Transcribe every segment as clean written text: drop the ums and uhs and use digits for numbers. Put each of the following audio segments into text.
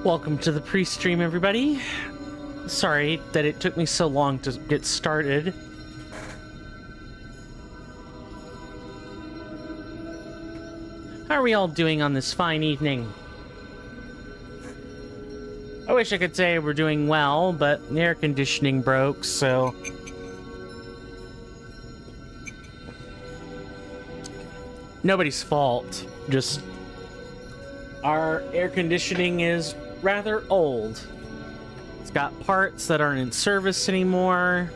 Welcome to the pre-stream, everybody. Sorry that it took me so long to get started. How are we all doing on this fine evening? I wish I could say we're doing well, but the air conditioning broke, so... nobody's fault. Just... our air conditioning is rather old. It's got parts that aren't in service anymore.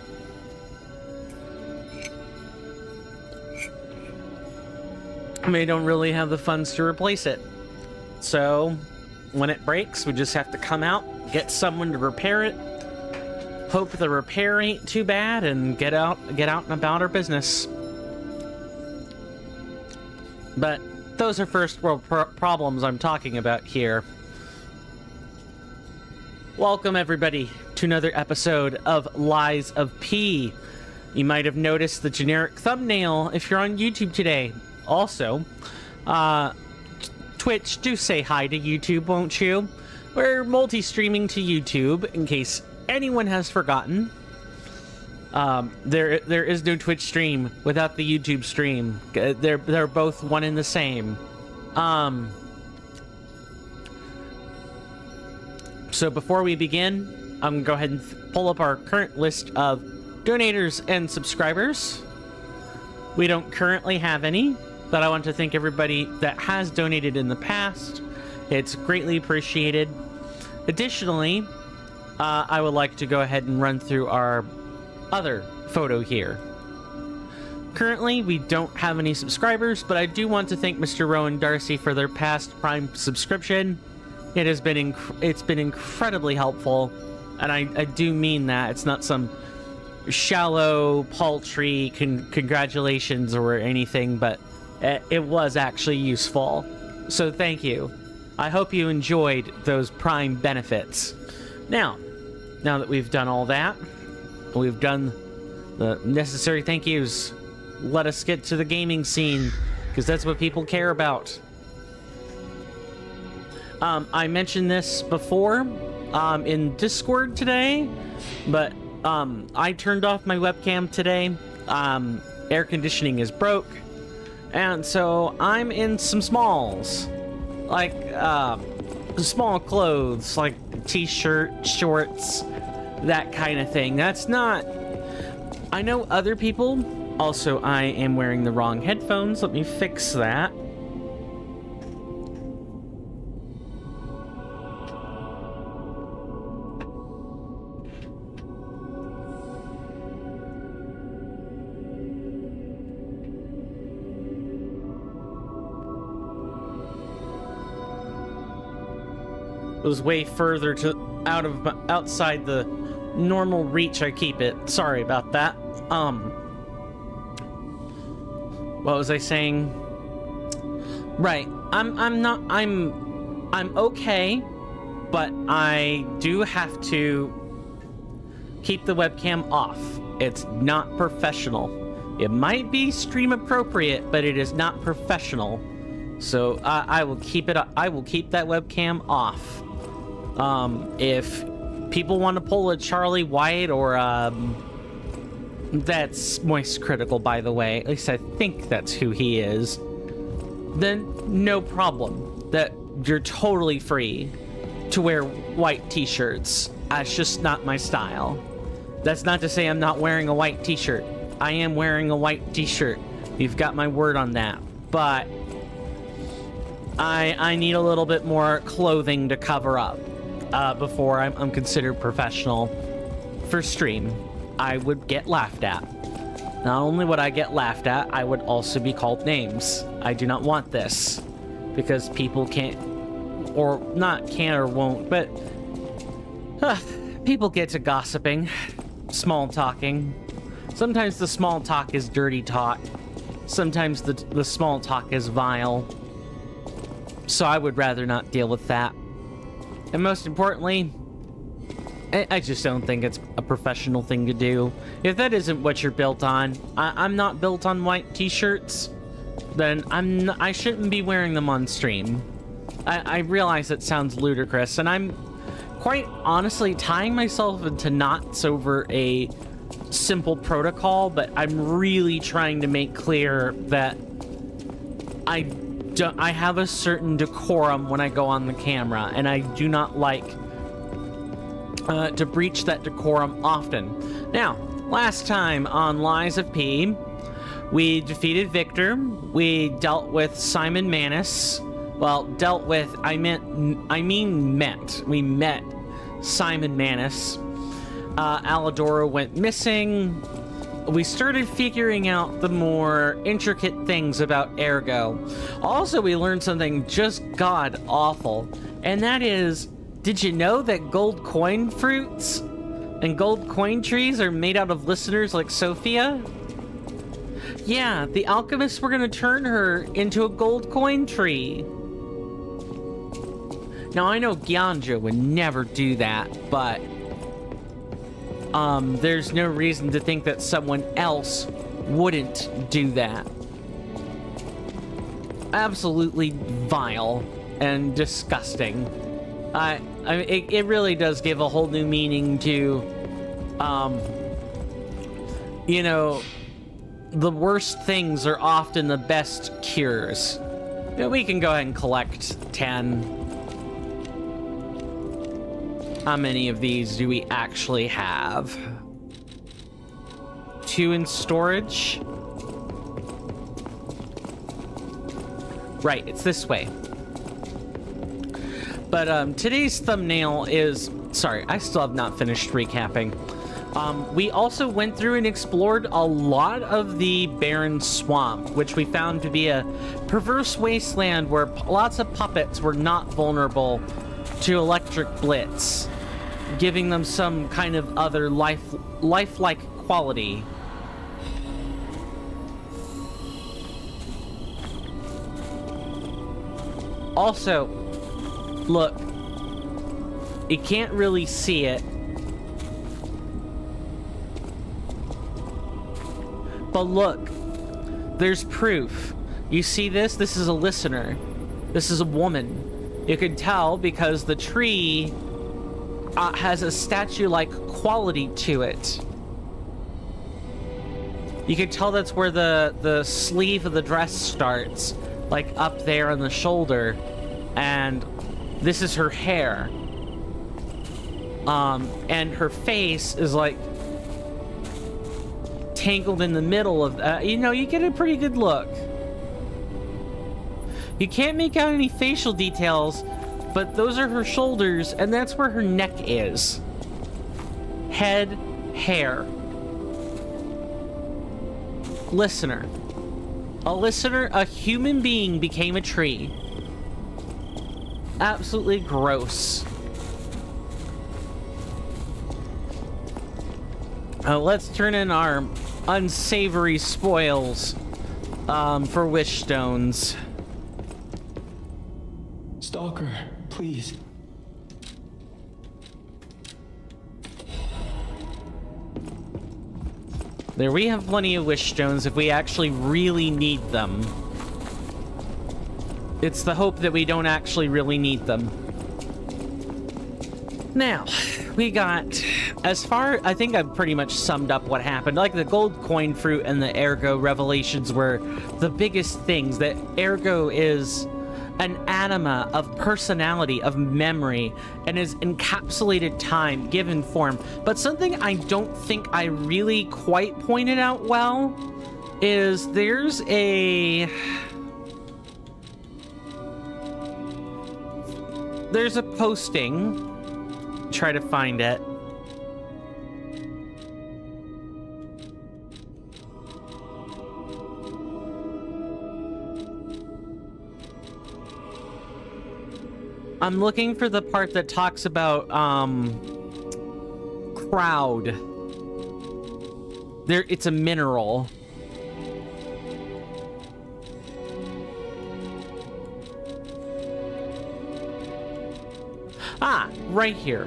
And they don't really have the funds to replace it. So, when it breaks, we just have to come out, get someone to repair it, hope the repair ain't too bad, and get out and about our business. But those are first world problems I'm talking about here. Welcome, everybody, to another episode of Lies of P. You might have noticed the generic thumbnail if you're on YouTube today. Also, Twitch, do say hi to YouTube, won't you? We're multi-streaming to YouTube, in case anyone has forgotten. There is no Twitch stream without the YouTube stream. They're both one and the same. So before we begin, I'm gonna go ahead and pull up our current list of donators and subscribers. We don't currently have any, but I want to thank everybody that has donated in the past. It's greatly appreciated. Additionally, I would like to go ahead and run through our other photo here. Currently, we don't have any subscribers, but I do want to thank Mr. Rowan Darcy for their past Prime subscription. It has been it's been incredibly helpful, and I do mean that. It's not some shallow, paltry congratulations or anything, but it was actually useful. So thank you. I hope you enjoyed those Prime benefits. Now that we've done all that, we've done the necessary thank yous, let us get to the gaming scene, because that's what people care about. I mentioned this before in Discord today, but I turned off my webcam today. Air conditioning is broke, and so I'm in some smalls, like small clothes, like t-shirt, shorts, that kind of thing. That's not... I know other people... Also, I am wearing the wrong headphones. Let me fix that. It was way further outside the normal reach I keep it. Sorry about that. What was I saying? Right. I'm okay, but I do have to keep the webcam off. It's not professional. It might be stream appropriate, but it is not professional. So I will keep it. I will keep that webcam off. If people want to pull a Charlie White or that's Moist Critical, by the way, at least I think that's who he is, then no problem. That you're totally free to wear white t-shirts. That's just not my style. That's not to say I'm not wearing a white t-shirt. I am wearing a white t-shirt. You've got my word on that. But I need a little bit more clothing to cover up before I'm considered professional for stream. I would get laughed at. Not only would I get laughed at, I would also be called names. I do not want this, because people can't, or not can or won't, but people get to gossiping, small talking. Sometimes the small talk is dirty talk. Sometimes the small talk is vile. So I would rather not deal with that. And most importantly, I just don't think it's a professional thing to do. If that isn't what you're built on, I'm not built on white t-shirts, then I shouldn't be wearing them on stream. I realize it sounds ludicrous, and I'm quite honestly tying myself into knots over a simple protocol, but I'm really trying to make clear that I have a certain decorum when I go on the camera, and I do not like to breach that decorum often. Now, last time on Lies of P, we defeated Victor. We dealt with Simon Manus. Well, dealt with, I mean met. We met Simon Manus. Alidoro went missing. We started figuring out the more intricate things about Ergo. Also, we learned something just god-awful, and that is, did you know that gold coin fruits and gold coin trees are made out of listeners like Sophia? Yeah, the alchemists were going to turn her into a gold coin tree. Now, I know Gyanja would never do that, but there's no reason to think that someone else wouldn't do that. Absolutely vile and disgusting. It really does give a whole new meaning to, you know, the worst things are often the best cures. We can go ahead and collect 10. How many of these do we actually have? 2 in storage? Right, it's this way. But today's thumbnail is... Sorry, I still have not finished recapping. We also went through and explored a lot of the barren swamp, which we found to be a perverse wasteland where lots of puppets were not vulnerable to electric blitz, giving them some kind of other lifelike quality. Also, look, you can't really see it, but look, there's proof. You see this? This is a listener. This is a woman. You can tell because the tree has a statue-like quality to it. You can tell that's where the sleeve of the dress starts, like up there on the shoulder, and this is her hair. And her face is like tangled in the middle of, you know, you get a pretty good look. You can't make out any facial details, but those are her shoulders, and that's where her neck is. Head, hair. Listener. A listener, a human being became a tree. Absolutely gross. Let's turn in our unsavory spoils for wish stones. Stalker, please. There, we have plenty of wish stones if we actually really need them. It's the hope that we don't actually really need them. Now, we got, as far, I think I've pretty much summed up what happened. Like, the gold coin fruit and the Ergo revelations were the biggest things. That Ergo is an anima of personality, of memory, and is encapsulated time, given form. But something I don't think I really quite pointed out well is there's a posting. Try to find it. I'm looking for the part that talks about crowd. There, it's a mineral. Ah, right here.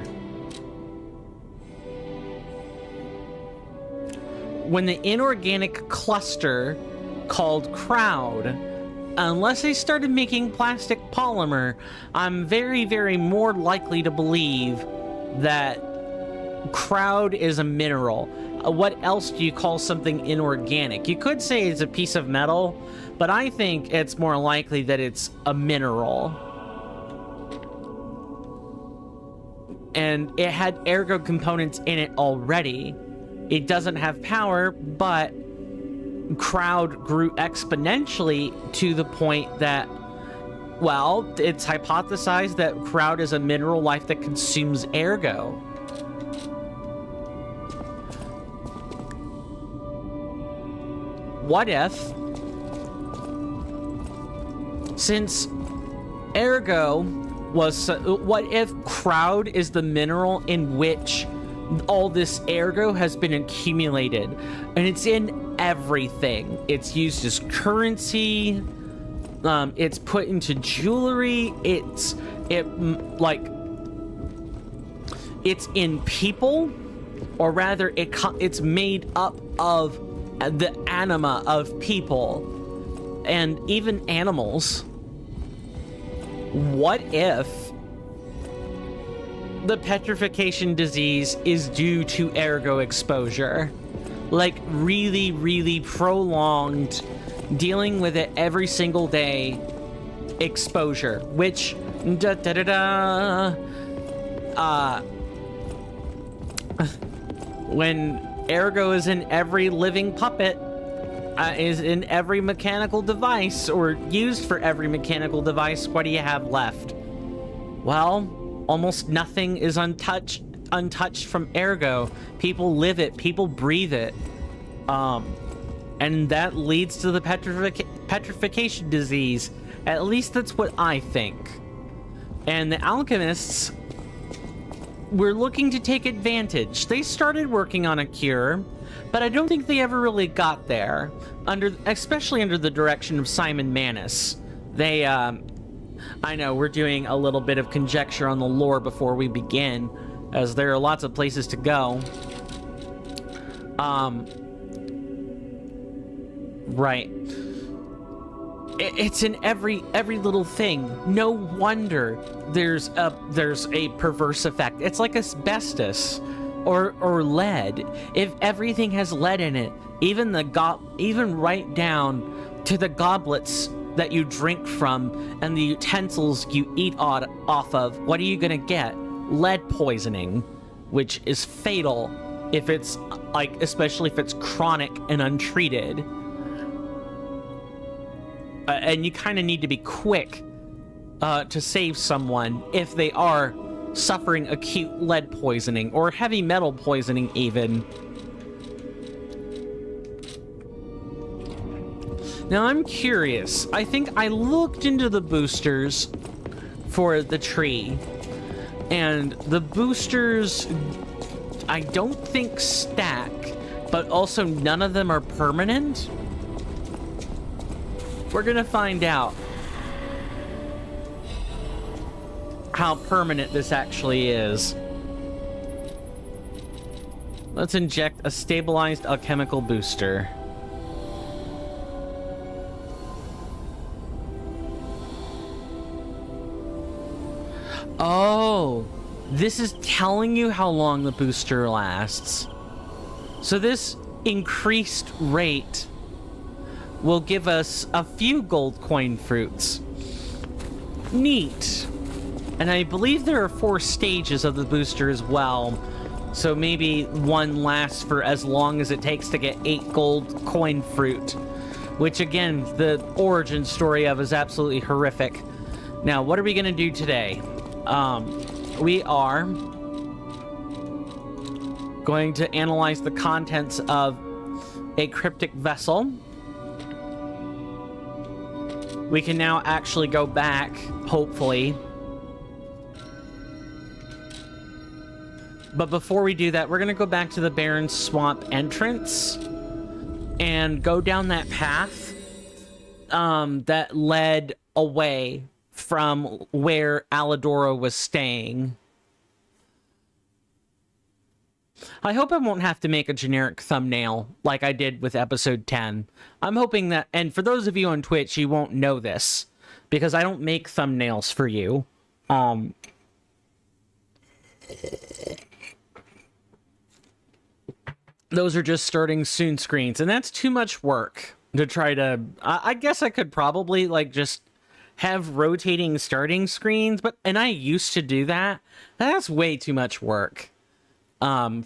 When the inorganic cluster called crowd unless they started making plastic polymer, I'm very, very more likely to believe that crowd is a mineral. What else do you call something inorganic? You could say it's a piece of metal, but I think it's more likely that it's a mineral. And it had ergo components in it already. It doesn't have power, but crowd grew exponentially to the point that, well, it's hypothesized that crowd is a mineral life that consumes ergo. What if, since ergo was, what if crowd is the mineral in which all this ergo has been accumulated, and it's in everything. It's used as currency, it's put into jewelry, it's in people, or rather it's made up of the anima of people and even animals. What if the petrification disease is due to ergo exposure? Like really, really prolonged, dealing with it every single day exposure, which when ergo is in every living puppet, is in every mechanical device, or used for every mechanical device, what do you have left? Well, almost nothing is untouched from ergo. People live it, people breathe it, and that leads to the petrification disease. At least that's what I think. And the alchemists were looking to take advantage. They started working on a cure, but I don't think they ever really got there, especially under the direction of Simon Manus. They, I know we're doing a little bit of conjecture on the lore before we begin, as there are lots of places to go. Right. It's in every little thing. No wonder there's a perverse effect. It's like asbestos or lead. If everything has lead in it, even right down to the goblets that you drink from and the utensils you eat off of, what are you gonna get? Lead poisoning, which is fatal if it's especially if it's chronic and untreated. And you kind of need to be quick to save someone if they are suffering acute lead poisoning or heavy metal poisoning even. Now I'm curious. I think I looked into the boosters for the tree, and the boosters I don't think stack, but also none of them are permanent. We're gonna find out how permanent this actually is. Let's inject a stabilized alchemical booster. Oh, this is telling you how long the booster lasts. So this increased rate will give us a few gold coin fruits. Neat. And I believe there are 4 stages of the booster as well. So maybe one lasts for as long as it takes to get 8 gold coin fruit. Which again, the origin story of is absolutely horrific. Now, what are we gonna do today? We are going to analyze the contents of a cryptic vessel. We can now actually go back, hopefully. But before we do that, we're going to go back to the Barren Swamp entrance and go down that path that led away from where Alidoro was staying. I hope I won't have to make a generic thumbnail like I did with episode 10. I'm hoping that, and for those of you on Twitch, you won't know this, because I don't make thumbnails for you. Those are just starting soon screens, and that's too much work to try to... I guess I could probably, like, just have rotating starting screens, and I used to do that. That's way too much work. And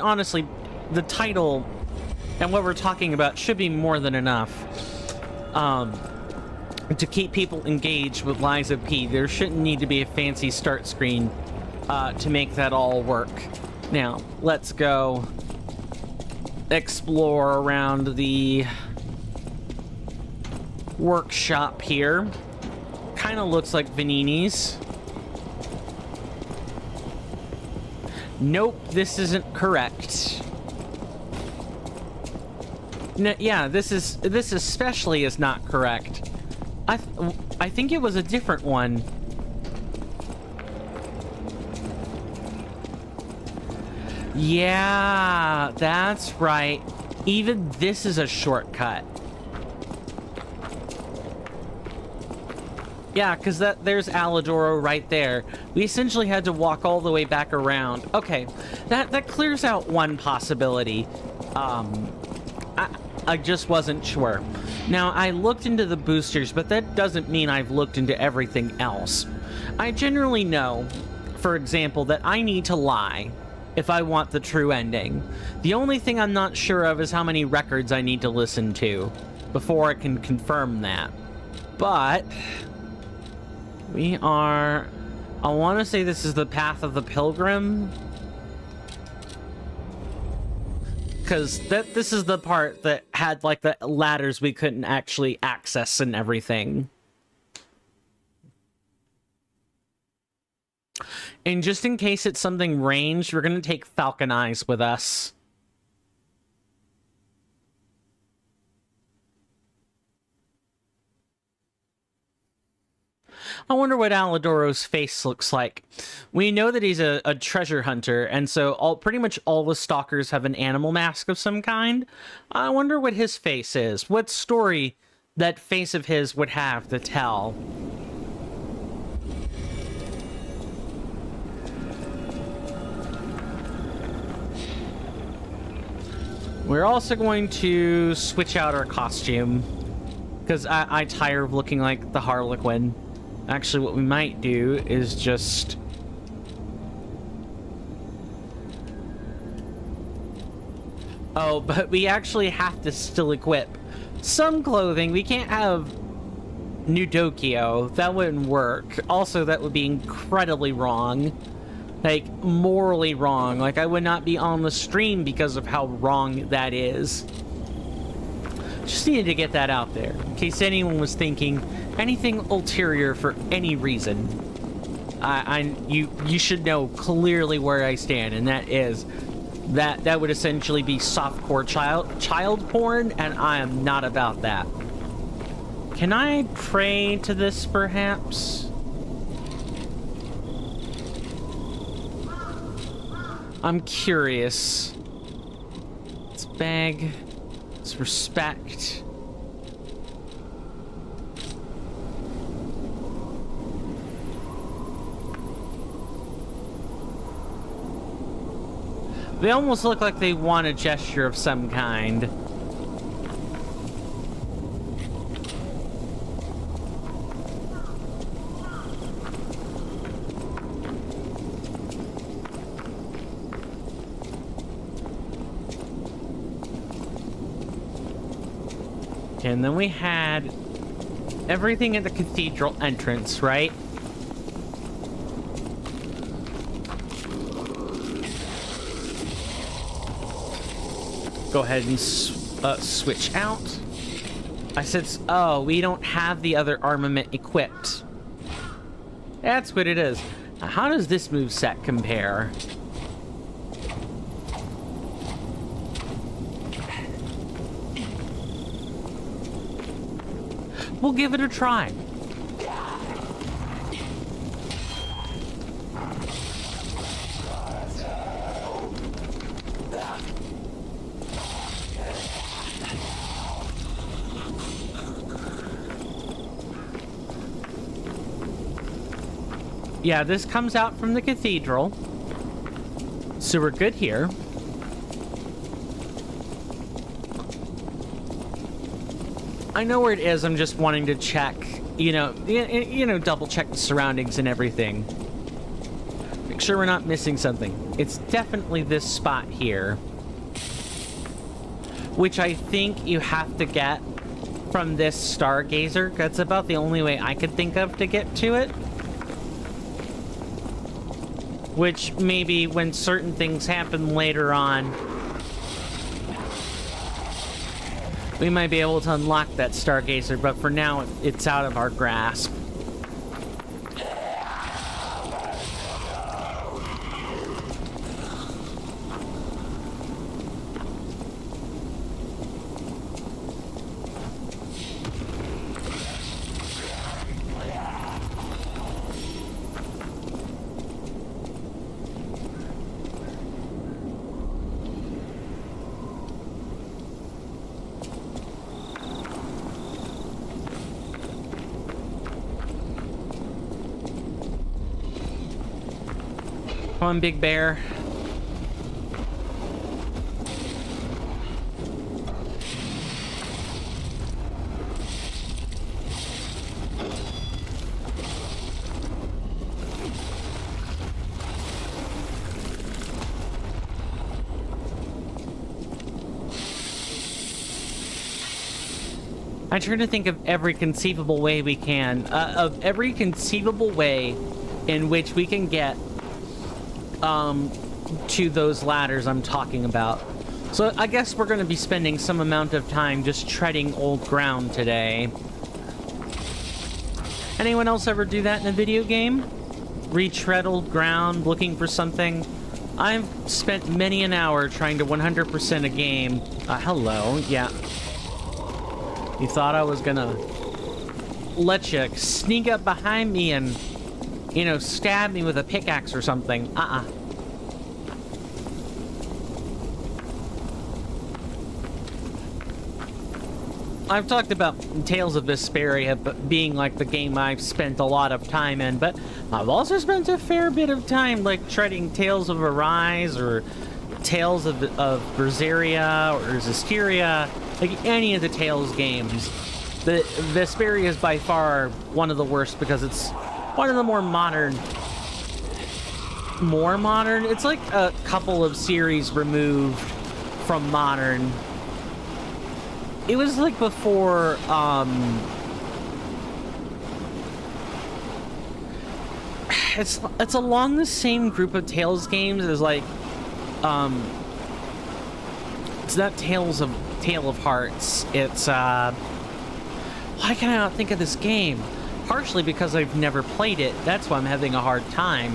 honestly, the title and what we're talking about should be more than enough to keep people engaged with Liza P. There shouldn't need to be a fancy start screen to make that all work. Now, let's go explore around the workshop here. Kind of looks like Vanini's. Nope, this isn't correct. No, yeah, this especially is not correct. I think it was a different one. Yeah, that's right. Even this is a shortcut. Yeah, because there's Alidoro right there. We essentially had to walk all the way back around. Okay, that clears out one possibility. I just wasn't sure. Now, I looked into the boosters, but that doesn't mean I've looked into everything else. I generally know, for example, that I need to lie if I want the true ending. The only thing I'm not sure of is how many records I need to listen to before I can confirm that. But we are... I want to say this is the Path of the Pilgrim. Because this is the part that had, like, the ladders we couldn't actually access and everything. And just in case it's something ranged, we're going to take Falcon Eyes with us. I wonder what Alidoro's face looks like. We know that he's a treasure hunter, and so pretty much all the stalkers have an animal mask of some kind. I wonder what his face is. What story that face of his would have to tell. We're also going to switch out our costume, because I tire of looking like the Harlequin. Actually, what we might do is just... Oh, but we actually have to still equip some clothing. We can't have Nudokyo. That wouldn't work. Also, that would be incredibly wrong. Like, morally wrong. Like, I would not be on the stream because of how wrong that is. Just needed to get that out there, in case anyone was thinking anything ulterior for any reason. You should know clearly where I stand, and that is that would essentially be softcore child porn, and I am not about that. Can I pray to this, perhaps? I'm curious. Let's beg. Let's respect. They almost look like they want a gesture of some kind. And then we had everything at the cathedral entrance, right? Go ahead and switch out. I said, oh, we don't have the other armament equipped. That's what it is. Now, how does this moveset compare? We'll give it a try. Yeah, this comes out from the cathedral. So we're good here. I know where it is. I'm just wanting to check, double check the surroundings and everything. Make sure we're not missing something. It's definitely this spot here, which I think you have to get from this stargazer. That's about the only way I could think of to get to it. Which maybe when certain things happen later on, we might be able to unlock that stargazer, but for now, it's out of our grasp. Come on, Big Bear. I try to think of every conceivable way we can, of every conceivable way in which we can get to those ladders I'm talking about. So I guess we're going to be spending some amount of time just treading old ground today. Anyone else ever do that in a video game? Retread old ground, looking for something? I've spent many an hour trying to 100% a game. Hello, yeah. You thought I was gonna let you sneak up behind me and, stab me with a pickaxe or something. I've talked about Tales of Vesperia being like the game I've spent a lot of time in, but I've also spent a fair bit of time like treading Tales of Arise or Tales of Berseria or Zestiria, like any of the Tales games. The Vesperia is by far one of the worst because it's one of the more modern. It's like a couple of series removed from modern. It was like before, it's along the same group of Tales games as like, it's not Tale of Hearts. It's, why can I not think of this game? Partially because I've never played it. That's why I'm having a hard time.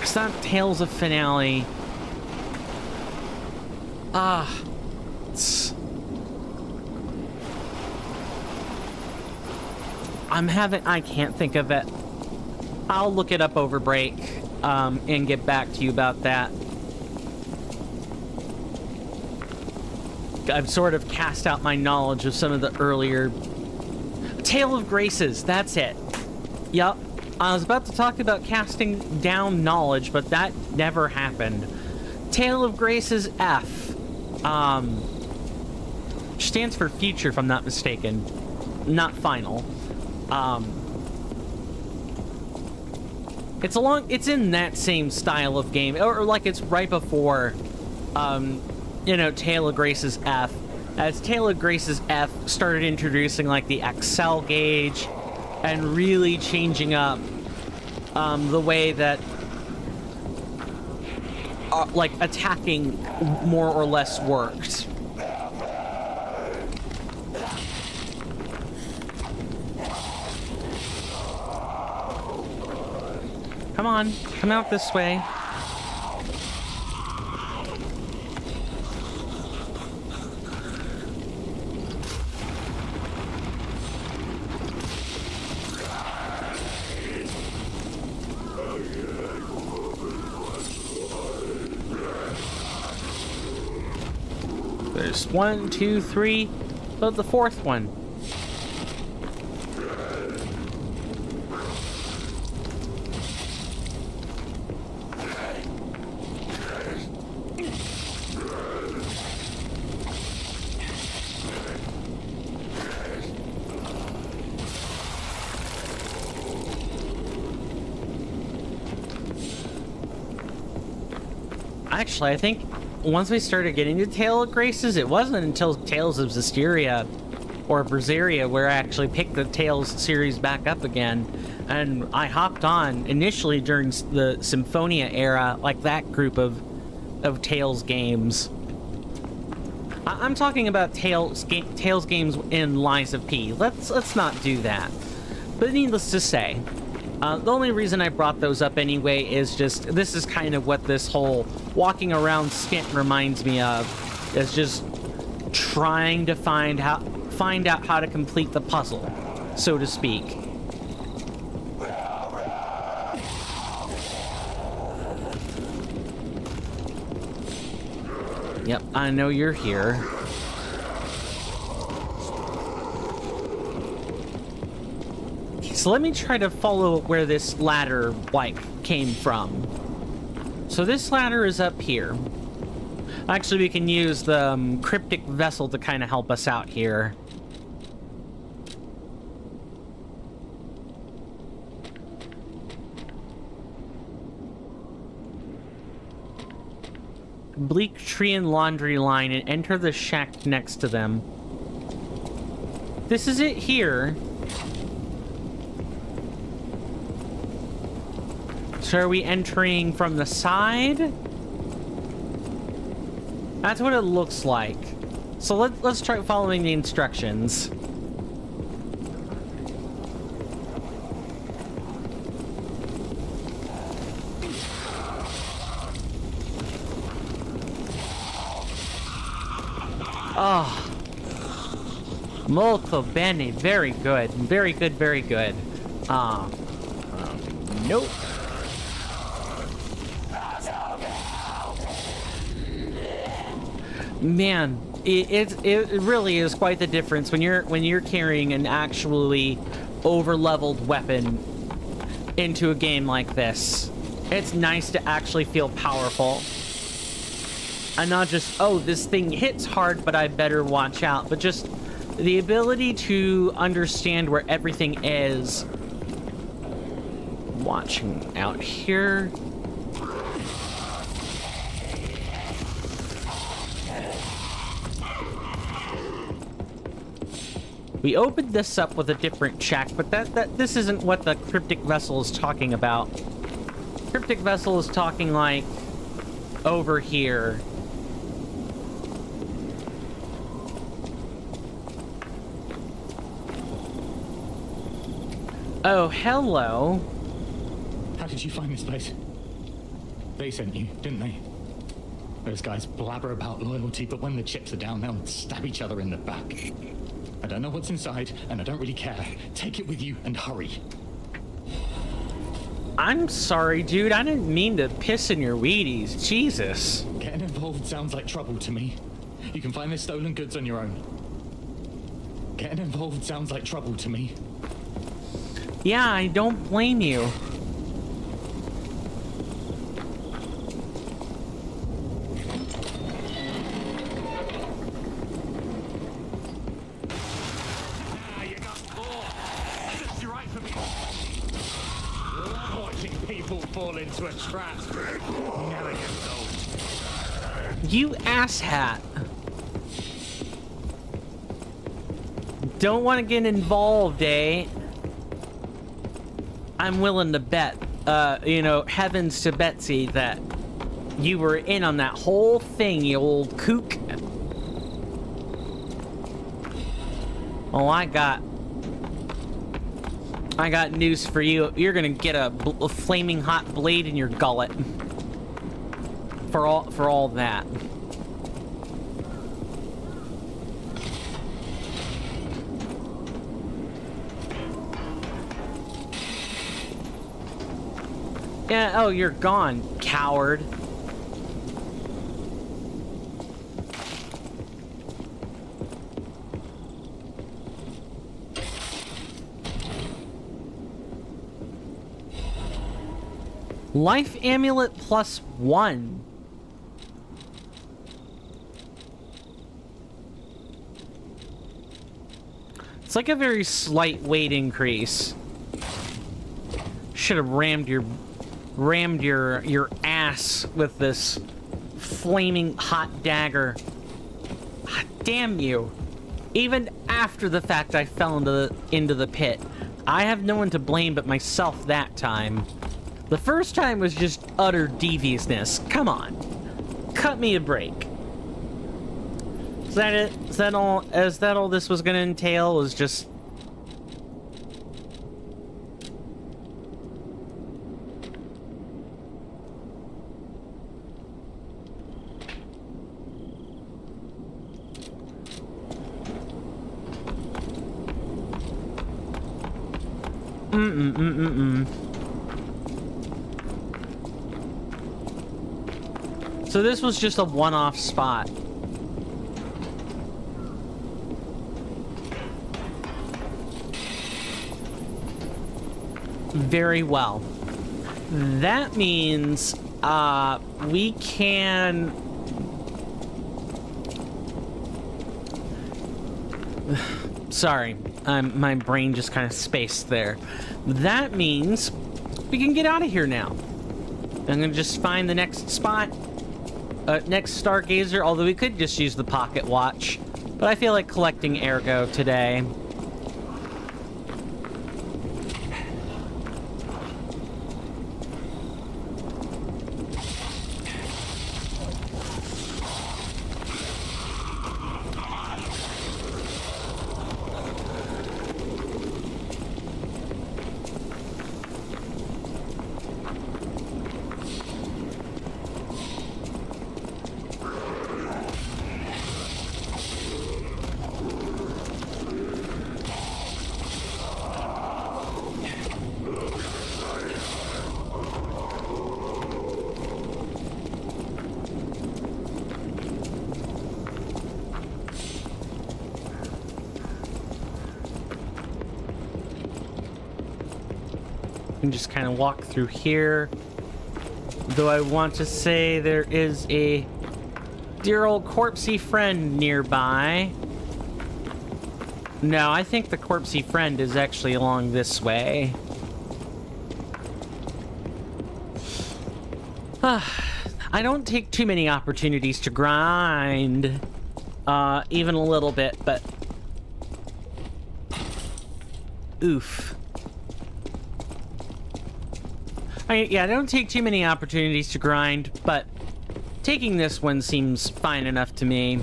It's not Tales of Finale. I can't think of it. I'll look it up over break, and get back to you about that. I've sort of cast out my knowledge of some of the earlier... Tale of Graces, that's it. Yup. I was about to talk about casting down knowledge, but that never happened. Tale of Graces F. Stands for future, if I'm not mistaken. Not final. It's in that same style of game, or like it's right before, Tale of Graces F. As Tale of Graces F started introducing like the Excel gauge and really changing up the way that like attacking more or less worked. Come on, come out this way. There's 1, 2, 3, but the fourth one. Actually, I think once we started getting to Tale of Graces, it wasn't until Tales of Zestiria or Berseria where I actually picked the Tales series back up again. And I hopped on initially during the Symphonia era, like that group of Tales games. I'm talking about Tales games in Lies of P. Let's not do that. But needless to say, the only reason I brought those up anyway is just this is kind of what this whole walking around skint reminds me of, is just trying to find out how to complete the puzzle, so to speak. Yep, I know you're here. So let me try to follow where this ladder, like, came from. So this ladder is up here. Actually, we can use the cryptic vessel to kind of help us out here. Bleak tree and laundry line and enter the shack next to them. This is it here. So are we entering from the side? That's what it looks like. So let's try following the instructions. Oh, molto bene, very good, very good, very good. Nope. Man, it really is quite the difference when you're carrying an actually over-leveled weapon into a game like this. It's nice to actually feel powerful. And not just, oh, this thing hits hard, but I better watch out. But just the ability to understand where everything is. Watching out here. We opened this up with a different check, but this isn't what the cryptic vessel is talking about. Cryptic vessel is talking like over here. Oh, hello. How did you find this place? They sent you, didn't they? Those guys blabber about loyalty, but when the chips are down, they'll stab each other in the back. I don't know what's inside, and I don't really care. Take it with you and hurry. I'm sorry, dude. I didn't mean to piss in your Wheaties. Jesus. Getting involved sounds like trouble to me. You can find the stolen goods on your own. Getting involved sounds like trouble to me. Yeah, I don't blame you. Watching people fall into a trap never gets old. You asshat. Don't want to get involved, eh? I'm willing to bet, heavens to Betsy, that you were in on that whole thing, you old kook. Oh, I got news for you. You're gonna get a flaming hot blade in your gullet. For all that. Yeah, oh, you're gone, coward. Life amulet +1. It's like a very slight weight increase. Should have rammed your ass with this flaming hot dagger. Damn you. Even after the fact I fell into the pit, I have no one to blame but myself that time. The first time was just utter deviousness. Come on. Cut me a break. Is that it? Is that all this was gonna entail? Was just... So this was just a one-off spot. Very well. That means we can... Sorry, my brain just kind of spaced there. That means we can get out of here now. I'm gonna just find the next spot, next stargazer, although we could just use the pocket watch, but I feel like collecting ergo today. And just kind of walk through here. Though I want to say there is a dear old corpsey friend nearby. No, I think the corpsey friend is actually along this way. I don't take too many opportunities to grind. Even a little bit, but... Oof. Yeah, I don't take too many opportunities to grind, but taking this one seems fine enough to me.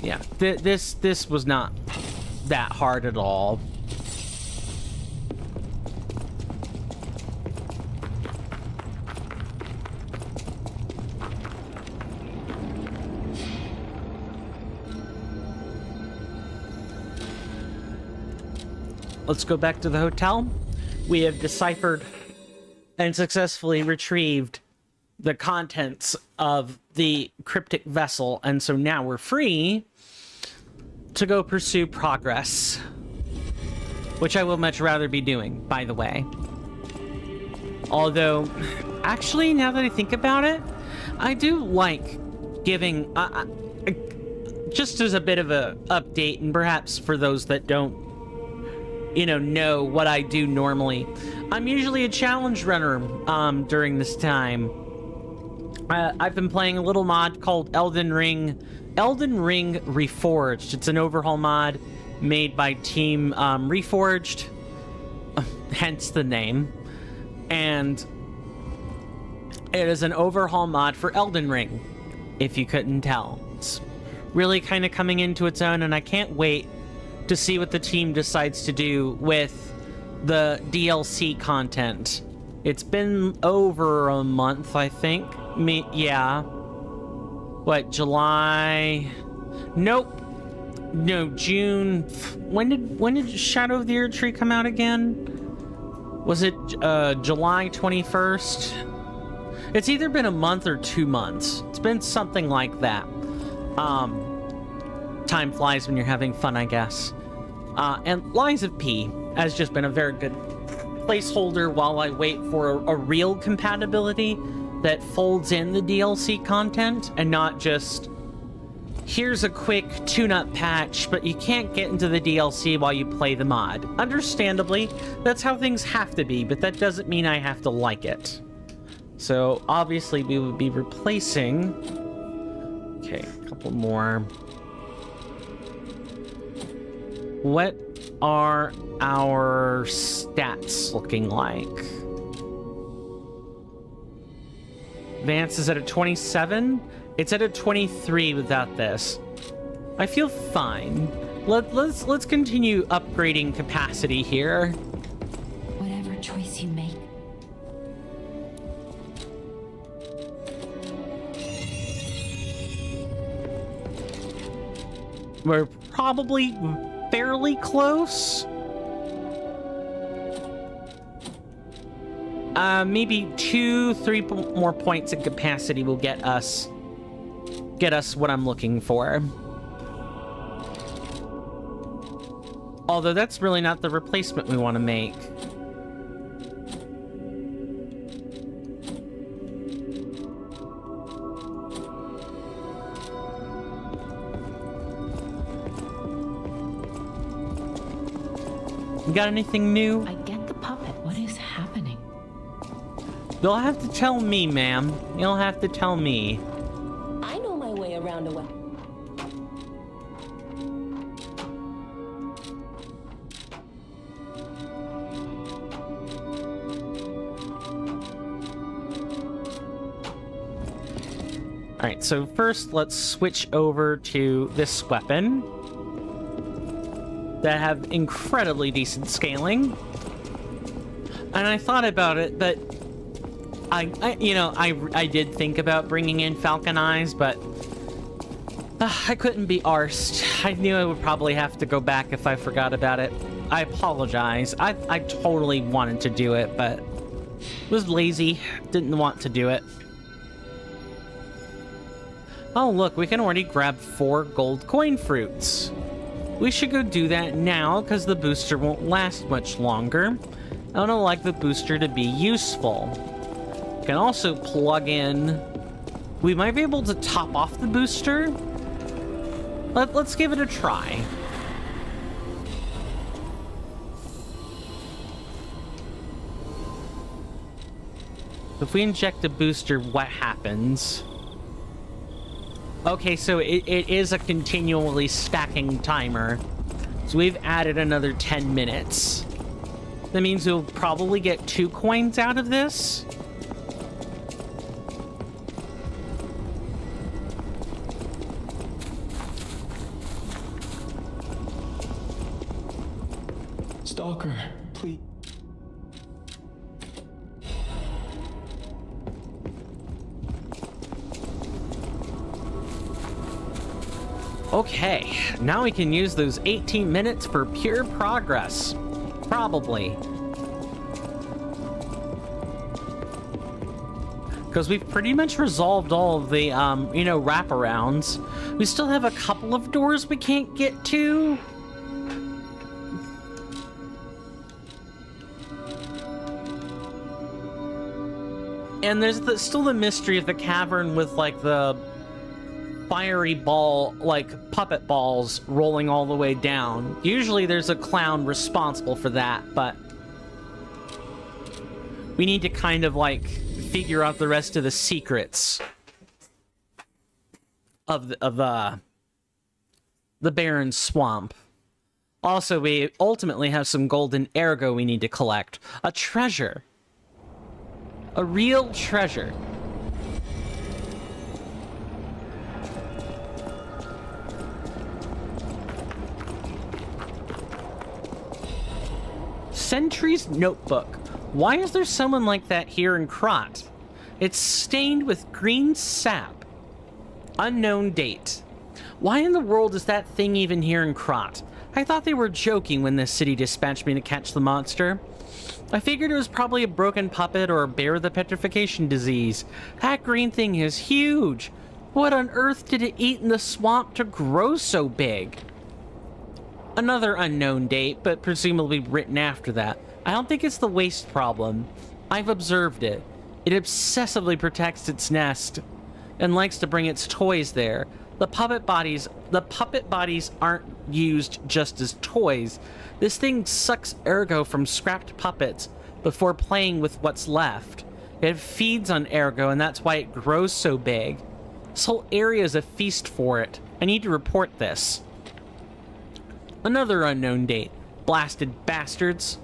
Yeah, this was not that hard at all. Let's go back to the hotel. We have deciphered and successfully retrieved the contents of the cryptic vessel, and so now we're free to go pursue progress, which I will much rather be doing, by the way. Although, actually, now that I think about it, I do like giving, just as a bit of a update, and perhaps for those that don't, you know what I do normally. I'm usually a challenge runner during this time. I've been playing a little mod called Elden Ring Reforged. It's an overhaul mod made by Team Reforged, hence the name. And it is an overhaul mod for Elden Ring, if you couldn't tell. It's really kind of coming into its own, and I can't wait to see what the team decides to do with the DLC content. It's been over a month, I think. Yeah. What, July? Nope. No, June. When did Shadow of the Erd Tree come out again? Was it July 21st? It's either been a month or 2 months. It's been something like that. Time flies when you're having fun, I guess. And Lies of P has just been a very good placeholder while I wait for a real compatibility that folds in the DLC content and not just here's a quick tune-up patch, but you can't get into the DLC while you play the mod. Understandably, that's how things have to be, but that doesn't mean I have to like it. So, obviously, we would be replacing... Okay, a couple more. What are our stats looking like? Vance is at a 27. It's at a 23 without this. I feel fine. Let's continue upgrading capacity here. Whatever choice you make. We're probably fairly close. Maybe 2-3 more points in capacity will get us what I'm looking for. Although that's really not the replacement we want to make. You got anything new? I get the puppet. What is happening? You'll have to tell me, ma'am. You'll have to tell me. I know my way around a well. Alright, so first let's switch over to this weapon that have incredibly decent scaling. And I thought about it, but I did think about bringing in Falcon Eyes, but I couldn't be arsed. I knew I would probably have to go back if I forgot about it. I apologize. I totally wanted to do it, but was lazy. Didn't want to do it. Oh, look, we can already grab 4 gold coin fruits. We should go do that now, because the booster won't last much longer. I don't like the booster to be useful. We can also plug in... We might be able to top off the booster. Let's give it a try. If we inject a booster, what happens? Okay, so it is a continually stacking timer. So we've added another 10 minutes. That means we'll probably get 2 coins out of this. Stalker, please. Okay, now we can use those 18 minutes for pure progress. Probably. Because we've pretty much resolved all of the, wraparounds. We still have a couple of doors we can't get to. And there's still the mystery of the cavern with, like, the fiery ball, like, puppet balls rolling all the way down. Usually there's a clown responsible for that, but we need to kind of, like, figure out the rest of the secrets of the barren swamp. Also, we ultimately have some golden ergo we need to collect. A treasure. A real treasure. Sentry's notebook. Why is there someone like that here in Krat? It's stained with green sap. Unknown date. Why in the world is that thing even here in Krat? I thought they were joking when this city dispatched me to catch the monster. I figured it was probably a broken puppet or a bear with a petrification disease. That green thing is huge. What on earth did it eat in the swamp to grow so big? Another unknown date, but presumably written after that. I don't think it's the waste problem. I've observed it. It obsessively protects its nest and likes to bring its toys there. The puppet bodies aren't used just as toys. This thing sucks ergo from scrapped puppets before playing with what's left. It feeds on ergo, and that's why it grows so big. This whole area is a feast for it. I need to report this. Another unknown date. Blasted bastards.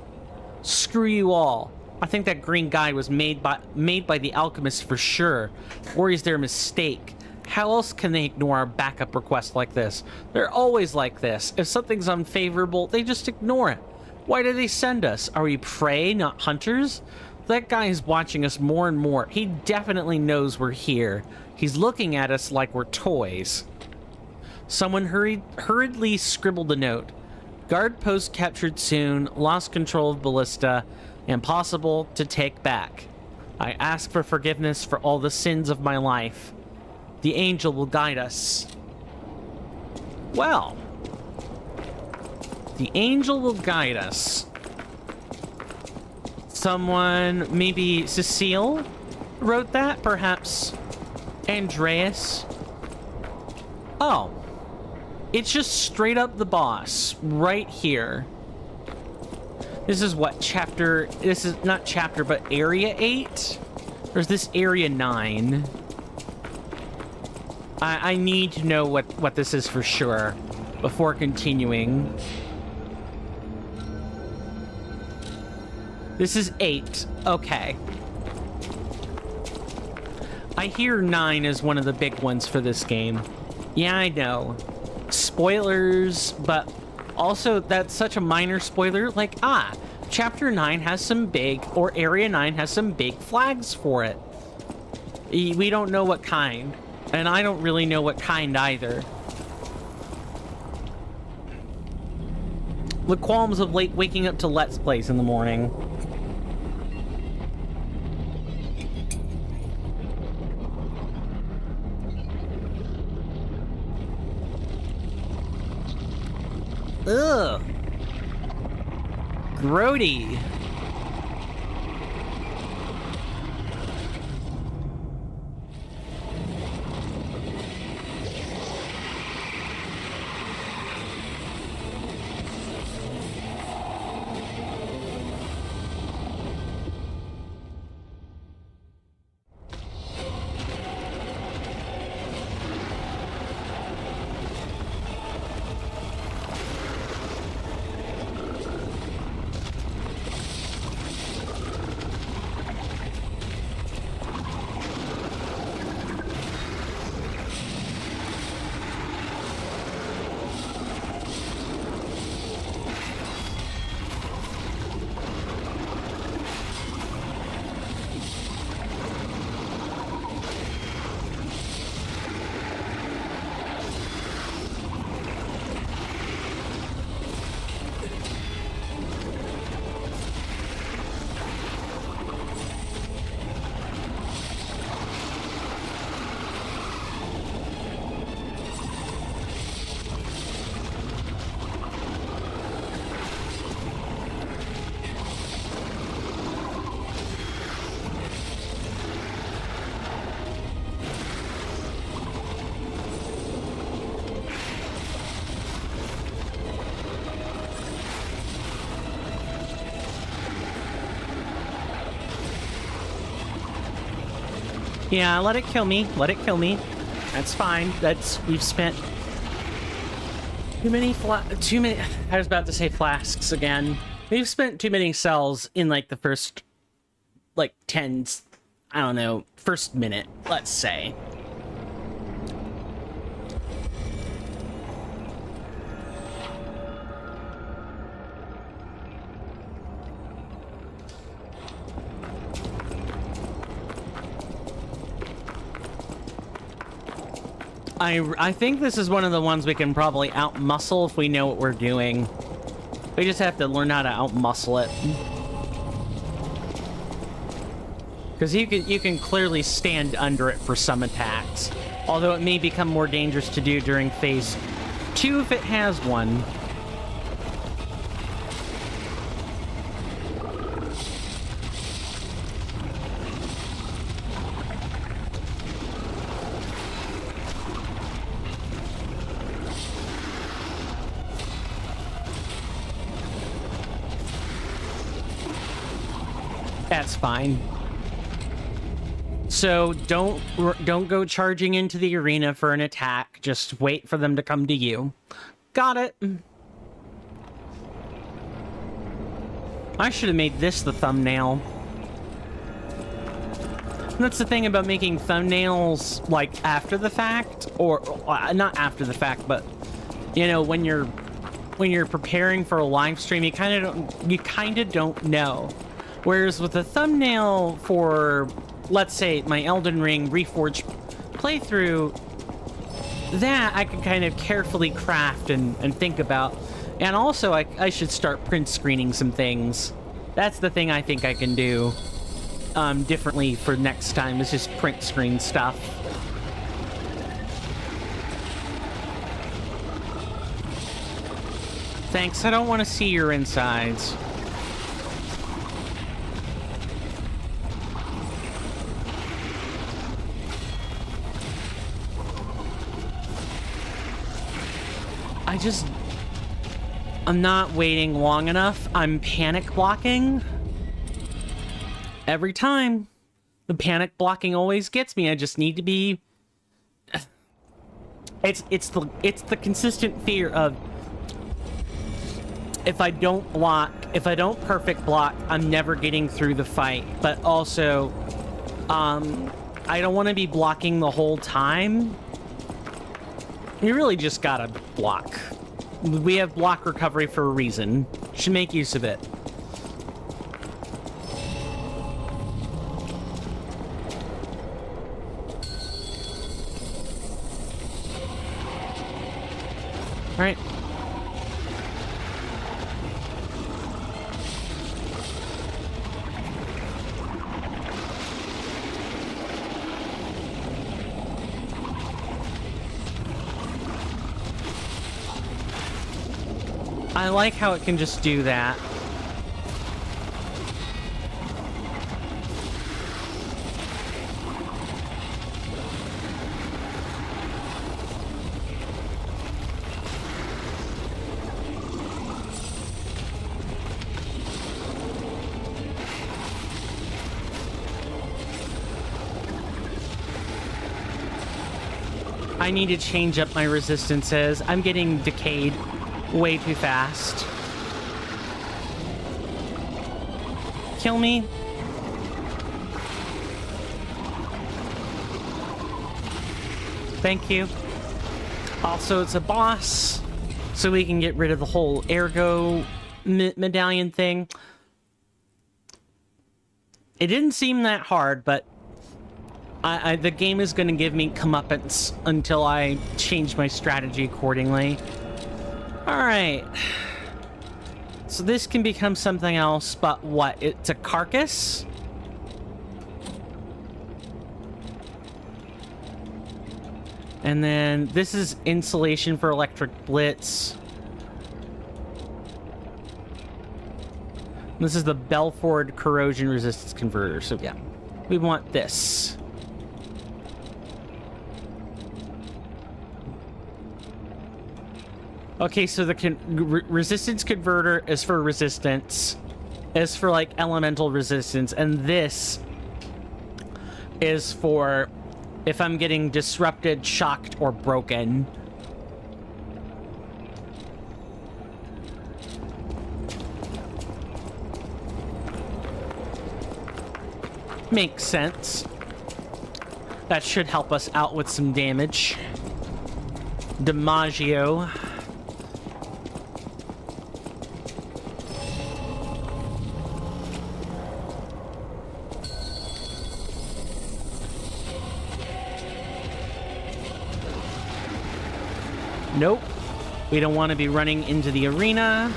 Screw you all. I think that green guy was made by the alchemist for sure. Or is there a mistake? How else can they ignore our backup request like this? They're always like this. If something's unfavorable, they just ignore it. Why do they send us? Are we prey, not hunters? That guy is watching us more and more. He definitely knows we're here. He's looking at us like we're toys. Someone hurriedly scribbled a note. Guard post captured soon, lost control of ballista, impossible to take back. I ask for forgiveness for all the sins of my life. The angel will guide us. Well, the angel will guide us. Someone, maybe Cecile, wrote that? Perhaps Andreas? Oh. It's just straight up the boss, right here. This is what, chapter... This is not chapter, but area 8? Or is this area 9? I need to know what this is for sure before continuing. This is 8. Okay. I hear 9 is one of the big ones for this game. Yeah, I know. Spoilers, but also that's such a minor spoiler. Like, Chapter 9 has some big, or Area 9 has some big flags for it. We don't know what kind. And I don't really know what kind either. The qualms of late waking up to Let's Plays in the morning. Ugh. Grody. Yeah, let it kill me. Let it kill me. That's fine. We've spent too many, I was about to say flasks again. We've spent too many cells in, like, the first, like, 10, I don't know, first minute, let's say. I think this is one of the ones we can probably out-muscle if we know what we're doing. We just have to learn how to out-muscle it. Because you can clearly stand under it for some attacks. Although it may become more dangerous to do during phase 2 if it has one. That's fine. So don't go charging into the arena for an attack. Just wait for them to come to you. Got it. I should have made this the thumbnail. That's the thing about making thumbnails like after the fact, or not after the fact, but you know, when you're preparing for a live stream, you kind of don't know. Whereas with a thumbnail for, let's say, my Elden Ring Reforged playthrough, that I can kind of carefully craft and think about. And also, I should start print screening some things. That's the thing I think I can do differently for next time, is just print screen stuff. Thanks, I don't want to see your insides. I'm not waiting long enough. I'm panic blocking. Every time. The panic blocking always gets me. I just need to be... It's the consistent fear of... If I don't perfect block, I'm never getting through the fight. But also, I don't want to be blocking the whole time. You really just gotta block. We have block recovery for a reason. Should make use of it. All right. I like how it can just do that. I need to change up my resistances. I'm getting decayed way too fast. Kill me. Thank you. Also, it's a boss, so we can get rid of the whole ergo medallion thing. It didn't seem that hard, but the game is going to give me comeuppance until I change my strategy accordingly. Alright. So this can become something else, but what? It's a carcass? And then this is insulation for electric blitz. This is the Belford corrosion resistance converter. So yeah, we want this. Okay, so the resistance converter is for resistance, is for like elemental resistance, and this is for if I'm getting disrupted, shocked, or broken. Makes sense. That should help us out with some damage. DiMaggio. Nope. We don't want to be running into the arena.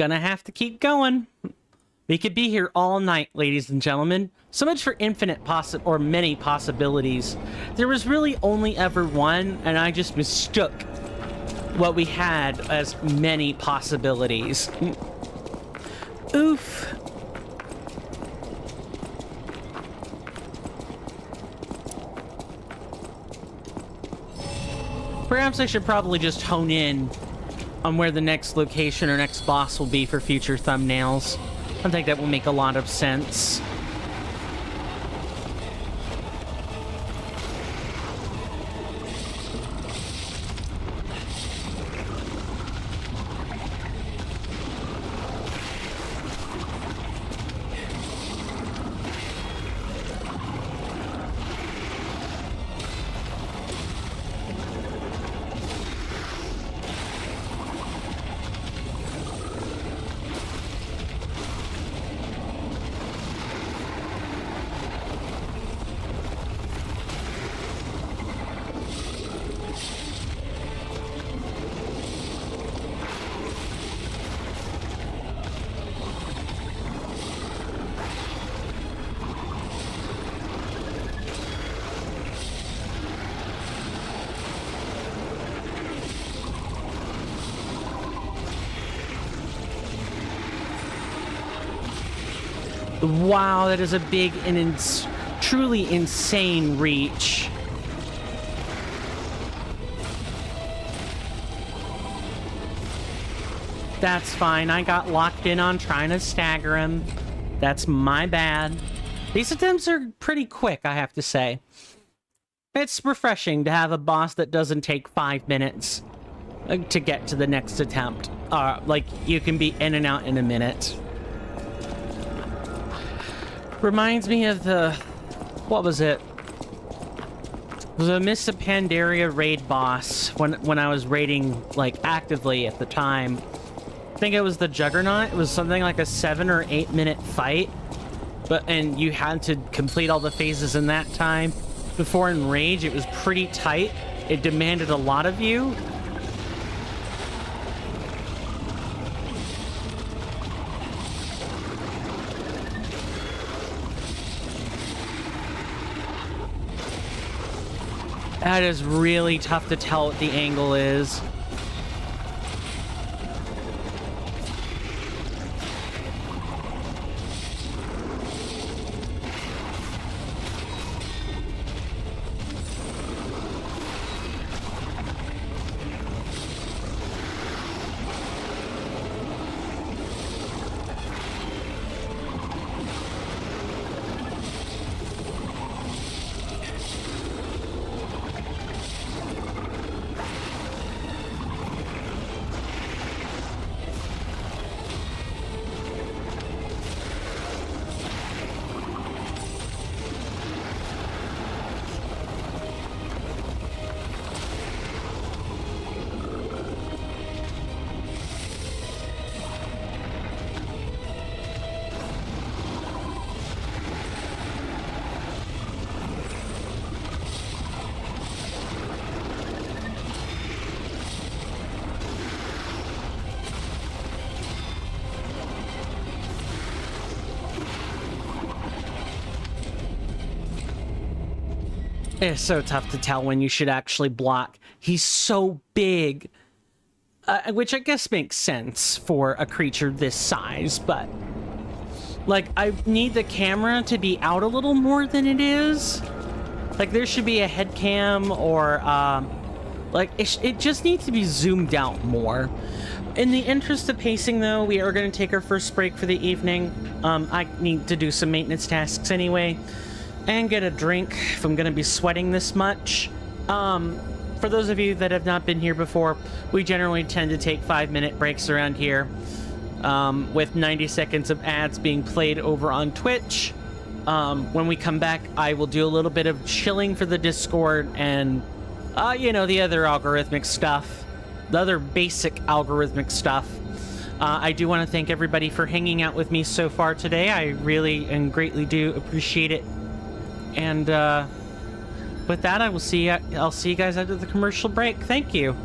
gonna have to keep going. We could be here all night, ladies and gentlemen. So much for infinite or many possibilities. There was really only ever one, and I just mistook what we had as many possibilities. Oof. Perhaps I should probably just hone in on where the next location or next boss will be for future thumbnails. I think that will make a lot of sense. Wow, that is a big and truly insane reach. That's fine. I got locked in on trying to stagger him. That's my bad. These attempts are pretty quick, I have to say. It's refreshing to have a boss that doesn't take 5 minutes to get to the next attempt. Like, you can be in and out in a minute. Reminds me of the... what was it? It was a Miss Pandaria raid boss when I was raiding, like, actively at the time. I think it was the Juggernaut. It was something like a 7 or 8 minute fight. And you had to complete all the phases in that time. Before in Rage, it was pretty tight. It demanded a lot of you. That is really tough to tell what the angle is. It's so tough to tell when you should actually block. He's so big. Which I guess makes sense for a creature this size, but... like, I need the camera to be out a little more than it is. Like, there should be a head cam or, like, it just needs to be zoomed out more. In the interest of pacing, though, we are going to take our first break for the evening. I need to do some maintenance tasks anyway. And get a drink if I'm going to be sweating this much. For those of you that have not been here before, we generally tend to take 5-minute breaks around here, with 90 seconds of ads being played over on Twitch. When we come back, I will do a little bit of chilling for the Discord and, you know, the other algorithmic stuff, the other basic algorithmic stuff. I do want to thank everybody for hanging out with me so far today. I really and greatly do appreciate it. And with that, I'll see you guys after the commercial break. Thank you.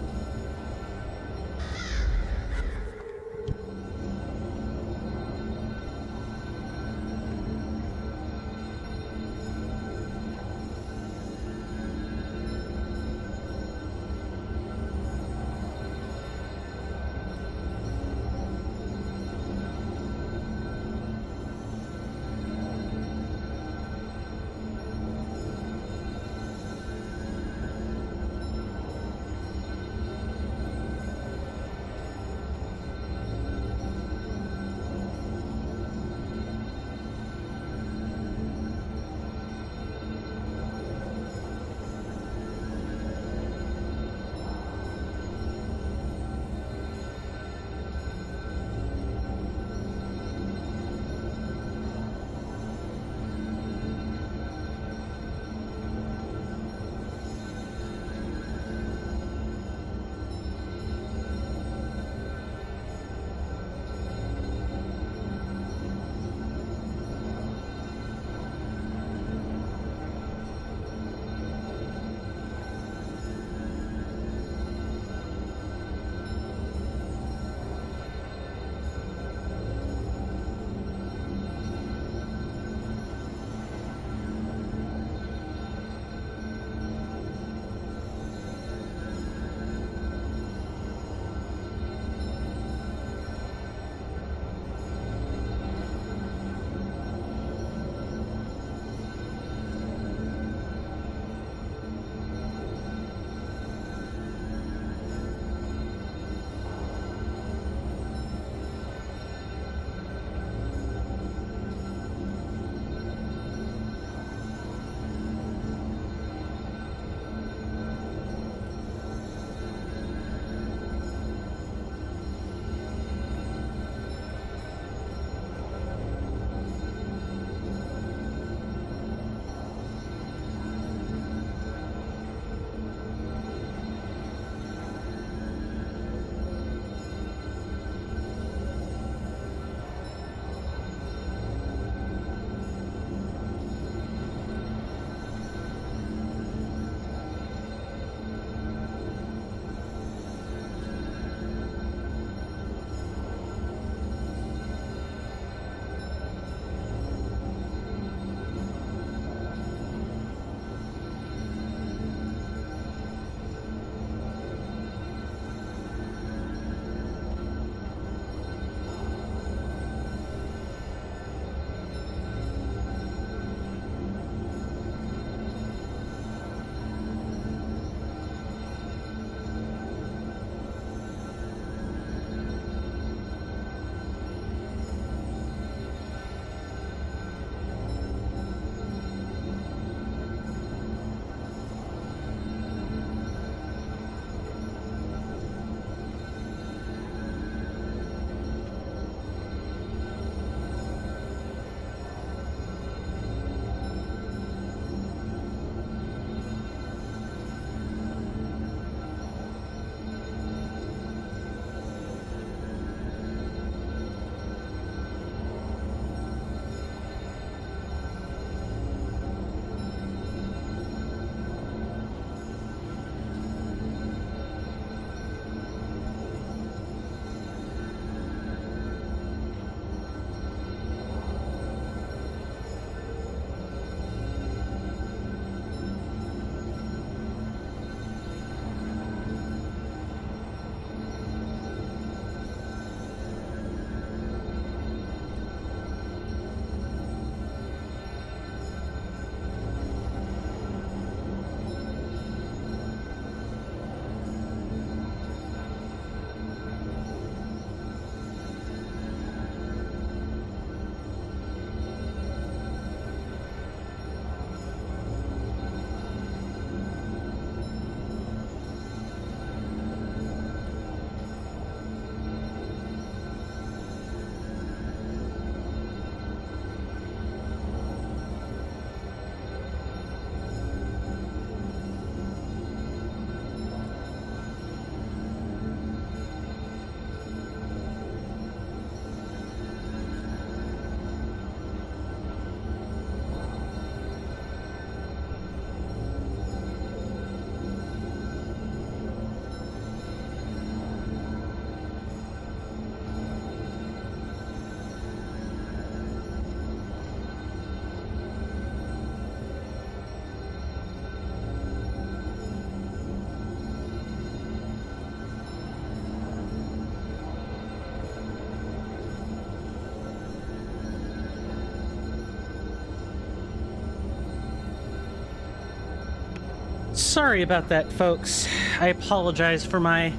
Sorry about that, folks. I apologize for my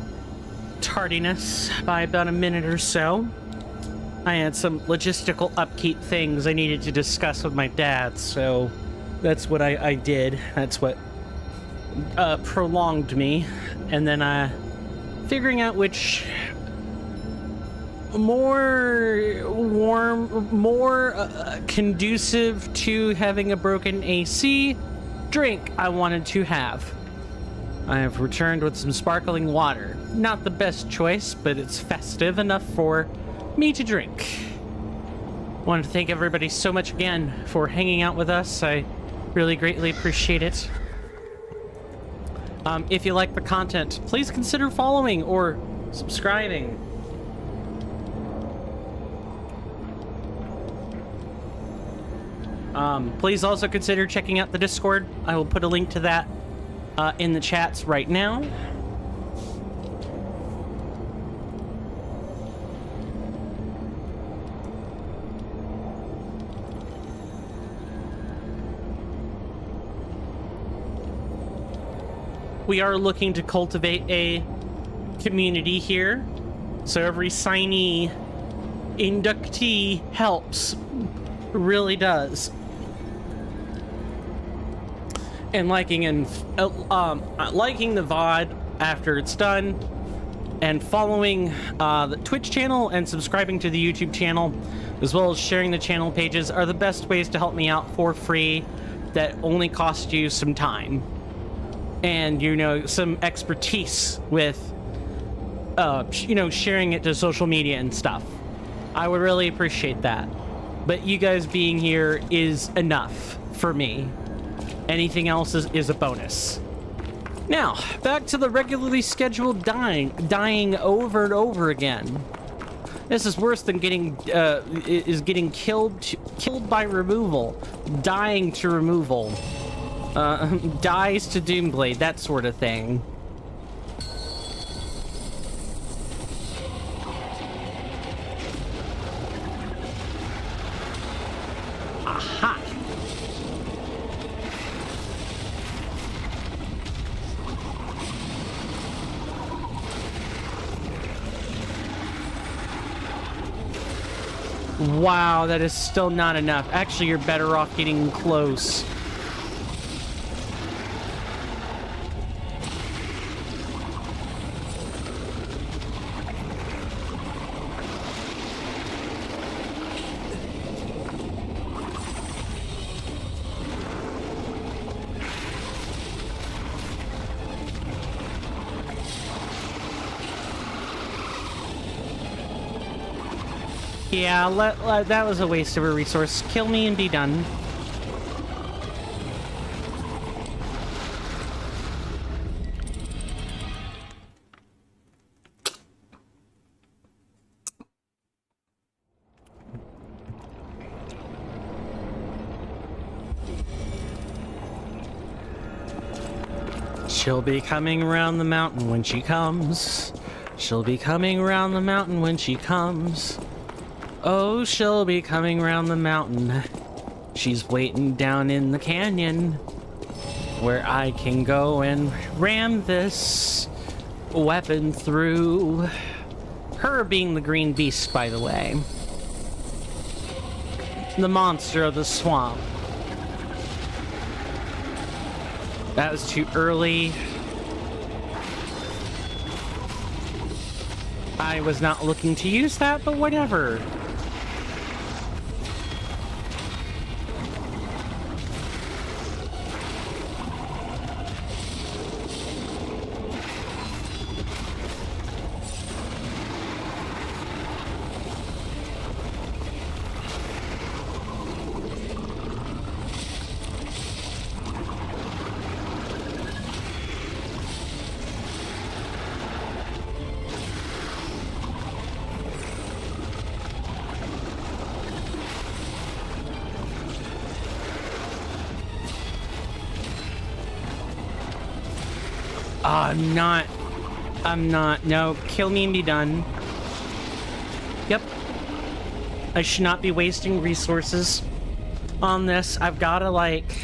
tardiness by about a minute or so. I had some logistical upkeep things I needed to discuss with my dad, so that's what I did. That's what prolonged me. And then figuring out which more warm, more conducive to having a broken AC drink I wanted to have. I have returned with some sparkling water. Not the best choice, but it's festive enough for me to drink. I wanted to thank everybody so much again for hanging out with us. I really greatly appreciate it. If you like the content, please consider following or subscribing. Please also consider checking out the Discord. I will put a link to that in the chats right now. We are looking to cultivate a community here, so every signee inductee helps. Really does. And liking the VOD after it's done, and following the Twitch channel and subscribing to the YouTube channel, as well as sharing the channel pages, are the best ways to help me out for free that only cost you some time and, you know, some expertise with you know, sharing it to social media and stuff. I would really appreciate that. But you guys being here is enough for me. Anything else is a bonus. Now, back to the regularly scheduled dying over and over again. This is worse than getting killed by removal, dying to removal, dies to Doomblade, that sort of thing. Aha! Wow, that is still not enough. Actually, you're better off getting close. Yeah, that was a waste of a resource. Kill me and be done. She'll be coming around the mountain when she comes. She'll be coming around the mountain when she comes. Oh, she'll be coming round the mountain. She's waiting down in the canyon where I can go and ram this weapon through. Her being the green beast, by the way. The monster of the swamp. That was too early. I was not looking to use that, but whatever. I'm not. No, kill me and be done. Yep. I should not be wasting resources on this. I've gotta, like...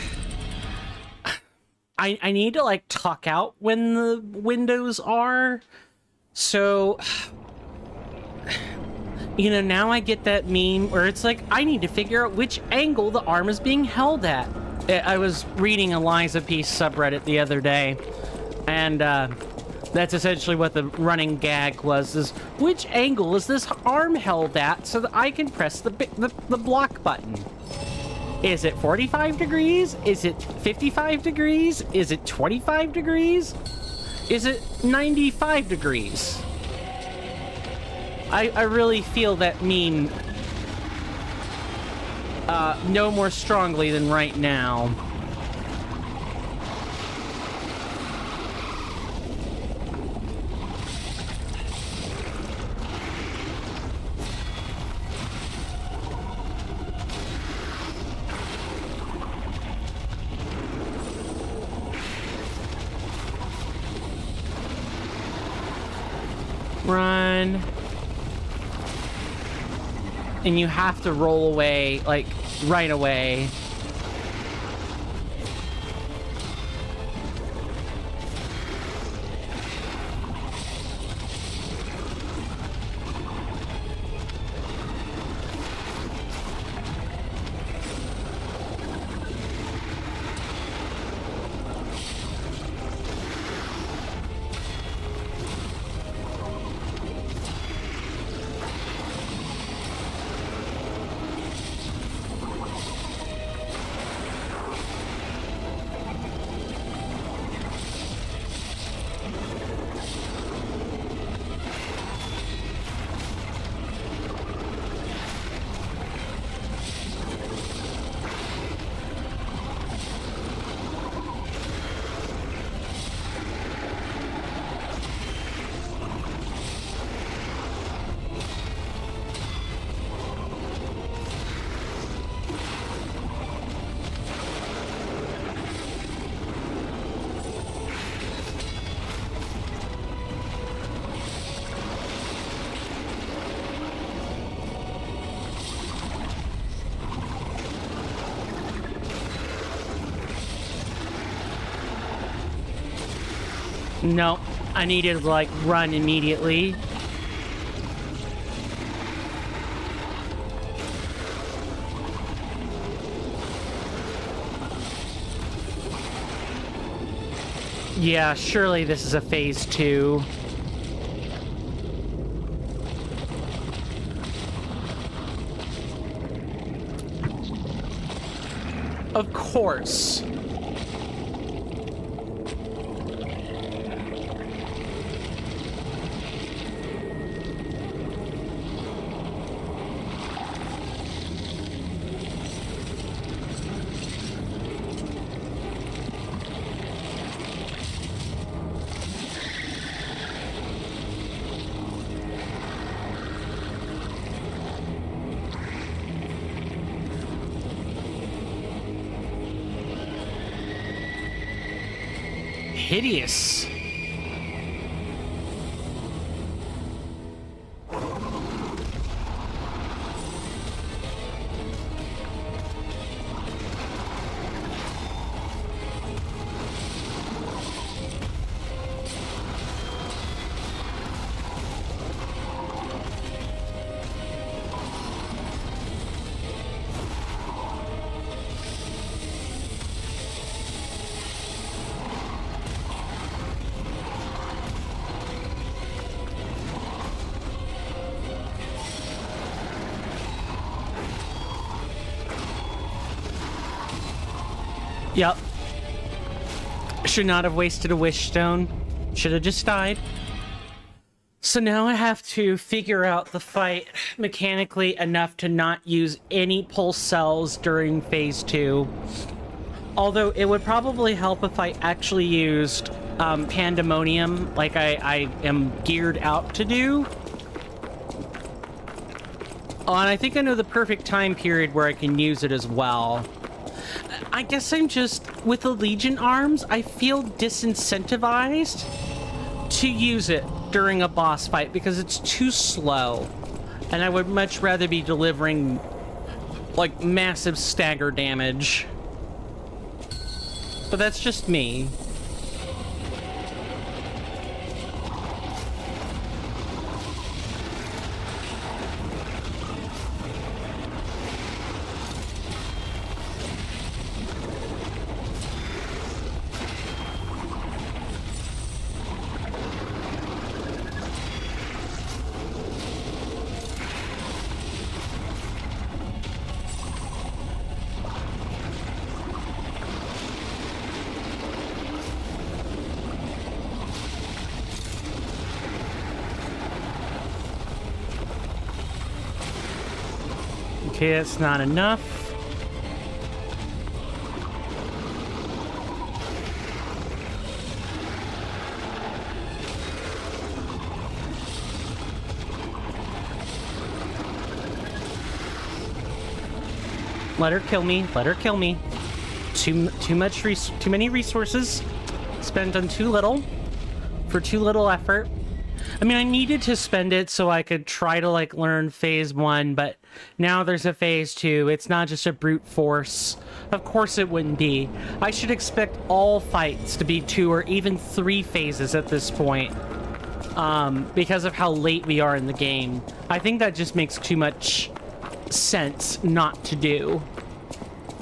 I need to like tuck out when the windows are. So, you know, now I get that meme where it's like, I need to figure out which angle the arm is being held at. I was reading a Liza Piece subreddit the other day, and that's essentially what the running gag was, is which angle is this arm held at so that I can press the block button? Is it 45 degrees? Is it 55 degrees? Is it 25 degrees? Is it 95 degrees? I really feel that meme no more strongly than right now. Run. And you have to roll away, like, right away. No, I needed to, like, run immediately. Yeah, surely this is a phase 2. Of course. Hideous. Yep. Should not have wasted a wish stone. Should have just died. So now I have to figure out the fight mechanically enough to not use any pulse cells during phase 2. Although it would probably help if I actually used Pandemonium like I am geared out to do. Oh, and I think I know the perfect time period where I can use it as well. I guess I'm just, with the Legion arms, I feel disincentivized to use it during a boss fight because it's too slow. And I would much rather be delivering, like, massive stagger damage. But that's just me. Okay, that's not enough. Let her kill me. Let her kill me. Too many resources spent on too little for too little effort. I mean, I needed to spend it so I could try to, like, learn phase 1, but now there's a phase 2. It's not just a brute force. Of course it wouldn't be. I should expect all fights to be 2 or even 3 phases at this point, because of how late we are in the game. I think that just makes too much sense not to do.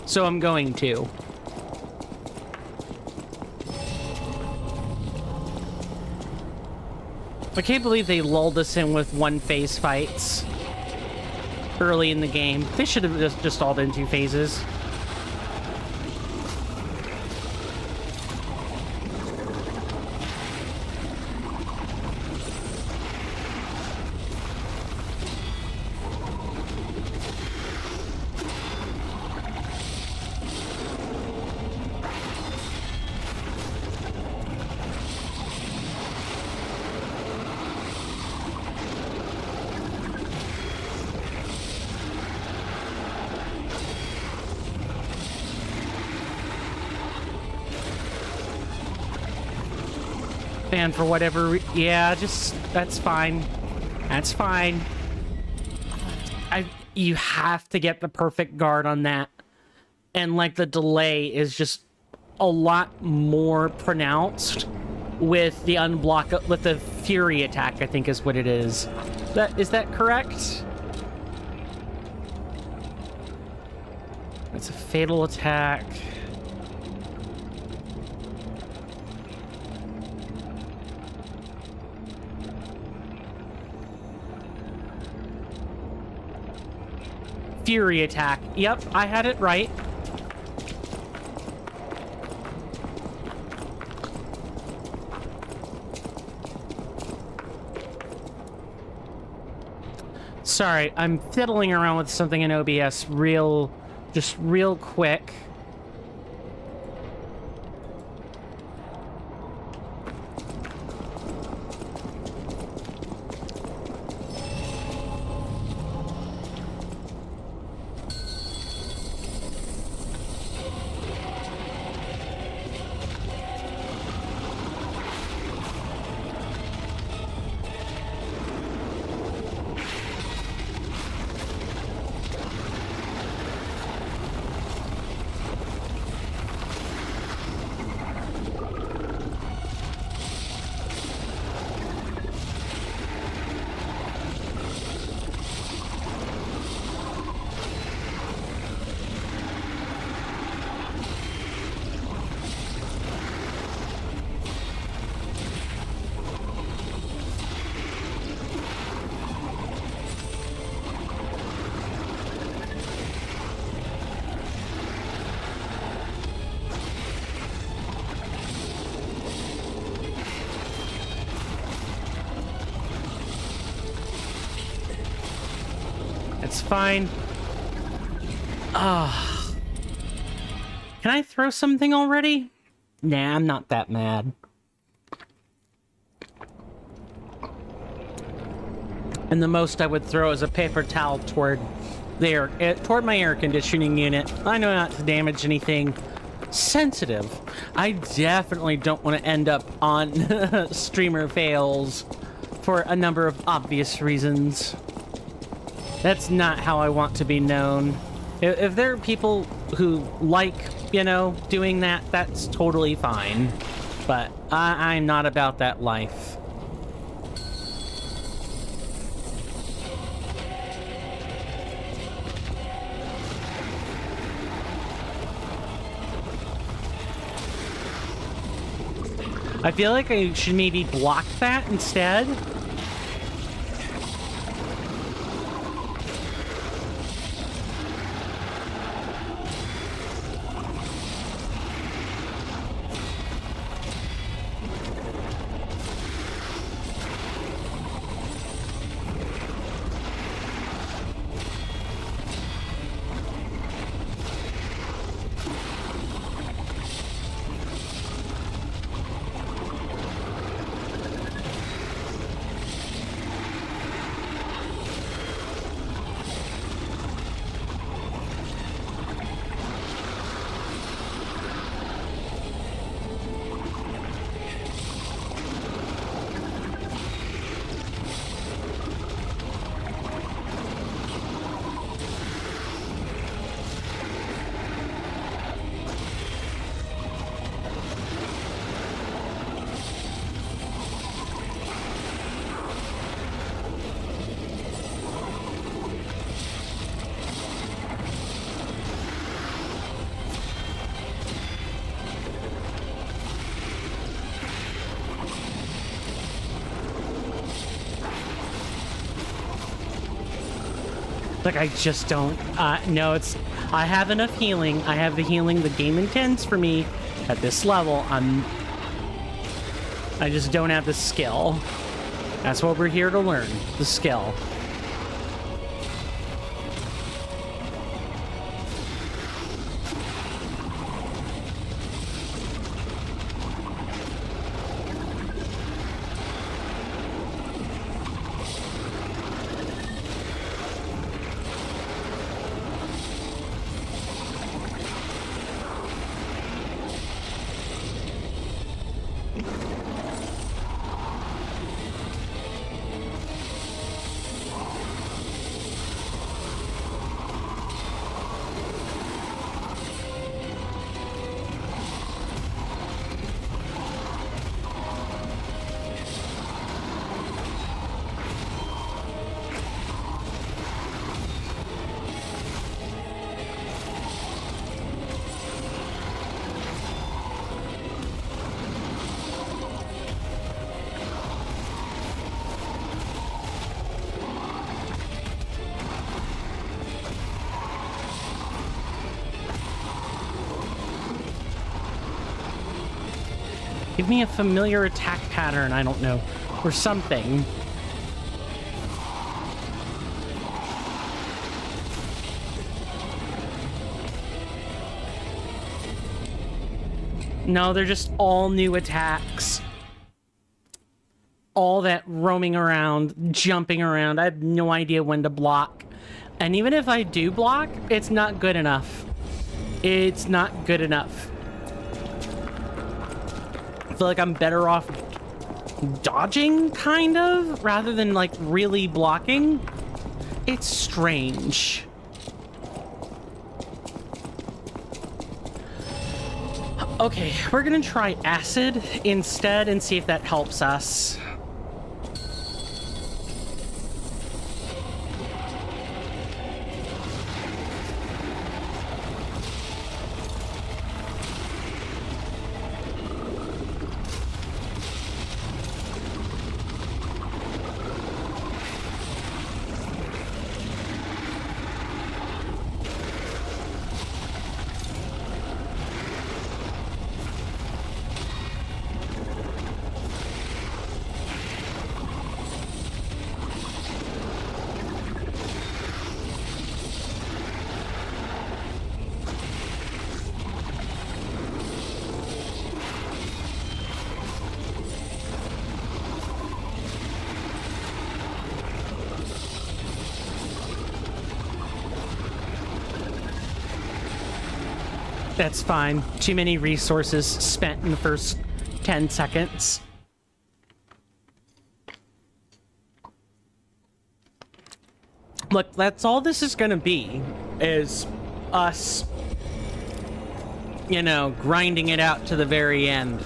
So I'm going to. I can't believe they lulled us in with 1 phase fights early in the game. They should have just all been 2 phases. And for whatever yeah, just that's fine. That's fine. You have to get the perfect guard on that. And like the delay is just a lot more pronounced with the with the fury attack, I think is what it is. Is that correct? It's a fatal attack. Fury attack. Yep, I had it right. Sorry, I'm fiddling around with something in OBS just real quick. It's fine. Ah. Can I throw something already? Nah, I'm not that mad. And the most I would throw is a paper towel toward toward my air conditioning unit. I know not to damage anything sensitive. I definitely don't want to end up on streamer fails for a number of obvious reasons. That's not how I want to be known. If there are people who like, you know, doing that, that's totally fine. But I'm not about that life. I feel like I should maybe block that instead. Like, I just don't, no, it's, I have enough healing. I have the healing the game intends for me at this level. I just don't have the skill. That's what we're here to learn, the skill. Give me a familiar attack pattern, I don't know, or something. No, they're just all new attacks. All that roaming around, jumping around. I have no idea when to block. And even if I do block, it's not good enough. It's not good enough. I feel like I'm better off dodging, kind of, rather than, like, really blocking. It's strange. Okay, we're gonna try acid instead and see if that helps us. That's fine. Too many resources spent in the first 10 seconds. Look, that's all this is gonna be, is us you know, grinding it out to the very end.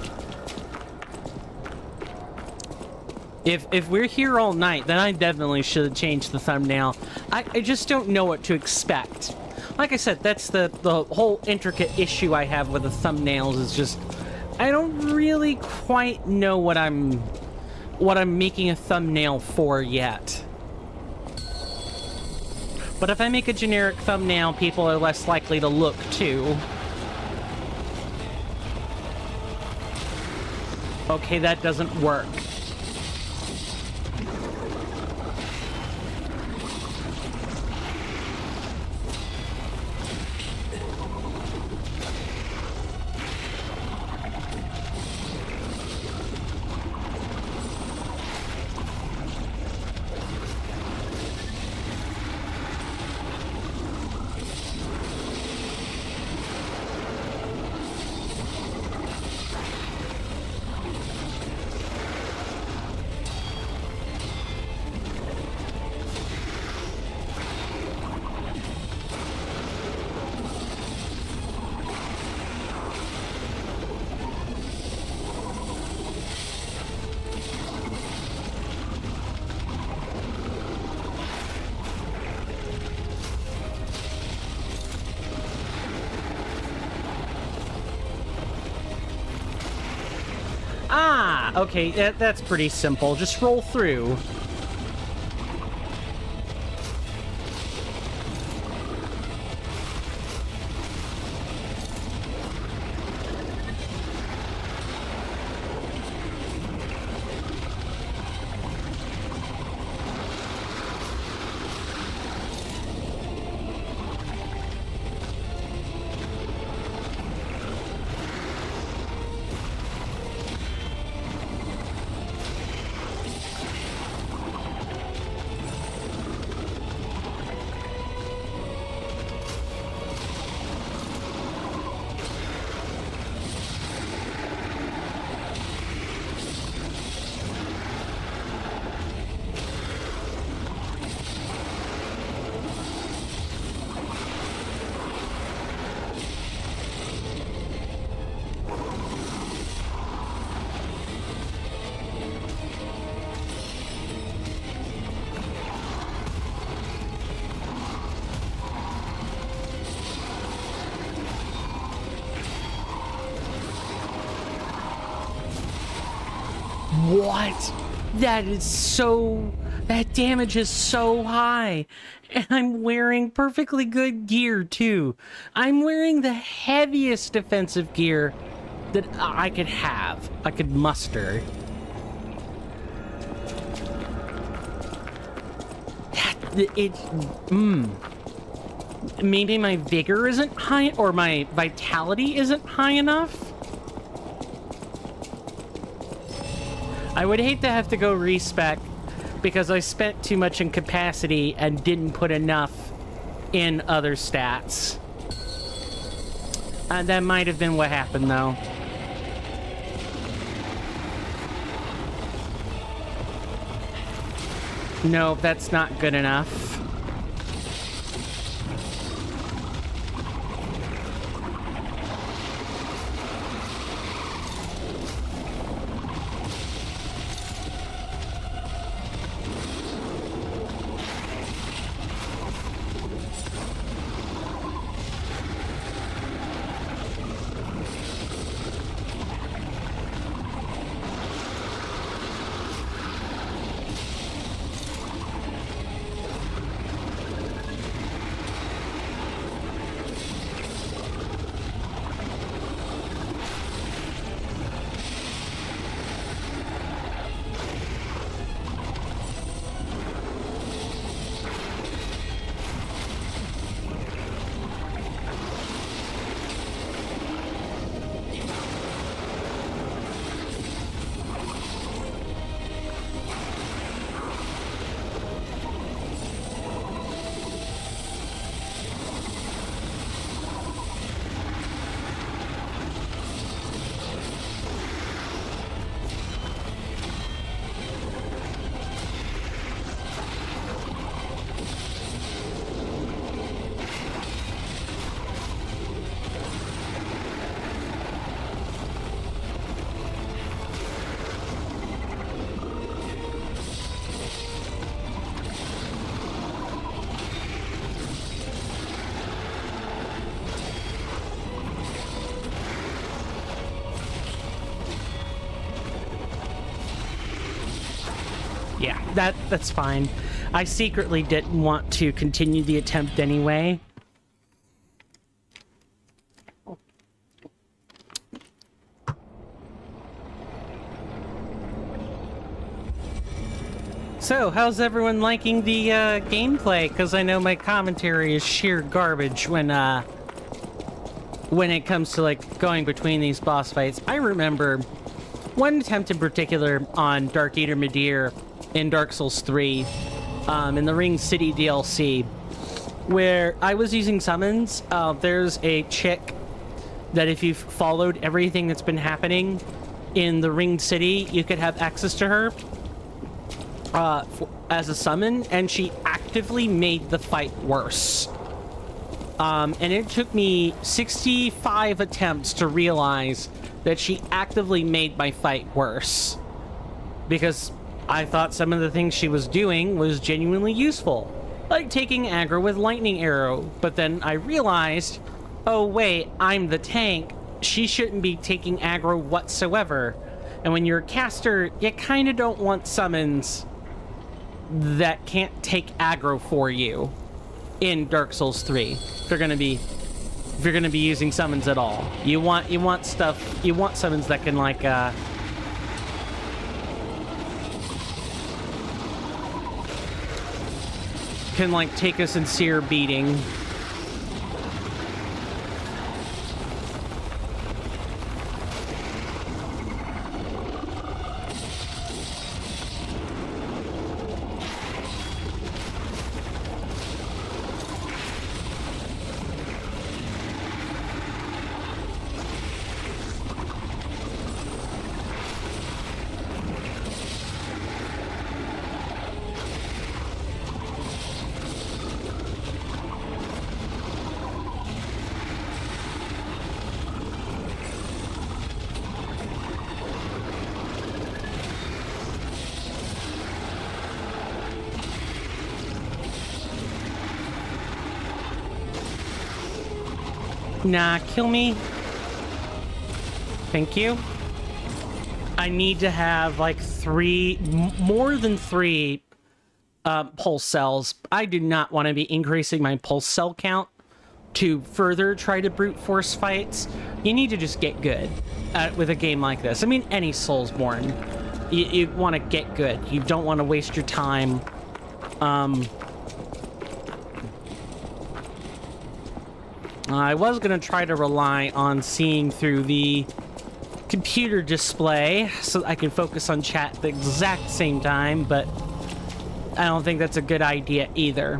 If we're here all night, then I definitely should have changed the thumbnail. I just don't know what to expect. Like I said, that's the whole intricate issue I have with the thumbnails is just I don't really quite know what I'm making a thumbnail for yet. But if I make a generic thumbnail, people are less likely to look too. Okay, that doesn't work. Ah, okay, that's pretty simple. Just roll through. What? That damage is so high. And I'm wearing perfectly good gear, too. I'm wearing the heaviest defensive gear that I could muster. Maybe my vigor isn't high, or my vitality isn't high enough? I would hate to have to go respec because I spent too much in capacity and didn't put enough in other stats. That might have been what happened, though. No, that's not good enough. Yeah, that's fine. I secretly didn't want to continue the attempt anyway. So, how's everyone liking the gameplay? Because I know my commentary is sheer garbage when it comes to like going between these boss fights. I remember one attempt in particular on Dark Eater Midir in Dark Souls 3, in the Ring City DLC, where I was using summons. There's a chick that if you've followed everything that's been happening in the Ring City, you could have access to her as a summon, and she actively made the fight worse. And it took me 65 attempts to realize that she actively made my fight worse, because I thought some of the things she was doing was genuinely useful, like taking aggro with lightning arrow, but then I realized, oh wait, I'm the tank, she shouldn't be taking aggro whatsoever. And when you're a caster, you kind of don't want summons that can't take aggro for you in Dark Souls 3. If you're gonna be using summons at all, you want summons that can like take a sincere beating. Nah, kill me. Thank you. I need to have like more than three pulse cells. I do not want to be increasing my pulse cell count to further try to brute force fights. You need to just get good with a game like this. I mean, any Soulsborne. You want to get good. You don't want to waste your time. I was going to try to rely on seeing through the computer display so I can focus on chat at the exact same time, but I don't think that's a good idea either.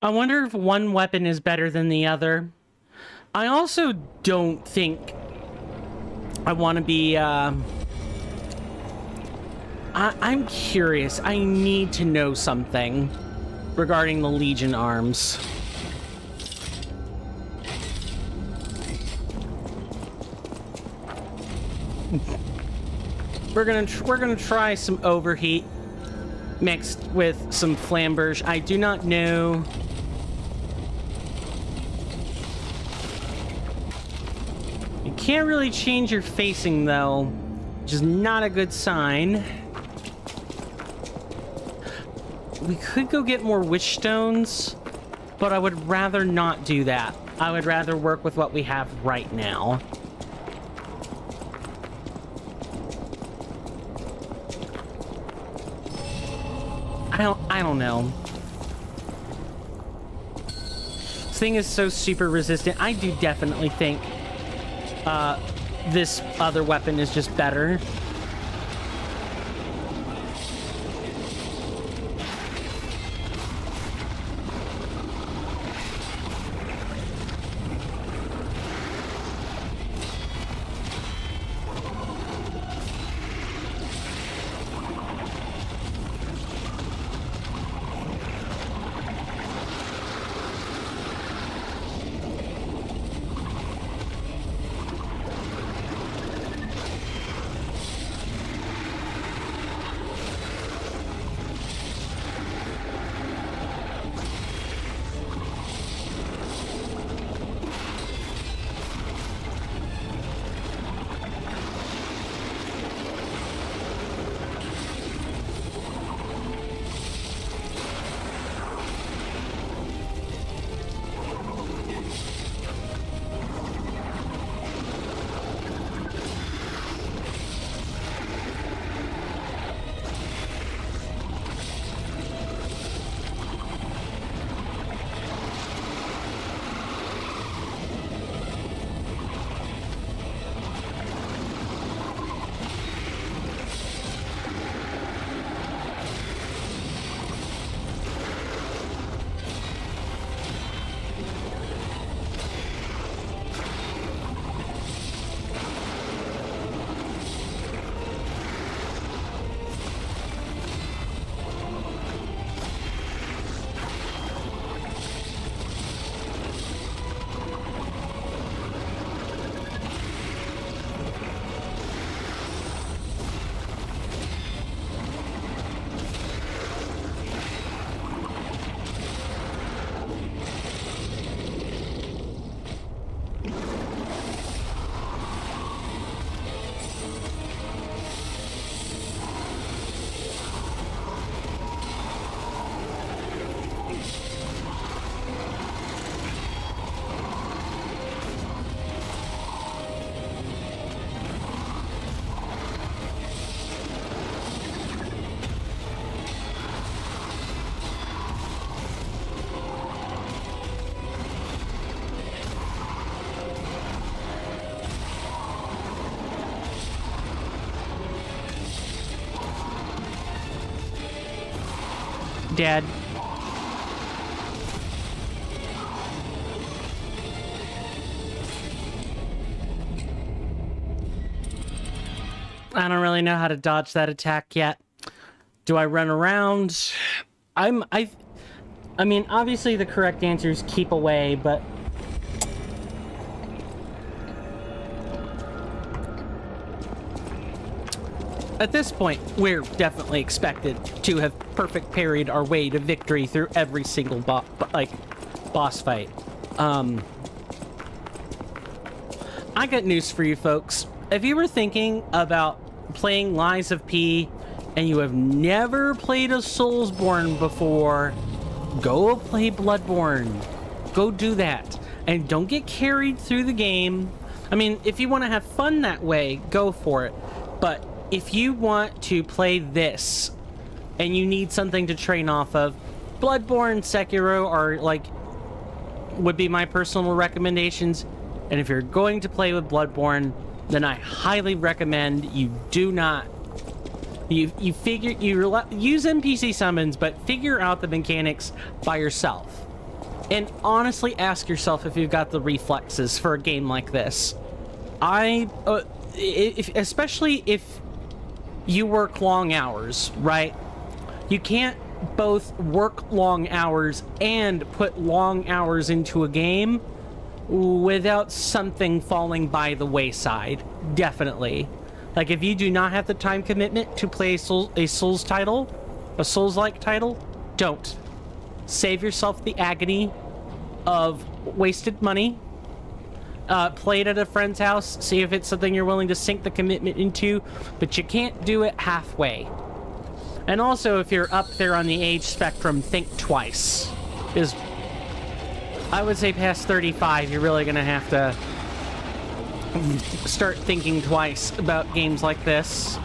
I wonder if one weapon is better than the other. I also don't think I want to be, I'm curious. I need to know something regarding the Legion arms. We're gonna try some overheat mixed with some flamberge. I do not know. You can't really change your facing though, which is not a good sign. We could go get more witch stones, but I would rather not do that. I would rather work with what we have right now. I don't know. This thing is so super resistant. I do definitely think this other weapon is just better. Dad. I don't really know how to dodge that attack yet. Do I run around? I mean, obviously the correct answer is keep away, but at this point, we're definitely expected to have perfect parried our way to victory through every single boss fight. I got news for you folks. If you were thinking about playing Lies of P and you have never played a Soulsborne before, go play Bloodborne. Go do that. And don't get carried through the game. I mean, if you want to have fun that way, go for it. But if you want to play this and you need something to train off of, Bloodborne, Sekiro are would be my personal recommendations. And if you're going to play with Bloodborne, then I highly recommend you do not use NPC summons, but figure out the mechanics by yourself. And honestly, ask yourself if you've got the reflexes for a game like this. Especially if you work long hours, right? You can't both work long hours and put long hours into a game without something falling by the wayside. Definitely. Like, if you do not have the time commitment to play a Souls-like title, don't. Save yourself the agony of wasted money. Play it at a friend's house. See if it's something you're willing to sink the commitment into, but you can't do it halfway. And also, if you're up there on the age spectrum, think twice. Because I would say past 35, you're really going to have to start thinking twice about games like this.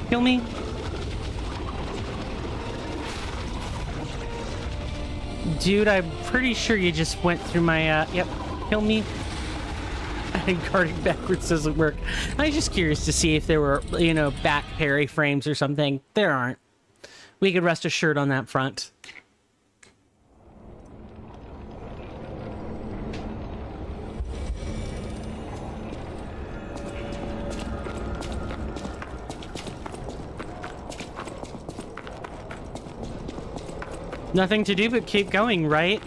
Kill me. Dude, I'm pretty sure you just went through my, yep, kill me. And guarding backwards doesn't work. I was just curious to see if there were, you know, back parry frames or something. There aren't. We could rest assured on that front. Nothing to do but keep going, right?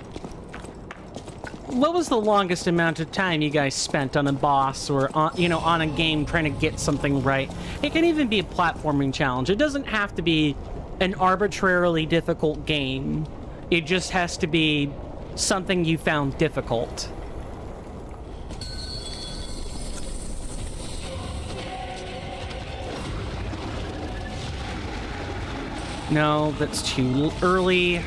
What was the longest amount of time you guys spent on a boss or on, you know, on a game trying to get something right? It can even be a platforming challenge. It doesn't have to be an arbitrarily difficult game. It just has to be something you found difficult. No, that's too early.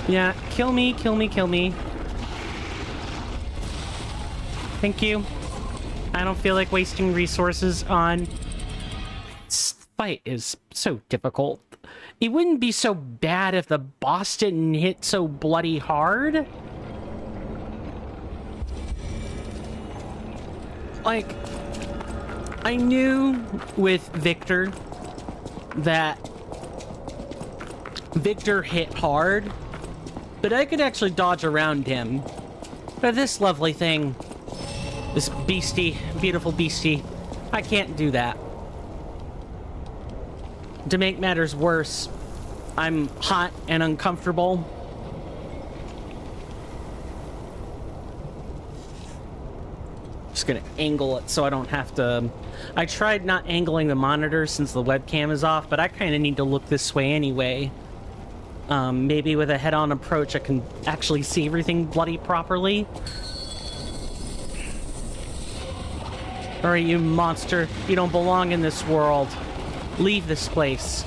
Yeah, kill me, kill me, kill me. Thank you. I don't feel like wasting resources on... This fight is so difficult. It wouldn't be so bad if the boss didn't hit so bloody hard. Like, I knew with Victor that Victor hit hard, but I could actually dodge around him. But this lovely thing, this beastie, beautiful beastie, I can't do that. To make matters worse, I'm hot and uncomfortable. Just gonna angle it so I don't have to... I tried not angling the monitor since the webcam is off, but I kind of need to look this way anyway. Maybe with a head-on approach I can actually see everything bloody properly. Alright, you monster. You don't belong in this world. Leave this place.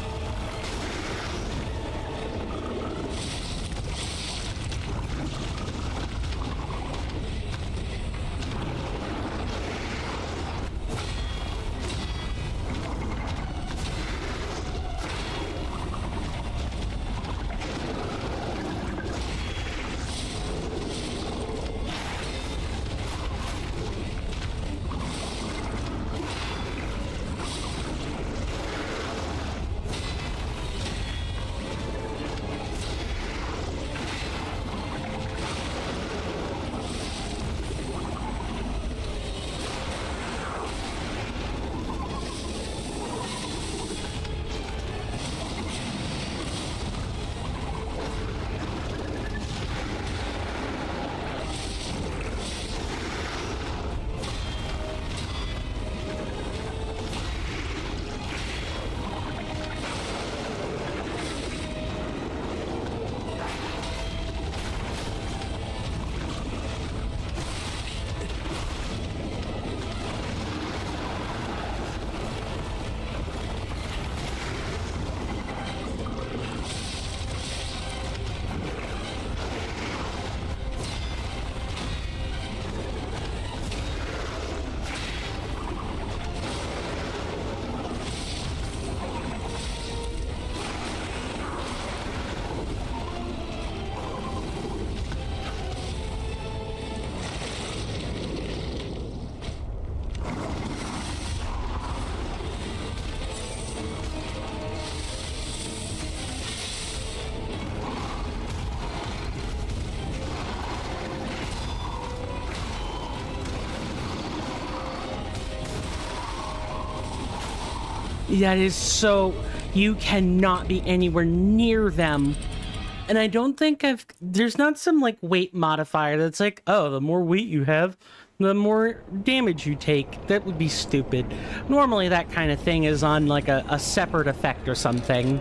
That is so... You cannot be anywhere near them. And I don't think there's not some, like, weight modifier that's like, oh, the more weight you have, the more damage you take. That would be stupid. Normally that kind of thing is on, like, a separate effect or something.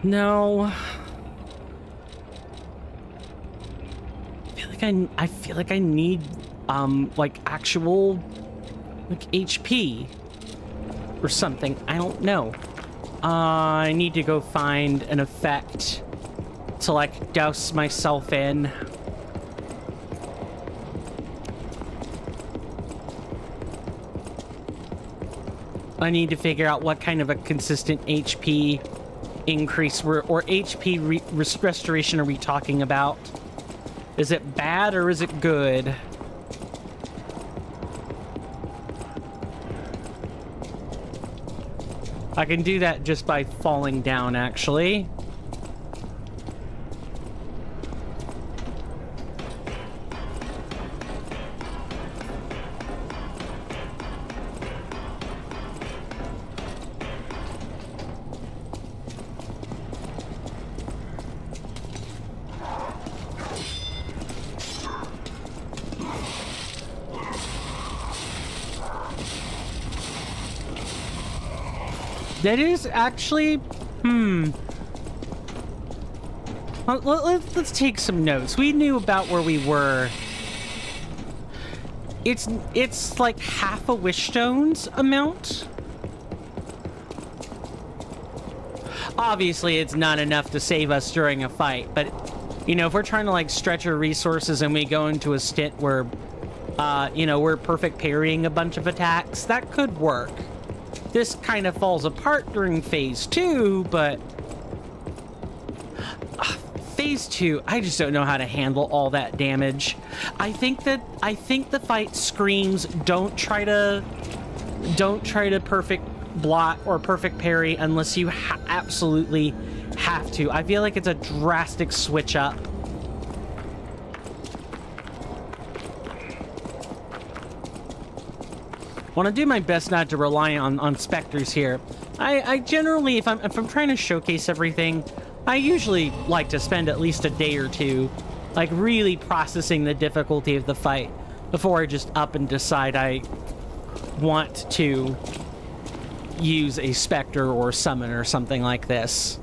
No. I feel like I need, like, actual, like, HP or something. I don't know. I need to go find an effect to, like, douse myself in. I need to figure out what kind of a consistent HP increase or HP restoration are we talking about? Is it bad or is it good? I can do that just by falling down, actually. That is actually, let's take some notes. We knew about where we were. It's like half a wish stone's amount. Obviously, it's not enough to save us during a fight, but you know, if we're trying to like stretch our resources and we go into a stint where, you know, we're perfect parrying a bunch of attacks, that could work. This kind of falls apart during phase 2, but phase 2, I just don't know how to handle all that damage. I think the fight screams don't try to perfect blot or perfect parry unless you absolutely have to. I feel like it's a drastic switch up. Want to do my best not to rely on specters here. I generally, if I'm trying to showcase everything, I usually like to spend at least a day or two, like really processing the difficulty of the fight before I just up and decide I want to use a specter or summon or something like this.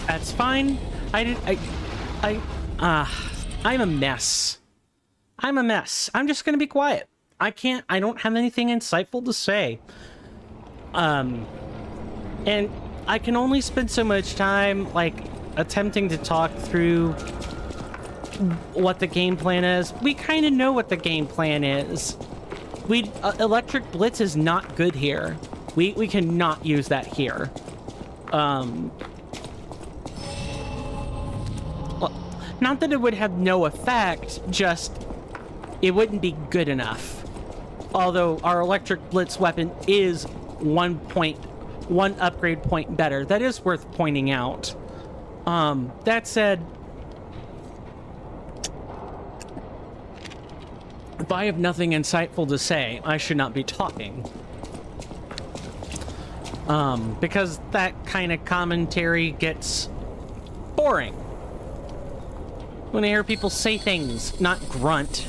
That's fine. I'm a mess. I'm a mess. I'm just gonna be quiet. I don't have anything insightful to say. And I can only spend so much time, like, attempting to talk through what the game plan is. We kind of know what the game plan is. Electric Blitz is not good here. We cannot use that here. Not that it would have no effect, just it wouldn't be good enough. Although our Electric Blitz weapon is one upgrade point better. That is worth pointing out. That said, if I have nothing insightful to say, I should not be talking. Because that kind of commentary gets boring. When I hear people say things, not grunt.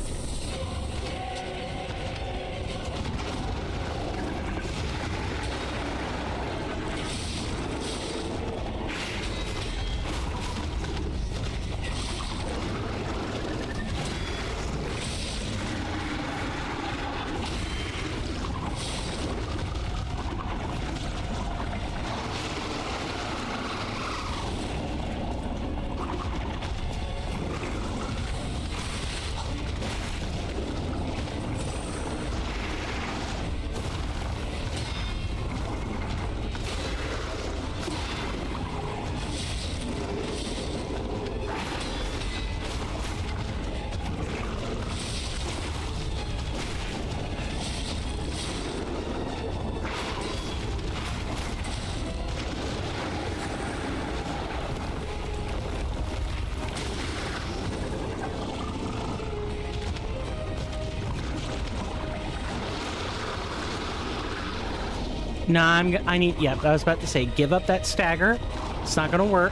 No, I need, yep, I was about to say, give up that stagger. It's not gonna work.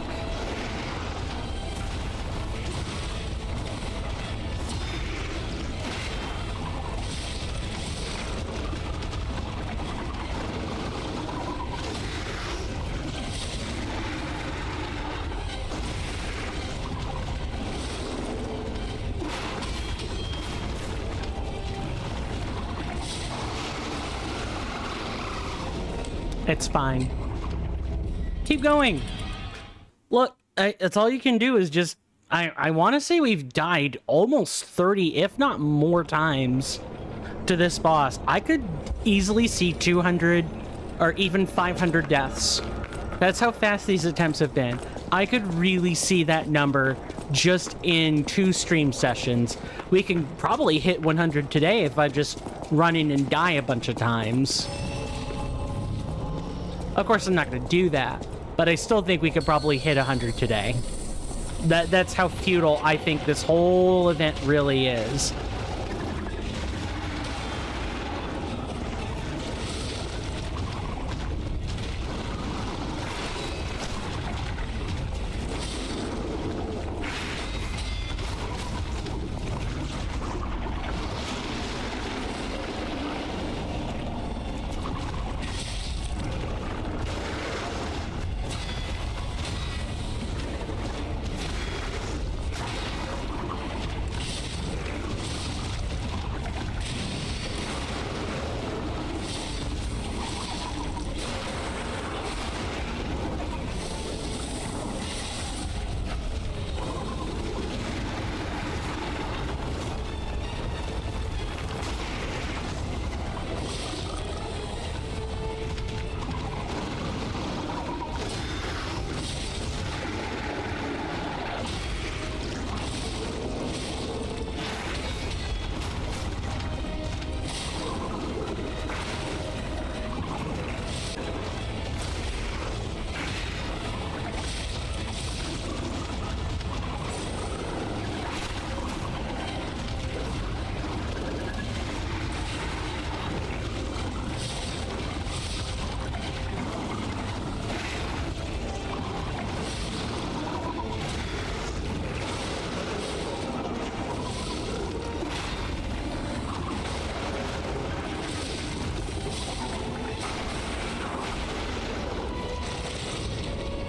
It's fine. Keep going. Look, that's all you can do is just... I want to say we've died almost 30, if not more times to this boss. I could easily see 200 or even 500 deaths. That's how fast these attempts have been. I could really see that number just in 2 stream sessions. We can probably hit 100 today if I just run in and die a bunch of times. Of course, I'm not going to do that, but I still think we could probably hit 100 today. That's how futile I think this whole event really is.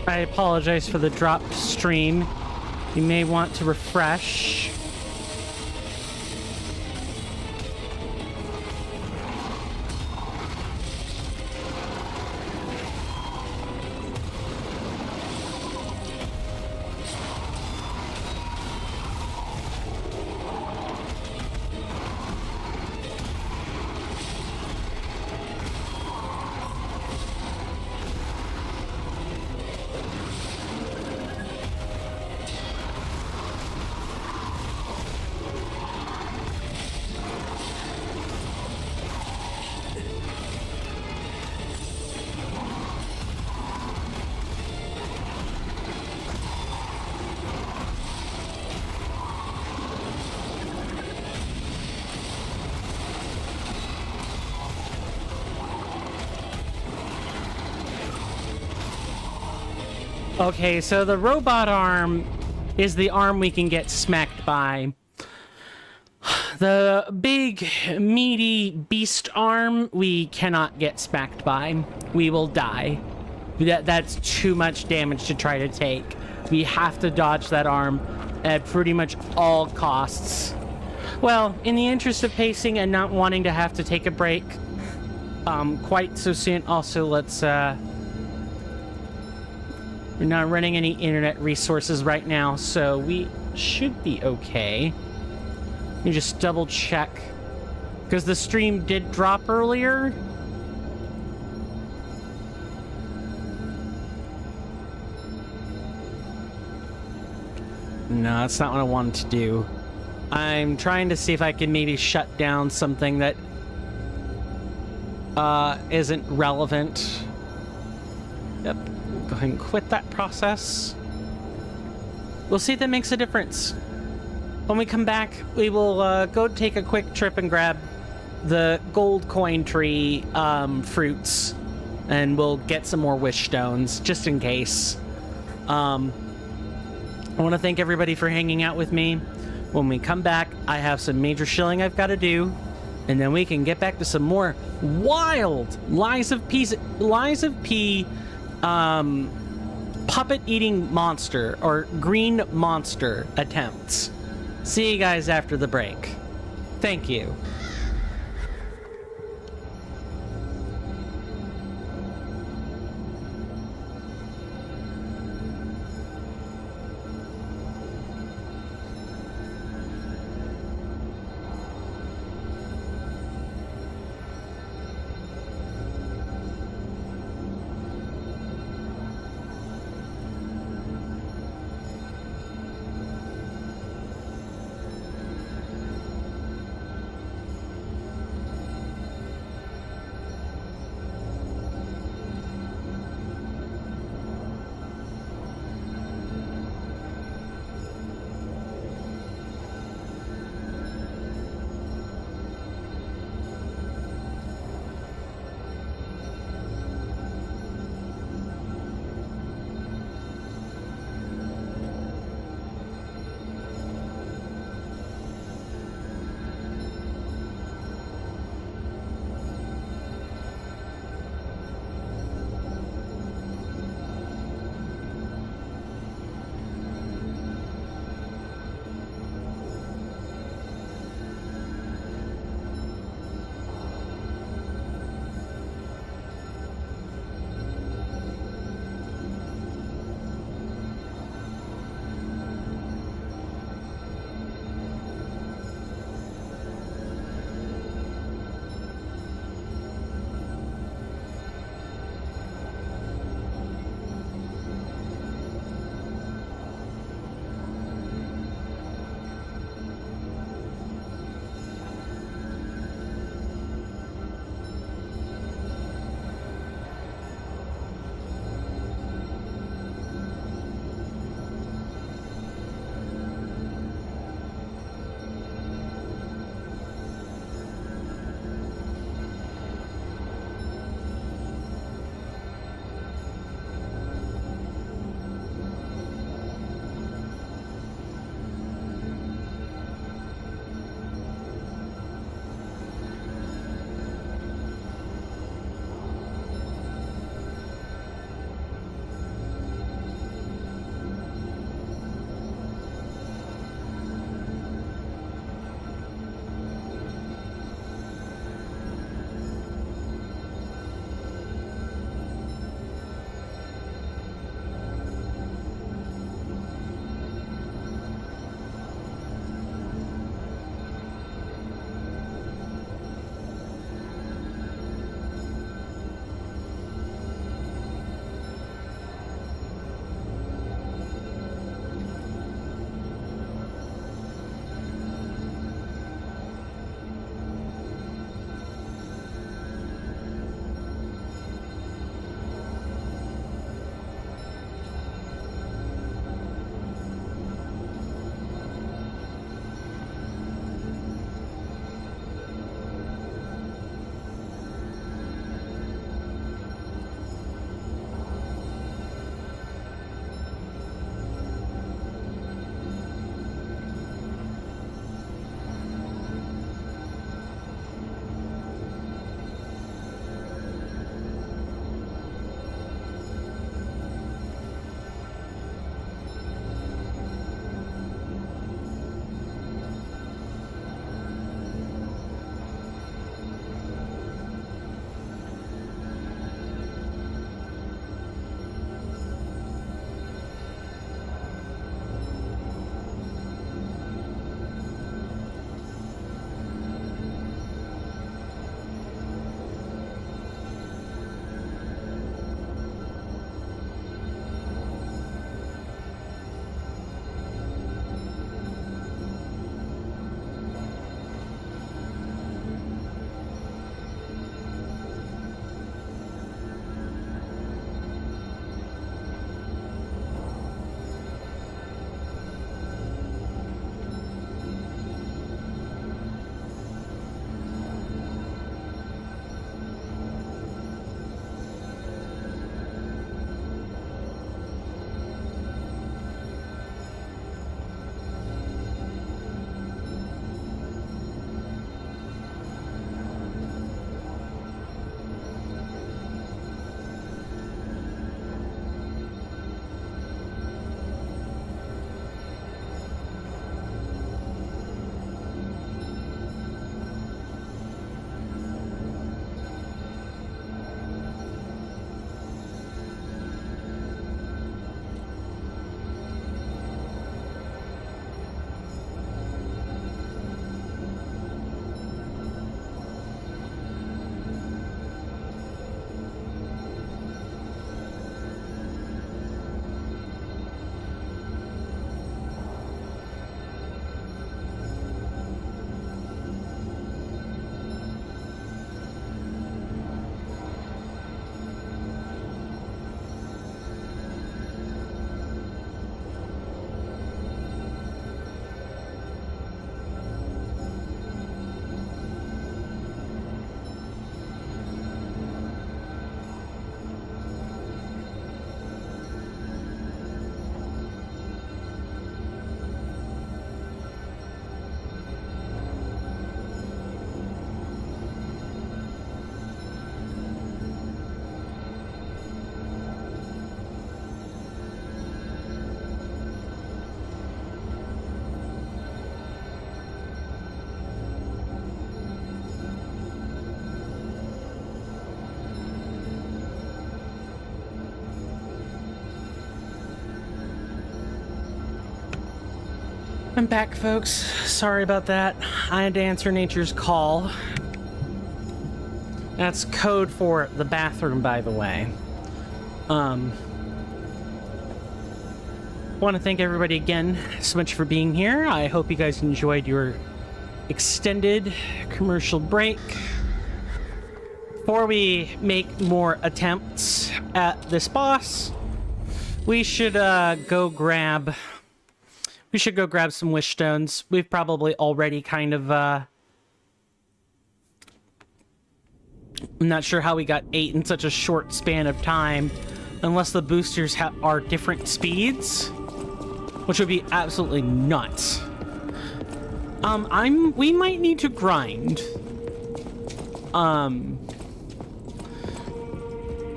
I apologize for the dropped stream. You may want to refresh. Okay, so the robot arm is the arm we can get smacked by. The big, meaty beast arm, we cannot get smacked by. We will die. That's too much damage to try to take. We have to dodge that arm at pretty much all costs. Well, in the interest of pacing and not wanting to have to take a break quite so soon, also let's... We're not running any internet resources right now, so we should be okay. Let me just double check. Because the stream did drop earlier. No, that's not what I wanted to do. I'm trying to see if I can maybe shut down something that isn't relevant. Yep. Go ahead and quit that process. We'll see if that makes a difference. When we come back, we will go take a quick trip and grab the gold coin tree fruits and we'll get some more wish stones just in case. I want to thank everybody for hanging out with me. When we come back, I have some major shilling I've got to do, and then we can get back to some more wild Lies of P puppet eating monster or green monster attempts. See you guys after the break. Thank you. I'm back, folks. Sorry about that. I had to answer nature's call. That's code for the bathroom, by the way. Want to thank everybody again so much for being here. I hope you guys enjoyed your extended commercial break. Before we make more attempts at this boss, we should go grab some wish stones. We've probably already kind of I'm not sure how we got 8 in such a short span of time, unless the boosters are different speeds, which would be absolutely nuts. We might need to grind.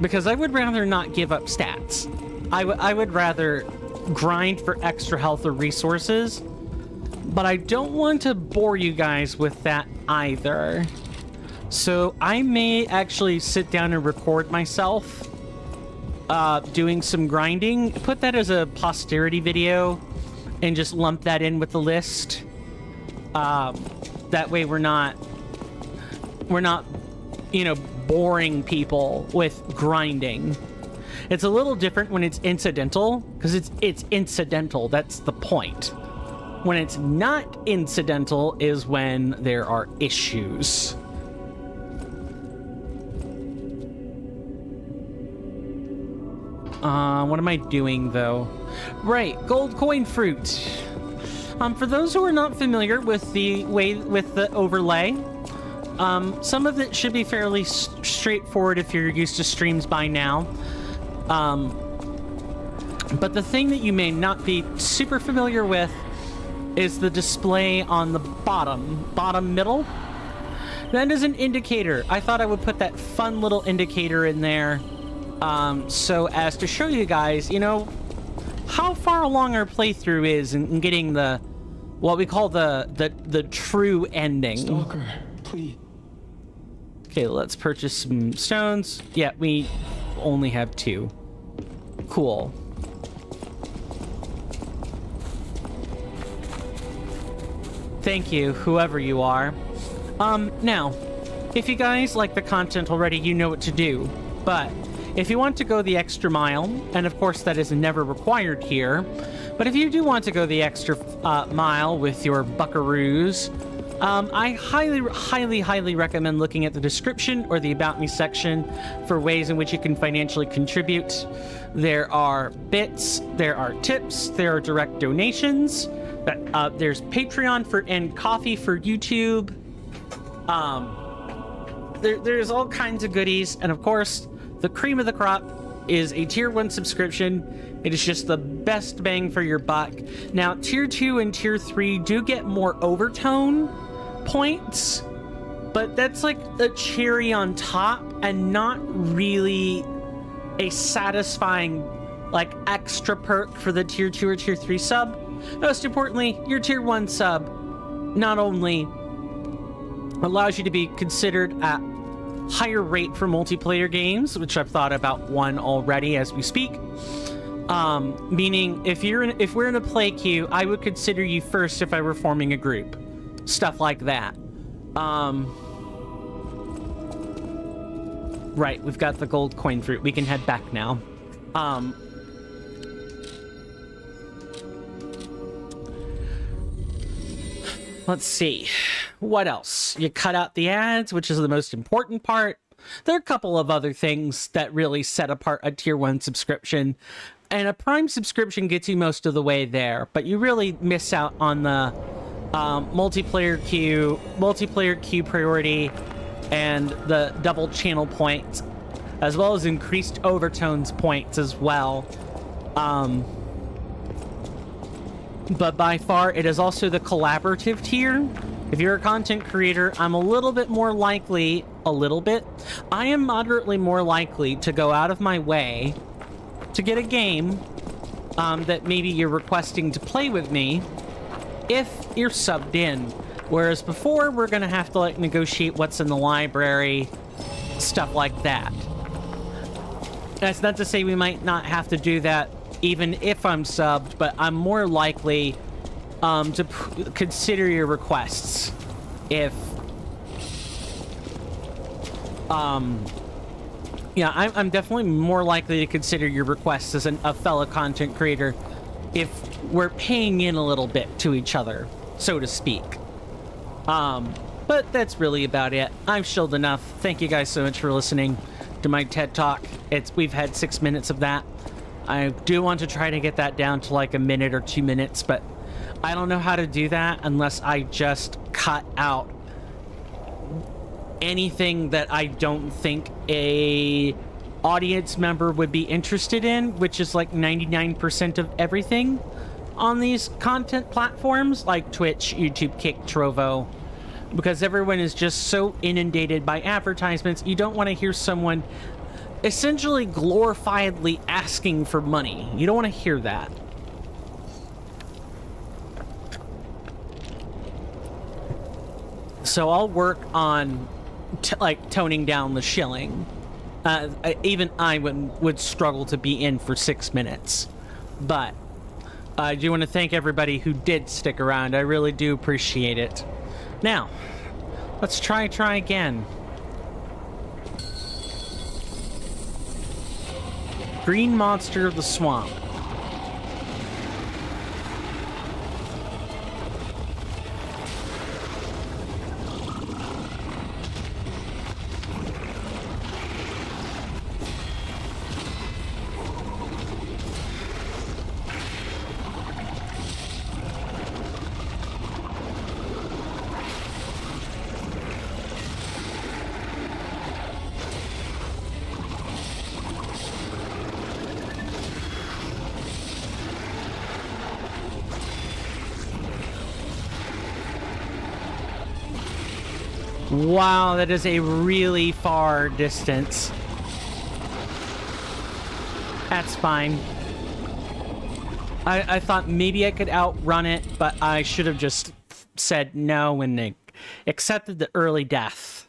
Because I would rather not give up stats. I would rather grind for extra health or resources, but I don't want to bore you guys with that either. So I may actually sit down and record myself doing some grinding, put that as a posterity video, and just lump that in with the list. That way we're not, you know, boring people with grinding. It's a little different when it's incidental, because it's incidental. That's the point. When it's not incidental is when there are issues. What am I doing, though? Right, gold coin fruit. For those who are not familiar with the overlay, some of it should be fairly straightforward if you're used to streams by now. But the thing that you may not be super familiar with is the display on the bottom middle. That is an indicator. I thought I would put that fun little indicator in there, so as to show you guys, you know, how far along our playthrough is in getting what we call the true ending. Stalker, please. Okay, let's purchase some stones. Yeah, we only have 2. Cool. Thank you, whoever you are. Now, if you guys like the content already, you know what to do. But if you want to go the extra mile, and of course that is never required here, but if you do want to go the extra mile with your buckaroos, I highly recommend looking at the description or the About Me section for ways in which you can financially contribute. There are bits, there are tips, there are direct donations, there's Patreon and coffee for YouTube. There's all kinds of goodies, and of course, the cream of the crop is a tier 1 subscription. It is just the best bang for your buck. Now, tier 2 and tier 3 do get more overtone points, but that's like a cherry on top and not really a satisfying like extra perk for the tier 2 or tier 3 sub. Most importantly, your tier 1 sub not only allows you to be considered at higher rate for multiplayer games, which I've thought about one already as we speak. Meaning if we're in a play queue, I would consider you first if I were forming a group. Stuff like that. Right, we've got the gold coin fruit. We can head back now. Let's see. What else? You cut out the ads, which is the most important part. There are a couple of other things that really set apart a tier 1 subscription. And a Prime subscription gets you most of the way there, but you really miss out on the multiplayer queue priority, and the double channel points, as well as increased overtones points as well. But by far, it is also the collaborative tier. If you're a content creator, I'm a little bit more likely, I am moderately more likely to go out of my way to get a game that maybe you're requesting to play with me if you're subbed in. Whereas before, we're gonna have to like negotiate what's in the library, stuff like that. That's not to say we might not have to do that even if I'm subbed, but I'm more likely to consider your requests. If yeah, I'm definitely more likely to consider your requests as a fellow content creator if we're paying in a little bit to each other, so to speak. But that's really about it. I've shilled enough. Thank you guys so much for listening to my TED Talk. We've had 6 minutes of that. I do want to try to get that down to like a minute or 2 minutes, but I don't know how to do that unless I just cut out anything that I don't think a audience member would be interested in, which is like 99% of everything on these content platforms like Twitch, YouTube, Kick, Trovo, because everyone is just so inundated by advertisements. You don't want to hear someone essentially glorifiedly asking for money. You don't want to hear that. So I'll work on like toning down the shilling. Even I would struggle to be in for 6 minutes, but I do want to thank everybody who did stick around. I really do appreciate it. Now, let's try again. Green monster of the swamp. Wow, that is a really far distance. That's fine. I thought maybe I could outrun it, but I should have just said no and accepted the early death.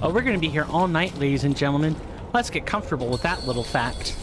Oh, we're going to be here all night, ladies and gentlemen. Let's get comfortable with that little fact.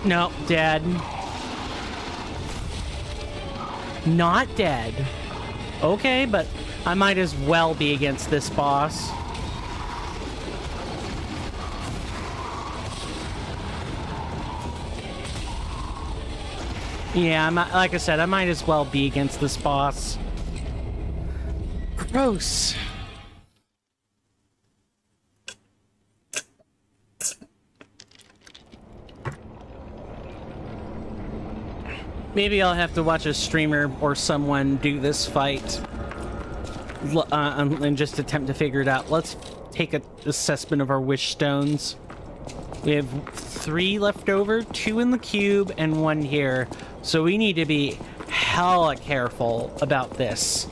No, dead. Not dead. Okay, but I might as well be against this boss. Yeah, like I said, I might as well be against this boss. Gross. Maybe I'll have to watch a streamer or someone do this fight and just attempt to figure it out. Let's take an assessment of our wish stones. We have 3 left over, 2 in the cube and 1 here. So we need to be hella careful about this.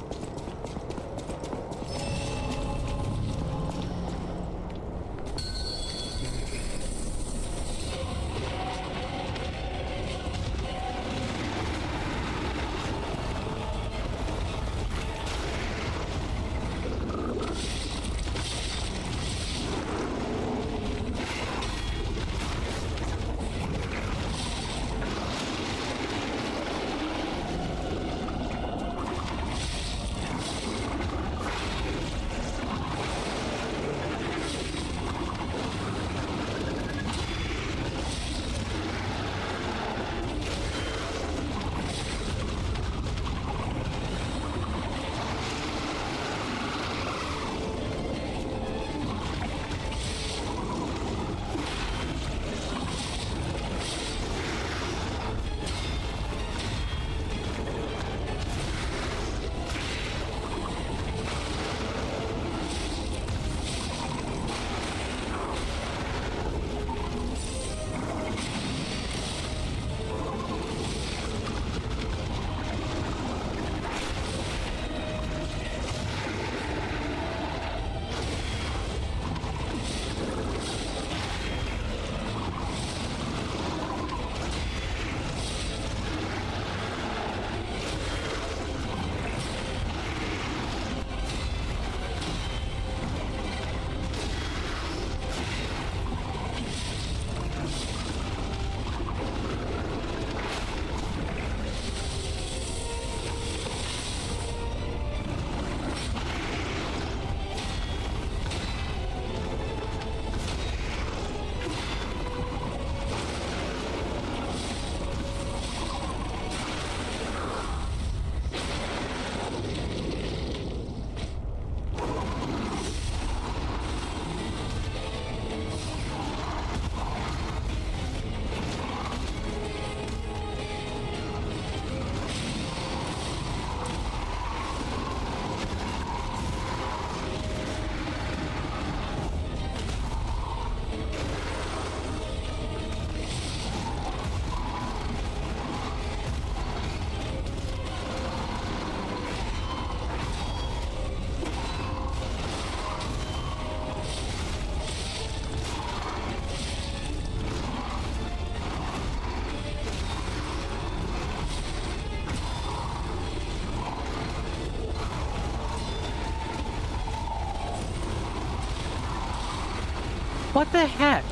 What the heck?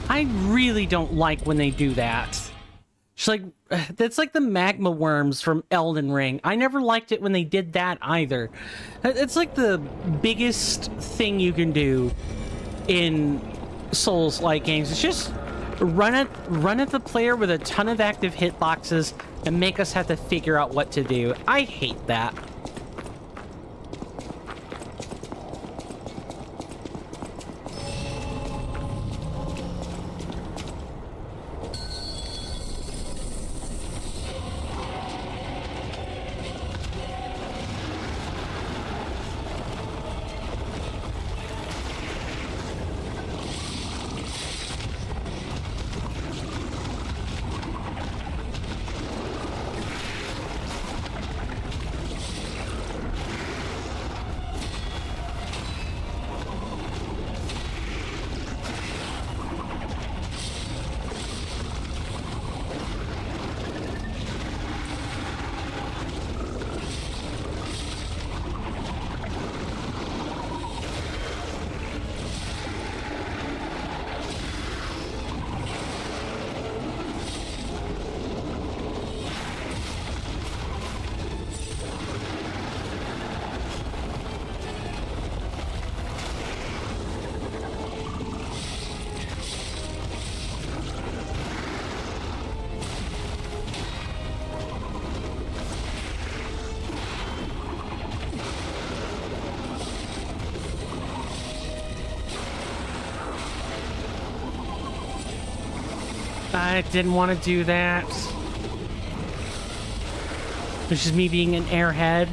I really don't like when they do that. It's like, that's like the magma worms from Elden Ring. I never liked it when they did that either. It's like the biggest thing you can do in Souls-like games. It's just run at the player with a ton of active hitboxes and make us have to figure out what to do. I hate that. I didn't want to do that. It's just me being an airhead.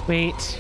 Wait.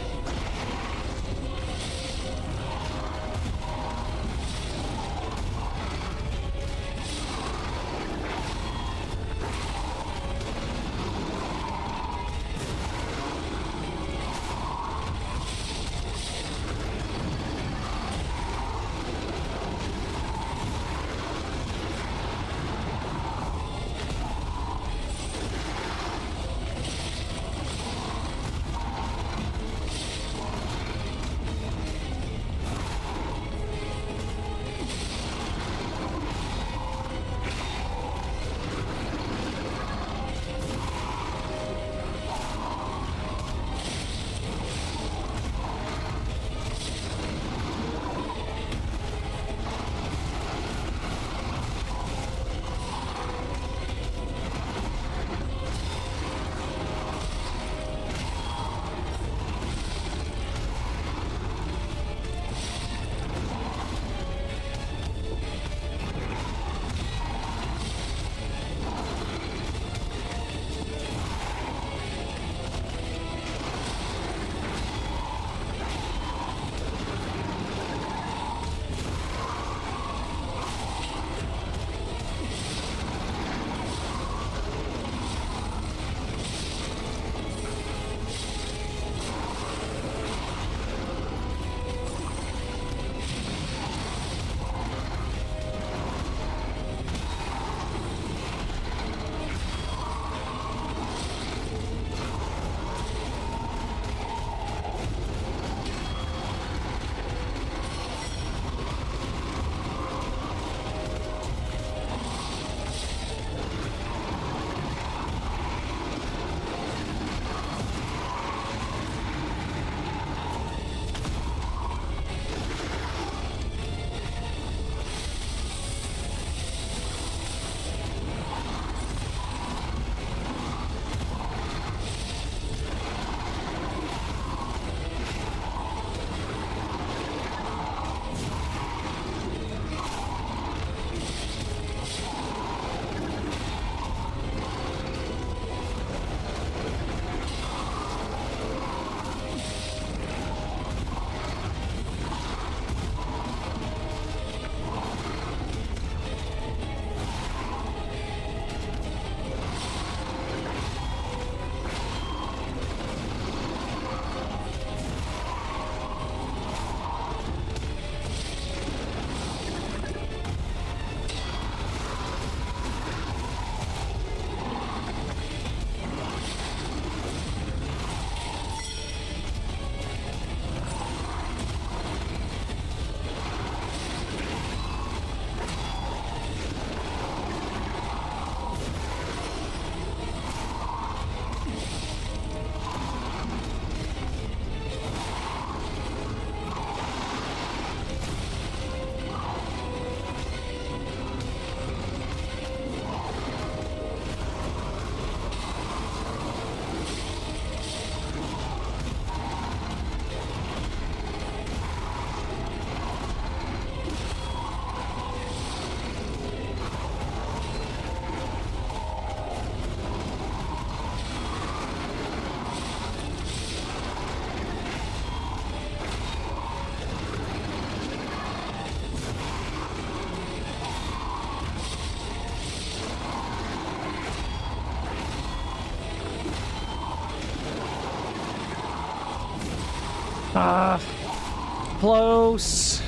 Close.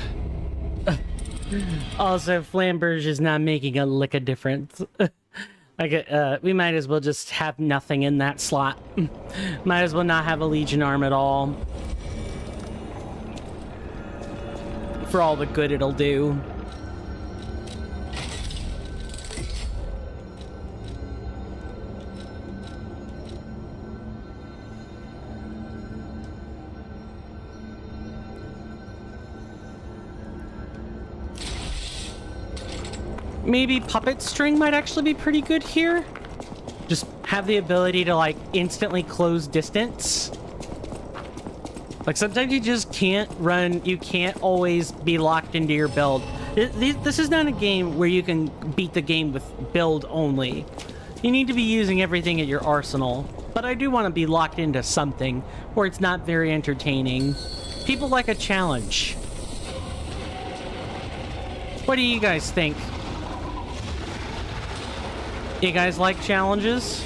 Also, Flamberge is not making a lick of difference. Like, we might as well just have nothing in that slot. Might as well not have a Legion arm at all. For all the good it'll do. Maybe Puppet String might actually be pretty good here. Just have the ability to, like, instantly close distance. Like, sometimes you just can't run, you can't always be locked into your build. This is not a game where you can beat the game with build only. You need to be using everything at your arsenal. But I do want to be locked into something where it's not very entertaining. People like a challenge. What do you guys think? You guys like challenges?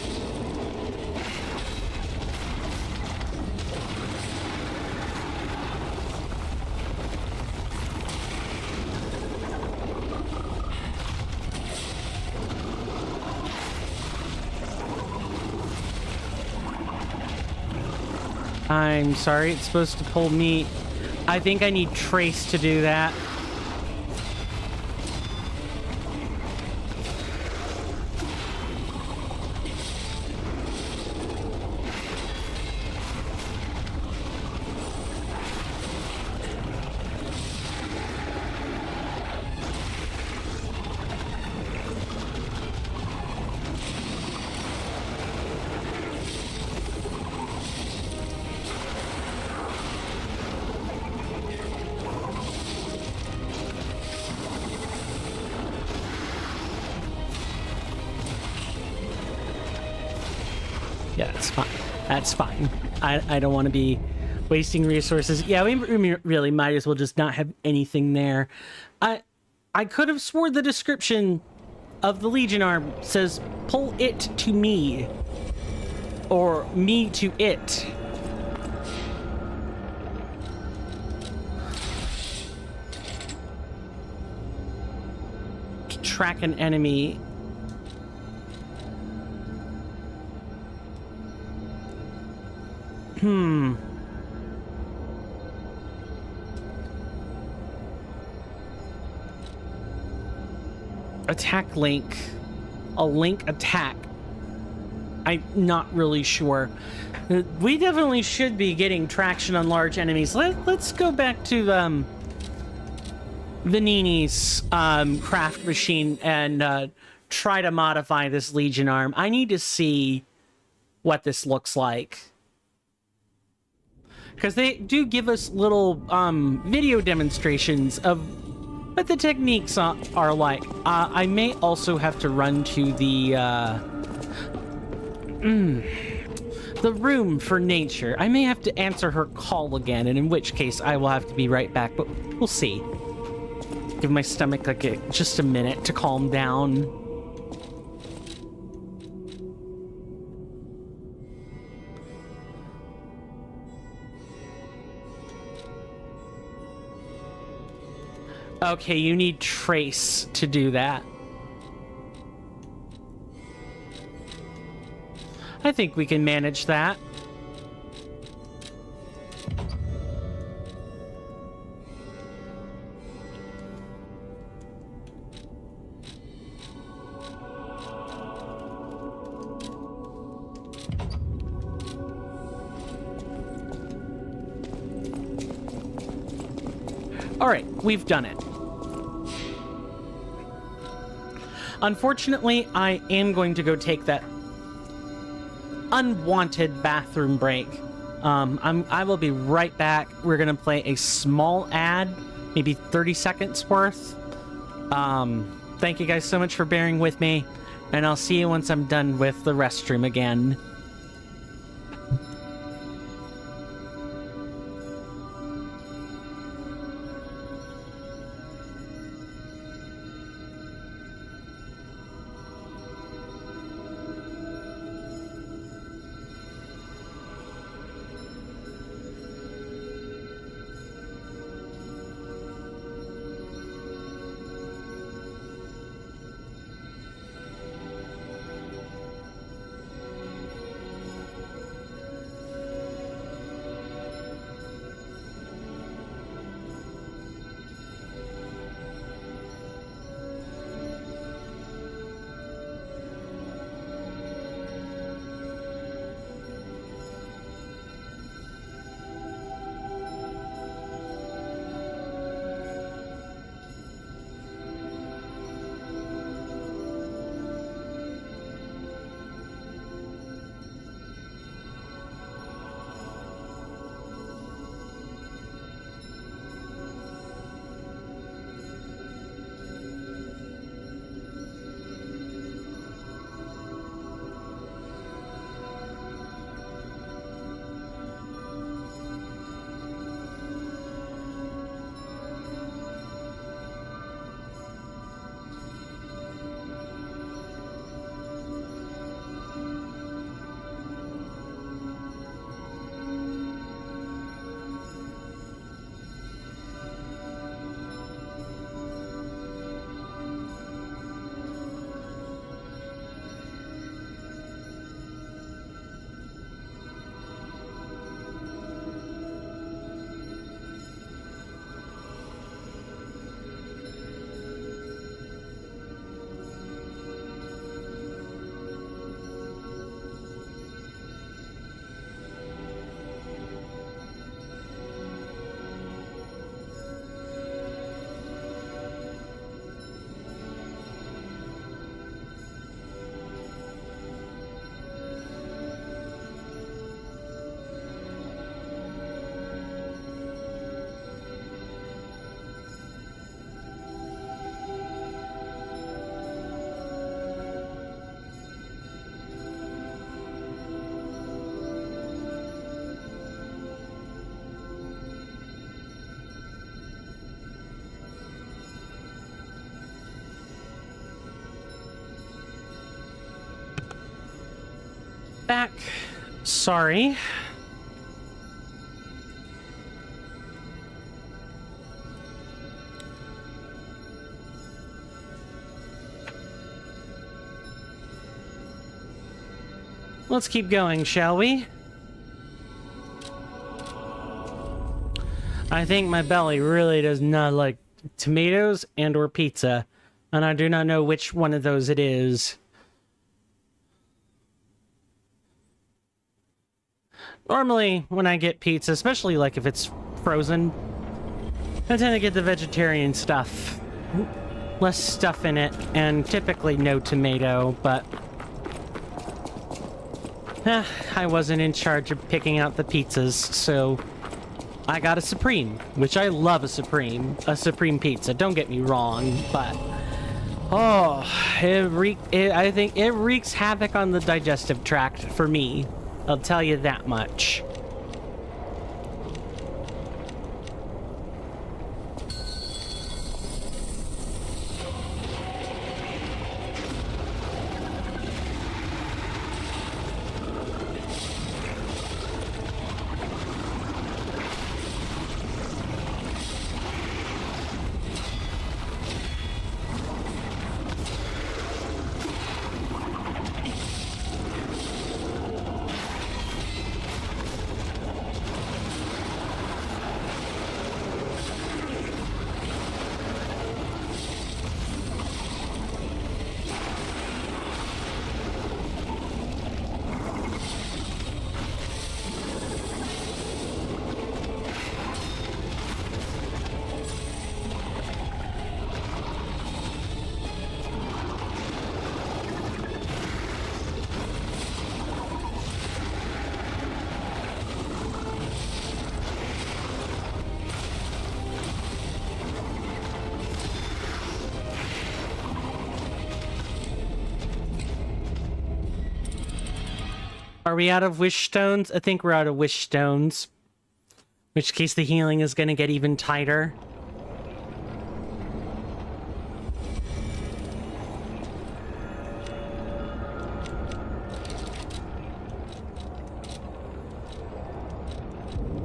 I'm sorry, it's supposed to pull me. I think I need Trace to do that. Yeah, that's fine. That's fine. I don't want to be wasting resources. Yeah, we really might as well just not have anything there. I could have swore the description of the Legion arm says, pull it to me. Or me to it. To track an enemy. Attack link. A link attack. I'm not really sure. We definitely should be getting traction on large enemies. Let's go back to Vanini's craft machine and try to modify this Legion arm. I need to see what this looks like. Because they do give us little video demonstrations of what the techniques are like. I may also have to run to the room for nature. I may have to answer her call again, and in which case I will have to be right back, but we'll see. Give my stomach like just a minute to calm down. Okay, you need Trace to do that. I think we can manage that. All right, we've done it. Unfortunately, I am going to go take that unwanted bathroom break. I will be right back. We're gonna play a small ad, maybe 30 seconds worth. Thank you guys so much for bearing with me, and I'll see you once I'm done with the restroom again. back. Sorry. Let's keep going, shall we? I think my belly really does not like tomatoes and or pizza, and I do not know which one of those it is. Normally, when I get pizza, especially like if it's frozen, I tend to get the vegetarian stuff. Less stuff in it, and typically no tomato, but I wasn't in charge of picking out the pizzas, so I got a Supreme, which I love a Supreme pizza, don't get me wrong, but oh, I think it wreaks havoc on the digestive tract for me. I'll tell you that much. Are we out of wish stones? I think we're out of wish stones. In which case the healing is going to get even tighter.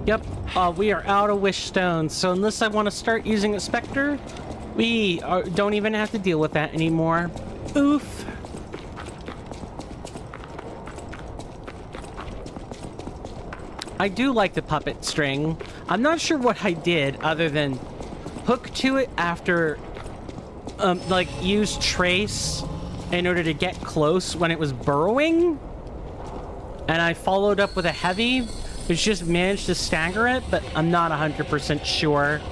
Yep, we are out of wish stones. So unless I want to start using a specter, we don't even have to deal with that anymore. Oof. I do like the puppet string. I'm not sure what I did other than hook to it after, like, use trace in order to get close when it was burrowing. And I followed up with a heavy, which just managed to stagger it, but I'm not 100% sure.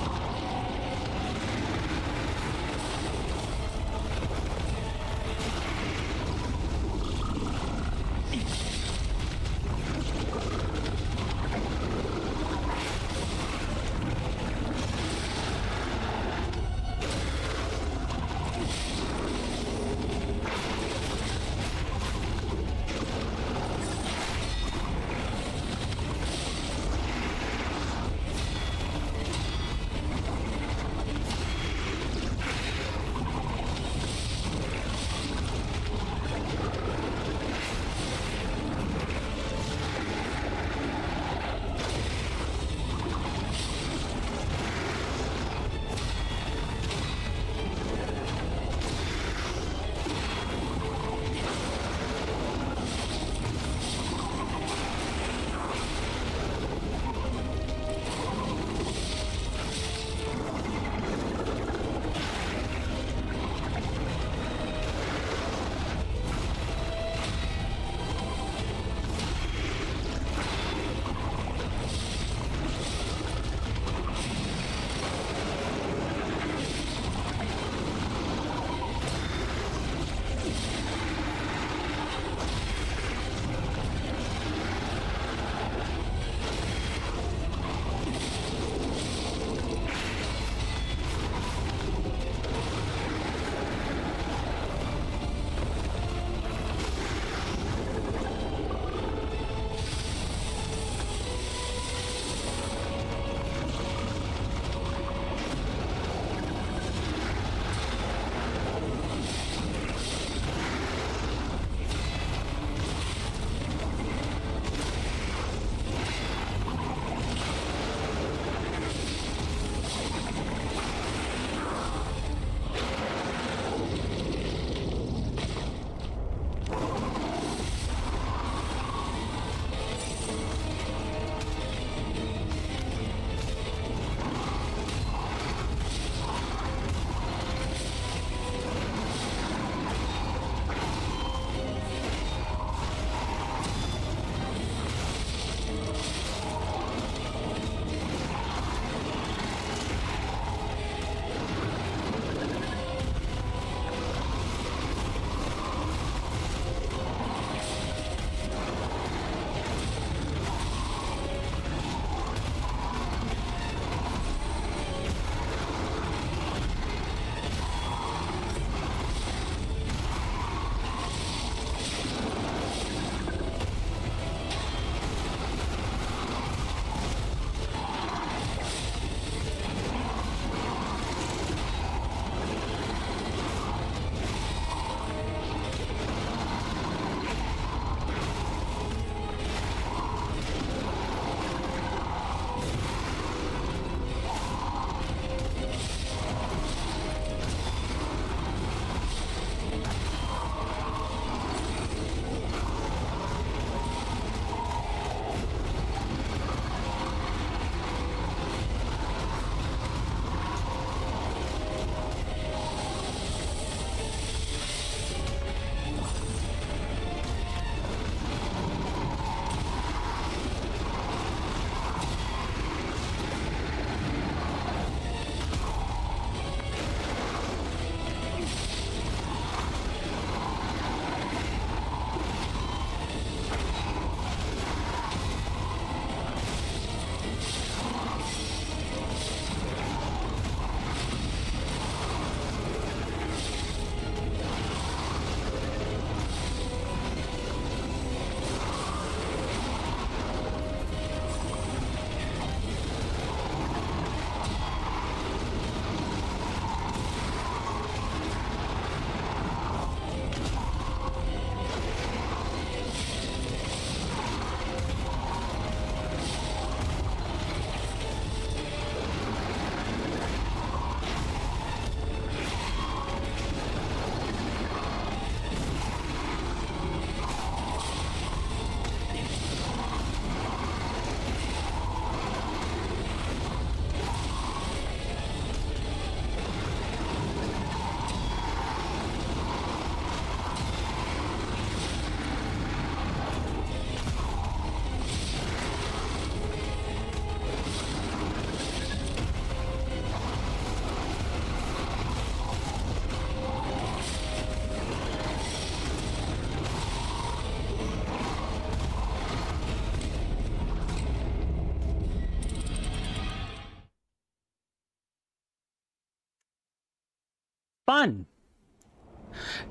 Fun.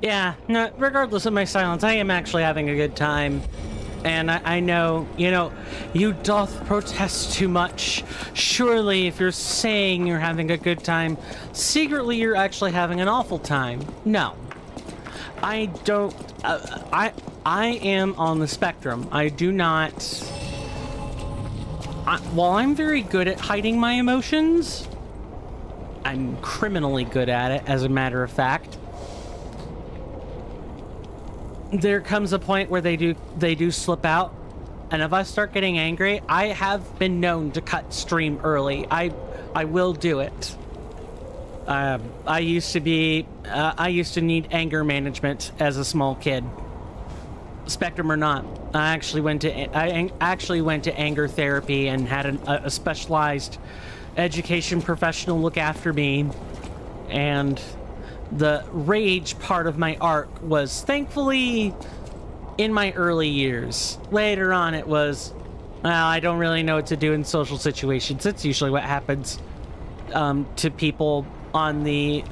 Yeah, no, regardless of my silence, I am actually having a good time. And I know, you doth protest too much. Surely, if you're saying you're having a good time, secretly you're actually having an awful time. No. I don't... I am on the spectrum. I do not... while I'm very good at hiding my emotions, I'm criminally good at it, as a matter of fact. There comes a point where they do slip out, and if I start getting angry, I have been known to cut stream early. I will do it. I used to need anger management as a small kid. Spectrum or not, I actually went to anger therapy and had a specialized education professional look after me, and the rage part of my arc was thankfully in my early years. Later on, it was, well, I don't really know what to do in social situations. It's usually what happens to people on the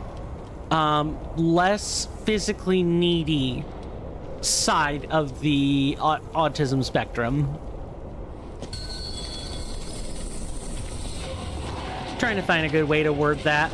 less physically needy side of the autism spectrum. Trying to find a good way to word that.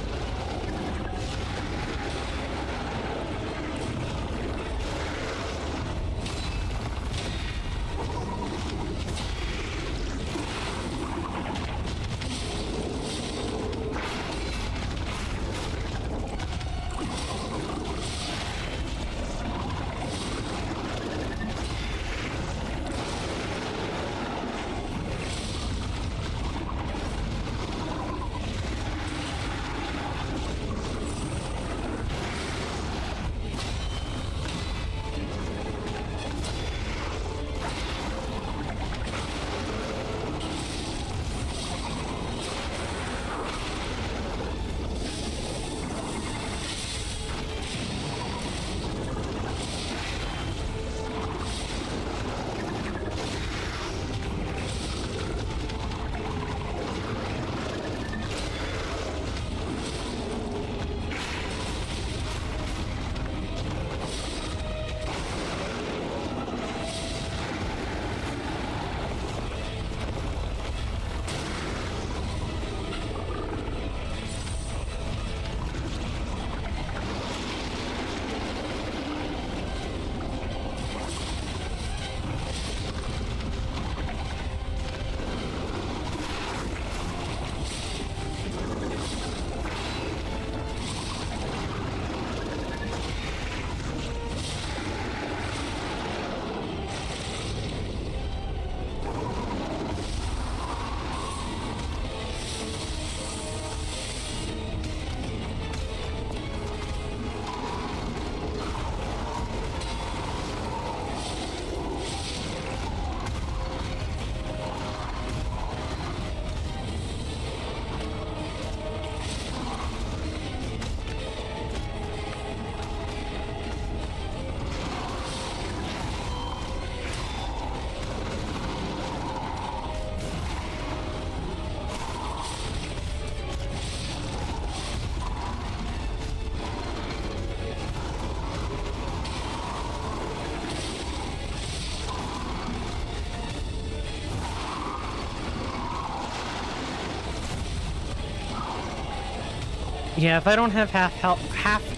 Yeah, if I don't have half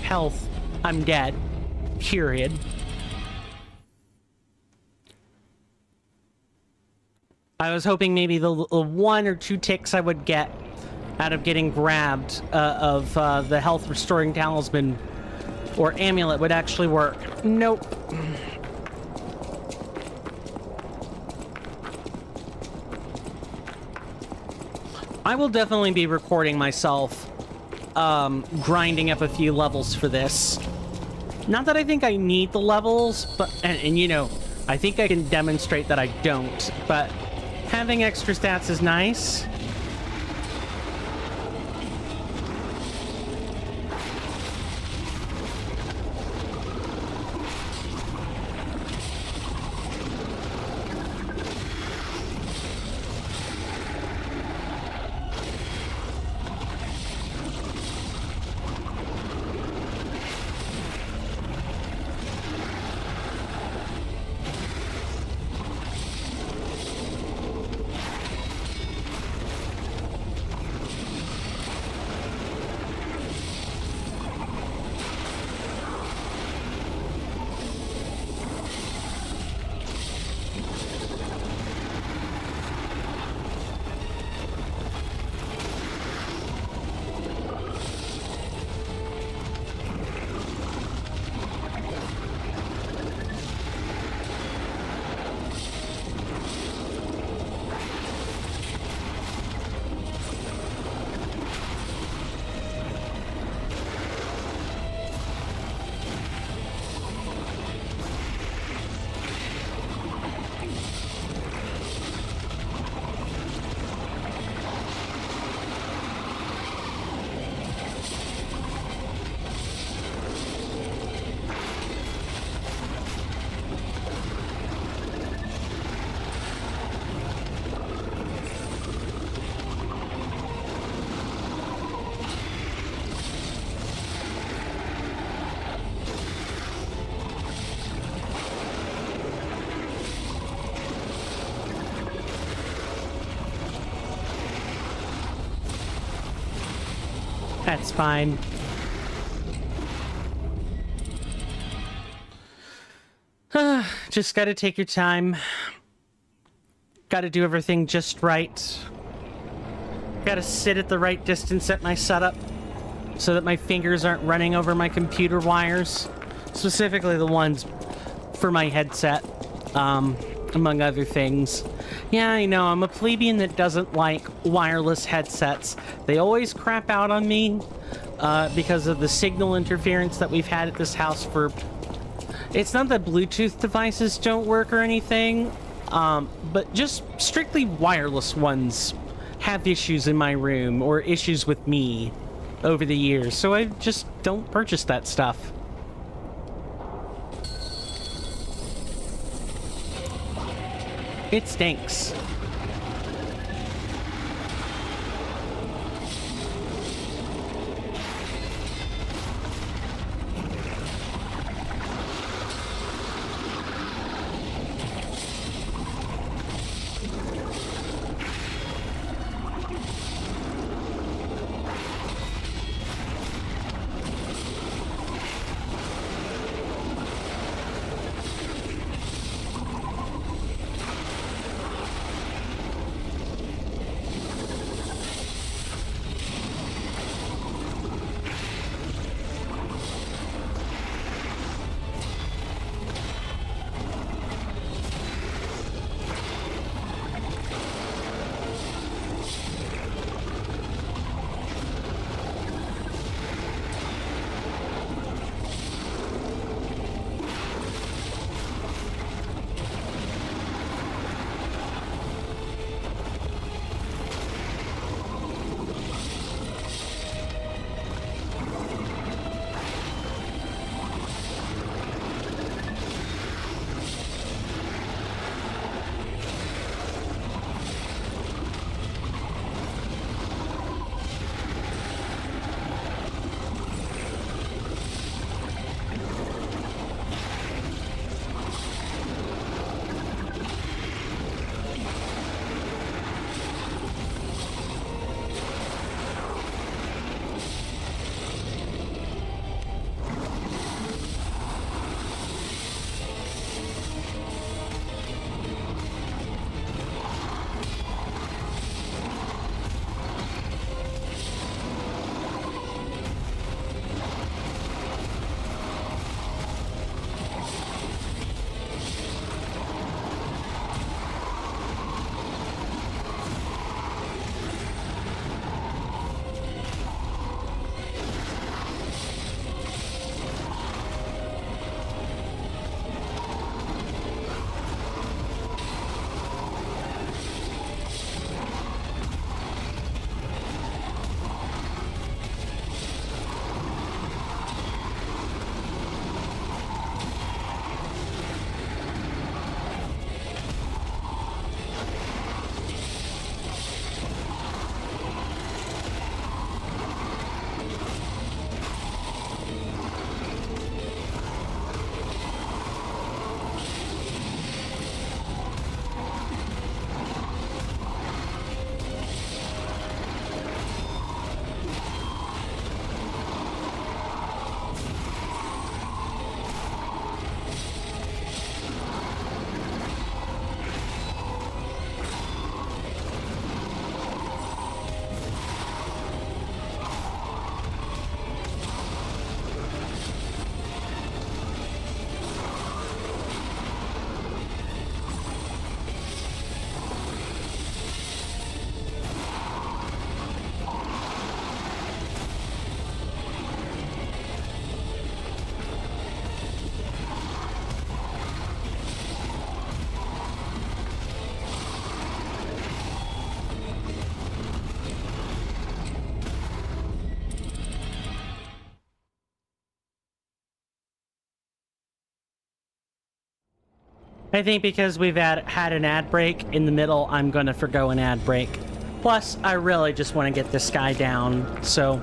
health, I'm dead. Period. I was hoping maybe the 1 or 2 ticks I would get out of getting grabbed of the health restoring talisman or amulet would actually work. Nope. I will definitely be recording myself grinding up a few levels for this. Not that I think I need the levels, but and you know, I think I can demonstrate that I don't, but having extra stats is nice. That's fine. Just gotta take your time. Gotta do everything just right. Gotta sit at the right distance at my setup so that my fingers aren't running over my computer wires. Specifically the ones for my headset, among other things. Yeah, I know, I'm a plebeian that doesn't like wireless headsets. They always crap out on me because of the signal interference that we've had at this house for... It's not that Bluetooth devices don't work or anything, but just strictly wireless ones have issues in my room or issues with me over the years, so I just don't purchase that stuff. It stinks. I think because we've had an ad break in the middle, I'm going to forgo an ad break. Plus, I really just want to get this guy down. So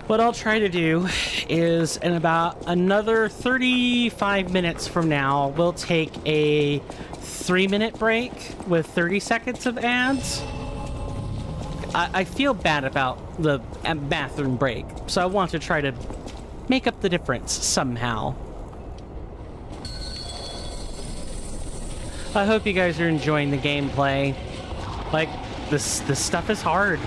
what I'll try to do is in about another 35 minutes from now, we'll take a 3-minute break with 30 seconds of ads. I feel bad about the bathroom break, so I want to try to make up the difference somehow. I hope you guys are enjoying the gameplay. Like, this stuff is hard.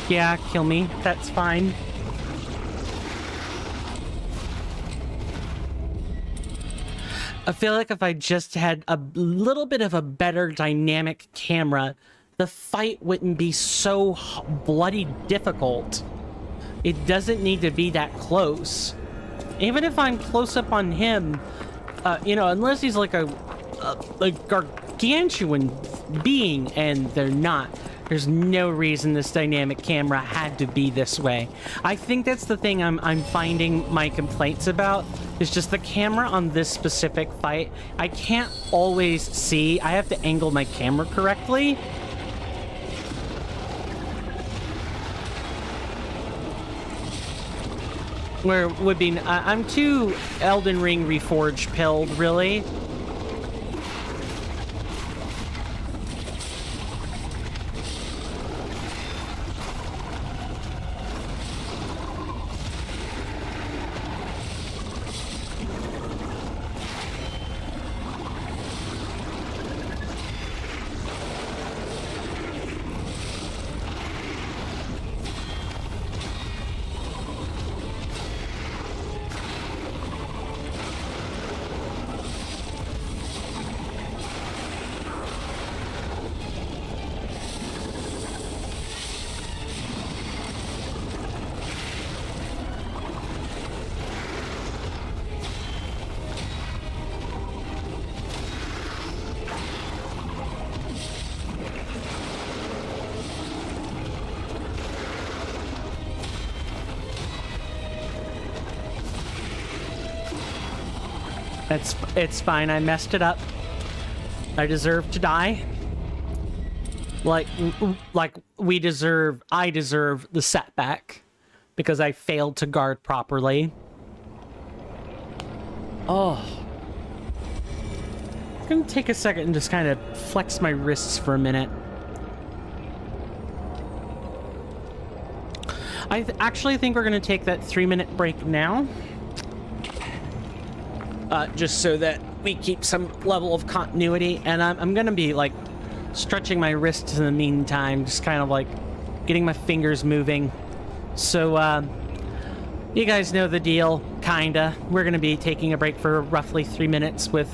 Yeah, kill me. That's fine. I feel like if I just had a little bit of a better dynamic camera, the fight wouldn't be so bloody difficult. It doesn't need to be that close. Even if I'm close up on him, you know, unless he's like a gargantuan being, and they're not. There's no reason this dynamic camera had to be this way. I think that's the thing I'm finding my complaints about, is just the camera on this specific fight. I can't always see. I have to angle my camera correctly. Where it would be, I'm too Elden Ring Reforged pilled, really. It's fine. I messed it up. I deserve to die. Like I deserve the setback because I failed to guard properly. Oh. I'm gonna take a second and just kind of flex my wrists for a minute. I actually think we're gonna take that 3-minute break now. Just so that we keep some level of continuity, and I'm gonna be like stretching my wrists in the meantime, just kind of like getting my fingers moving. So you guys know the deal, kinda. We're gonna be taking a break for roughly 3 minutes with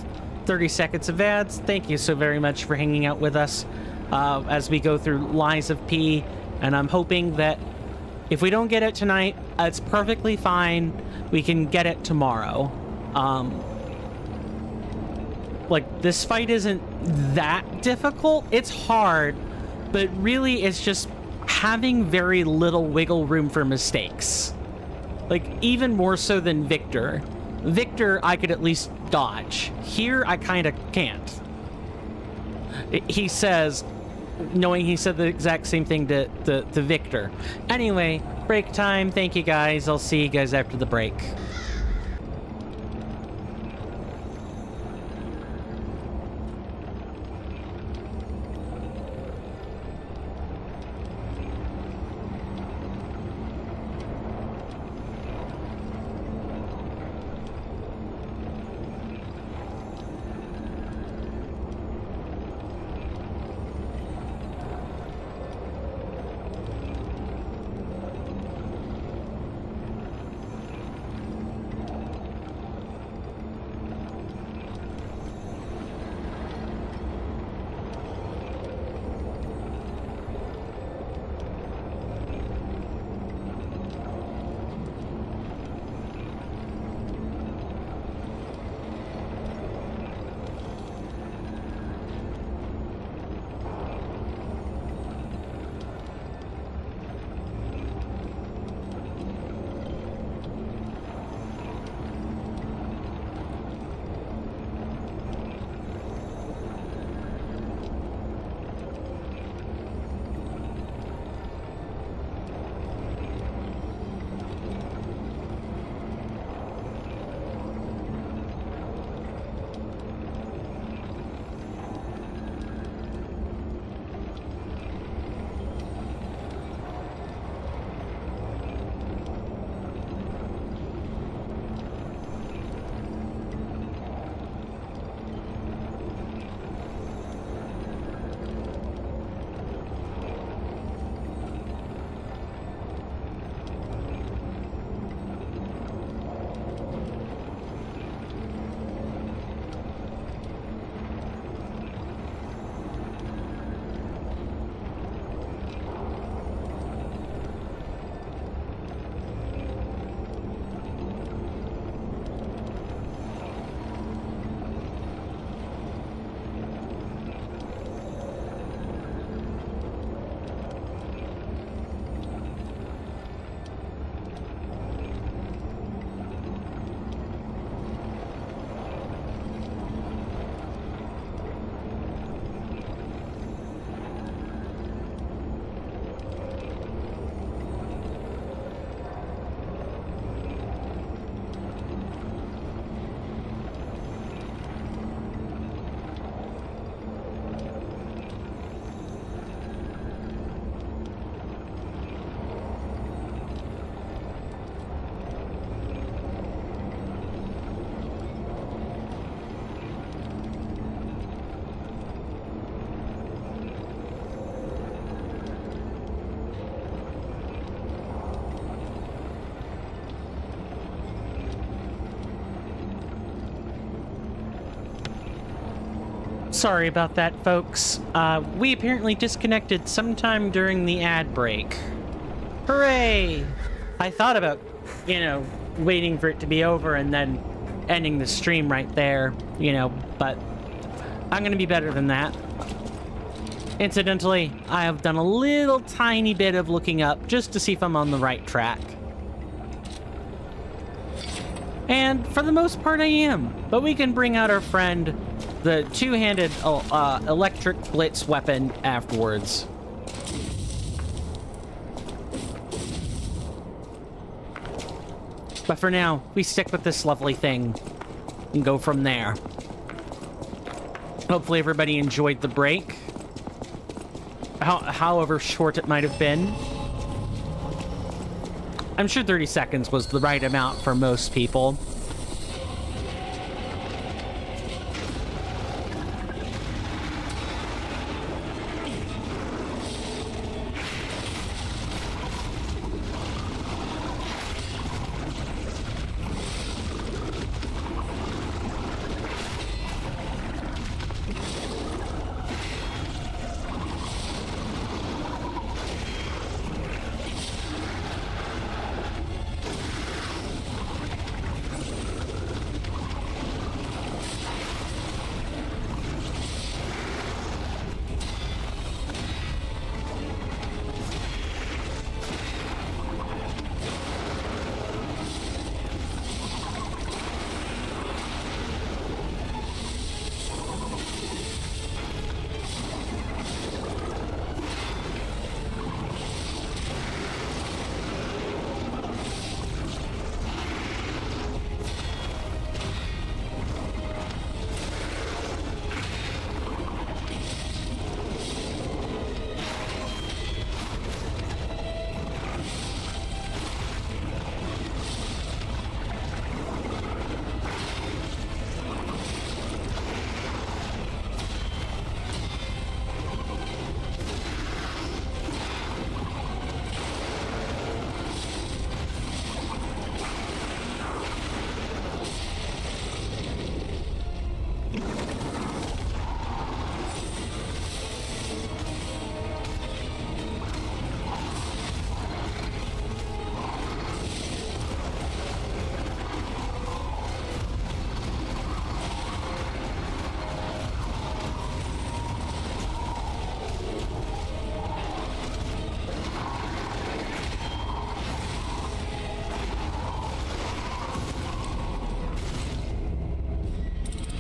30 seconds of ads. Thank you so very much for hanging out with us as we go through Lies of P, and I'm hoping that if we don't get it tonight, it's perfectly fine. We can get it tomorrow. Like, this fight isn't that difficult. It's hard, but really it's just having very little wiggle room for mistakes. Like, even more so than Victor. Victor, I could at least dodge. Here, I kind of can't. He says, knowing he said the exact same thing to Victor. Anyway, break time. Thank you, guys. I'll see you guys after the break. Sorry about that, folks. We apparently disconnected sometime during the ad break. Hooray! I thought about, waiting for it to be over and then ending the stream right there, but I'm gonna be better than that. Incidentally, I have done a little tiny bit of looking up just to see if I'm on the right track. And for the most part I am, but we can bring out our friend, the two-handed electric blitz weapon afterwards. But for now, we stick with this lovely thing and go from there. Hopefully everybody enjoyed the break. However short it might have been. I'm sure 30 seconds was the right amount for most people.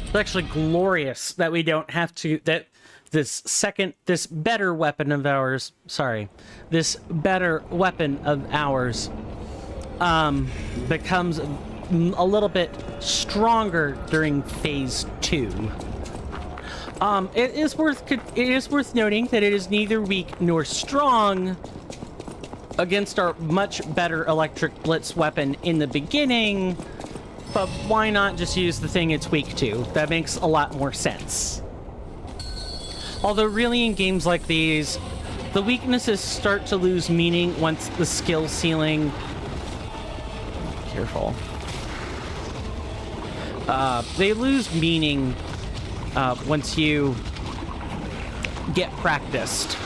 It's actually glorious that we don't have to, that this better weapon of ours becomes a little bit stronger during phase 2. It is worth noting that it is neither weak nor strong against our much better electric blitz weapon in the beginning. But why not just use the thing it's weak to? That makes a lot more sense. Although really in games like these, the weaknesses start to lose meaning once the skill ceiling... Careful. They lose meaning once you get practiced.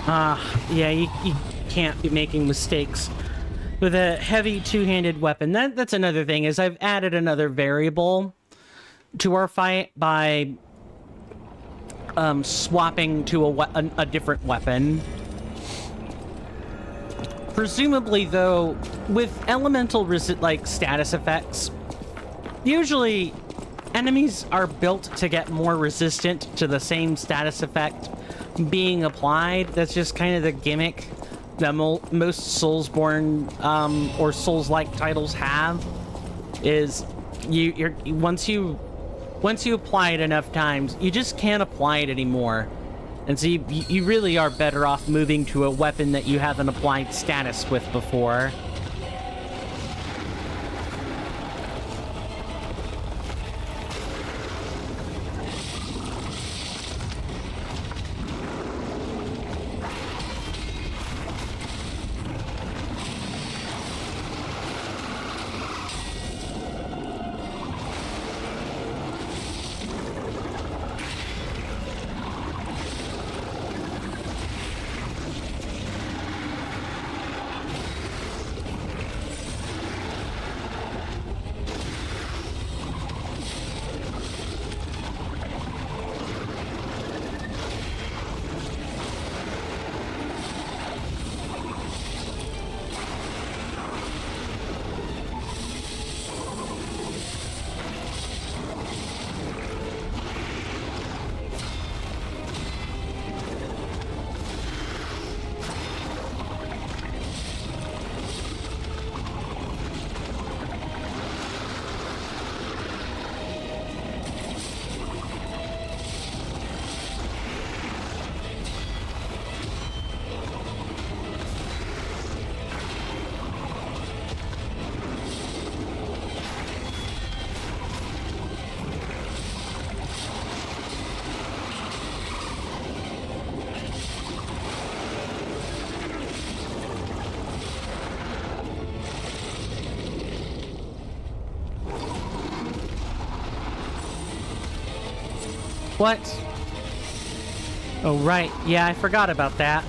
Yeah, you can't be making mistakes with a heavy two-handed weapon. That's another thing, is I've added another variable to our fight by swapping to a different weapon. Presumably, though, with elemental like status effects, usually enemies are built to get more resistant to the same status effect being applied. That's just kind of the gimmick that most Soulsborne or Souls-like titles have. Is once you apply it enough times, you just can't apply it anymore. And so you really are better off moving to a weapon that you haven't applied status with before. What? Oh, right. Yeah, I forgot about that.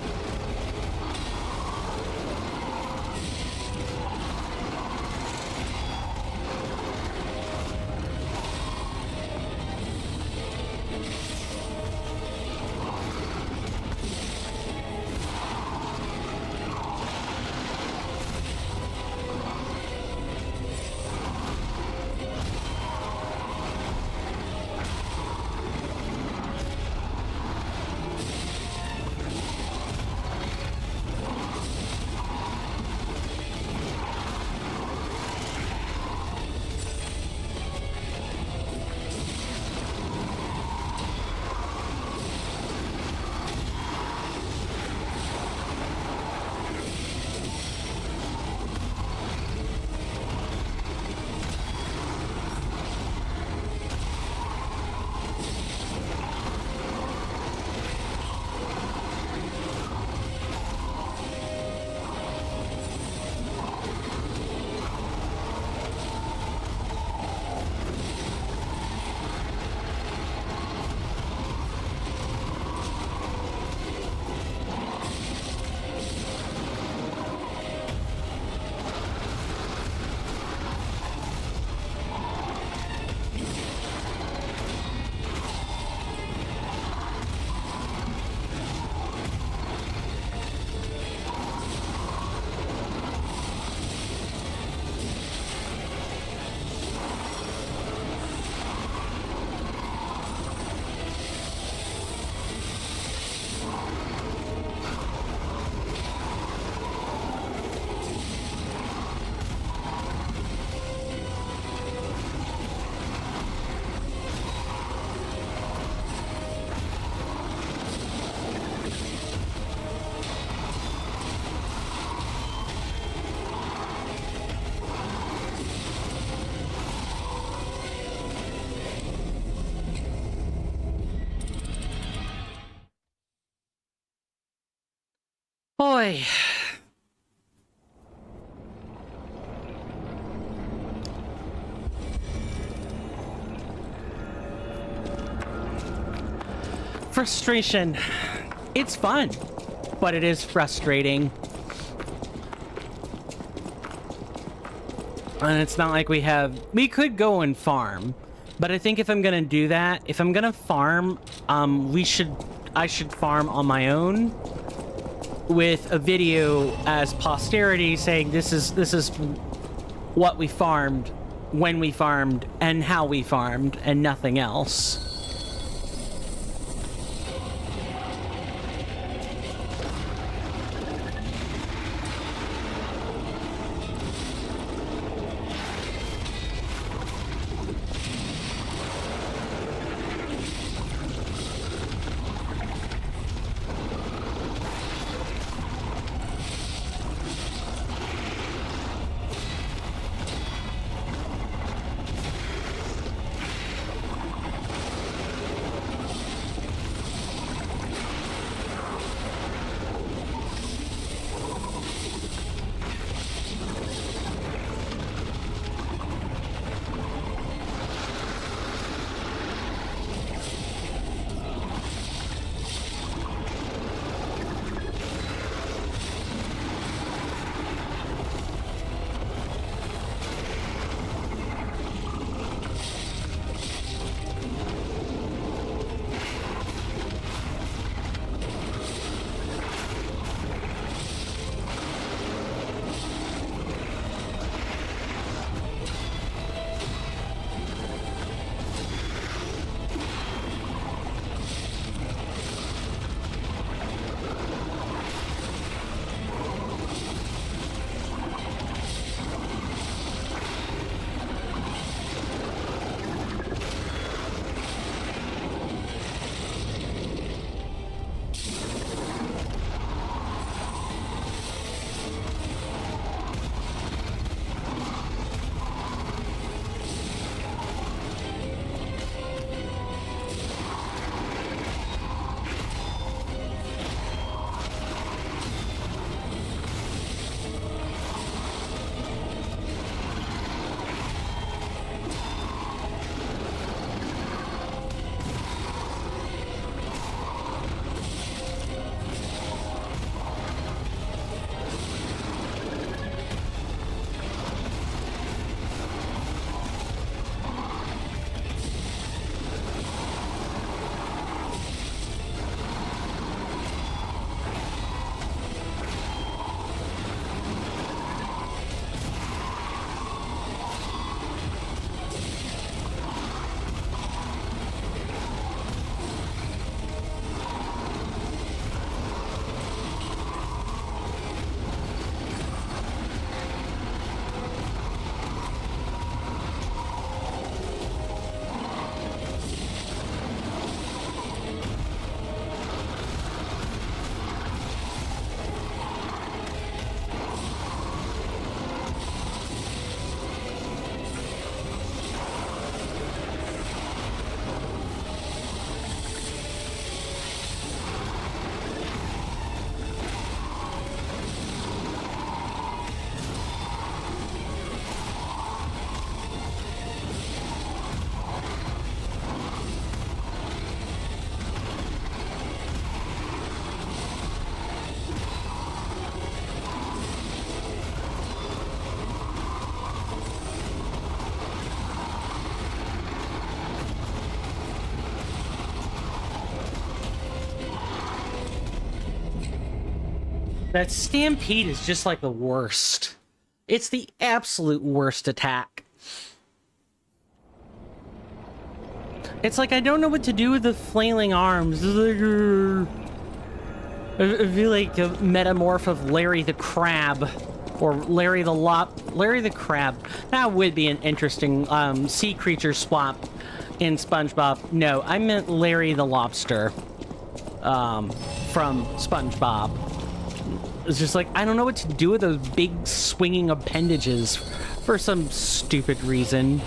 Boy. Frustration. It's fun. but it is frustrating. And it's not like we could go and farm, but I think if I'm gonna do that, if I'm gonna farm, I should farm on my own with a video as posterity saying this is what we farmed, when we farmed, and how we farmed, and nothing else. That stampede is just like the worst. It's the absolute worst attack. It's like I don't know what to do with the flailing arms. I feel like a metamorph of Larry the Crab. Or Larry the Crab. That would be an interesting sea creature swap in SpongeBob. No, I meant Larry the Lobster from SpongeBob. It's just like, I don't know what to do with those big swinging appendages for some stupid reason.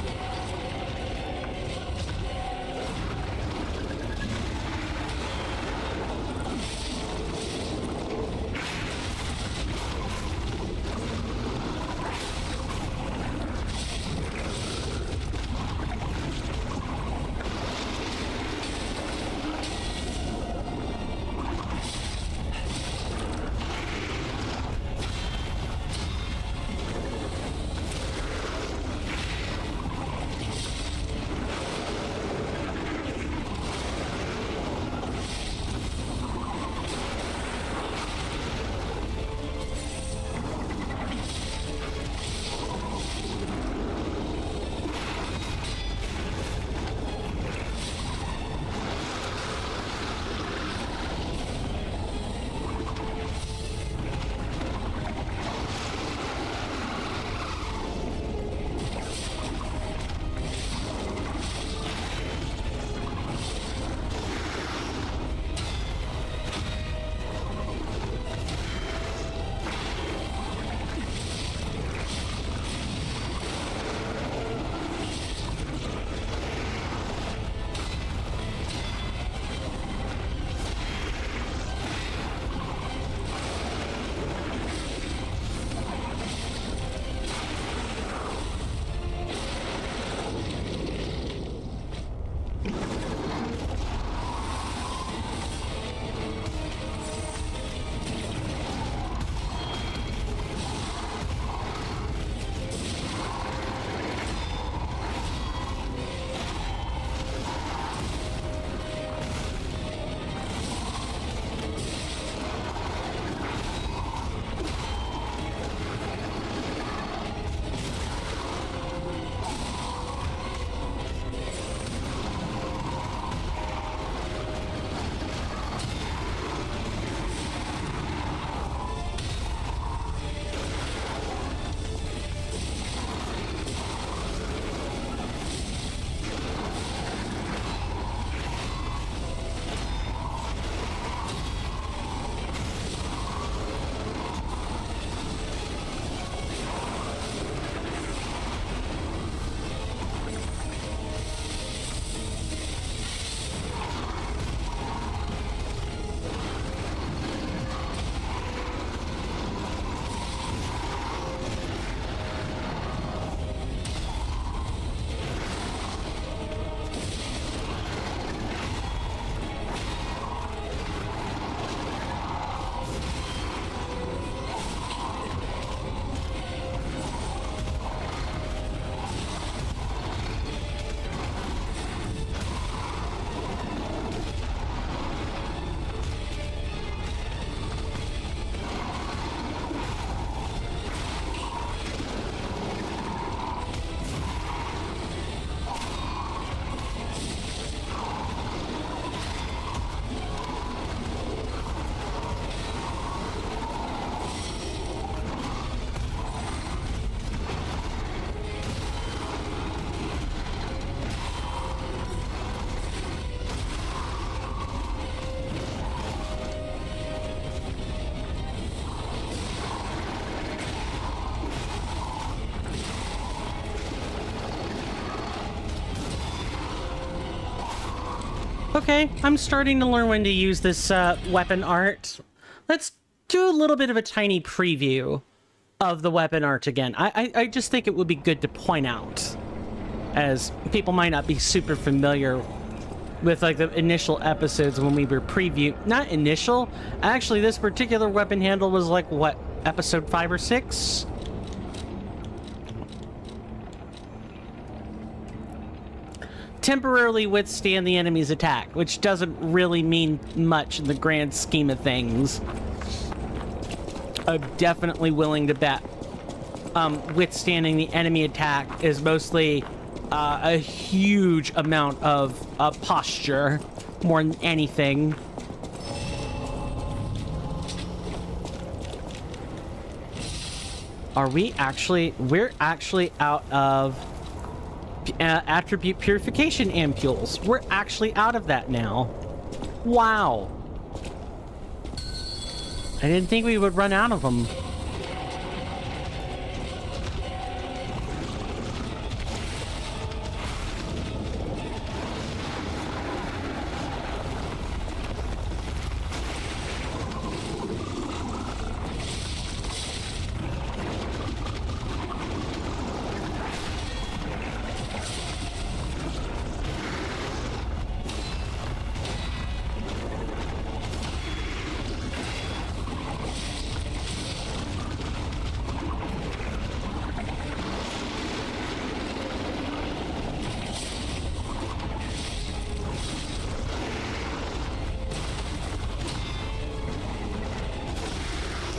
Okay, I'm starting to learn when to use this weapon art. Let's do a little bit of a tiny preview of the weapon art again. I just think it would be good to point out, as people might not be super familiar with like the initial episodes when we were not initial, actually this particular weapon handle was like, what, episode 5 or 6? Temporarily withstand the enemy's attack, which doesn't really mean much in the grand scheme of things. I'm definitely willing to bet withstanding the enemy attack is mostly a huge amount of posture more than anything. We're actually out of attribute purification ampules. We're actually out of that now. Wow. I didn't think we would run out of them.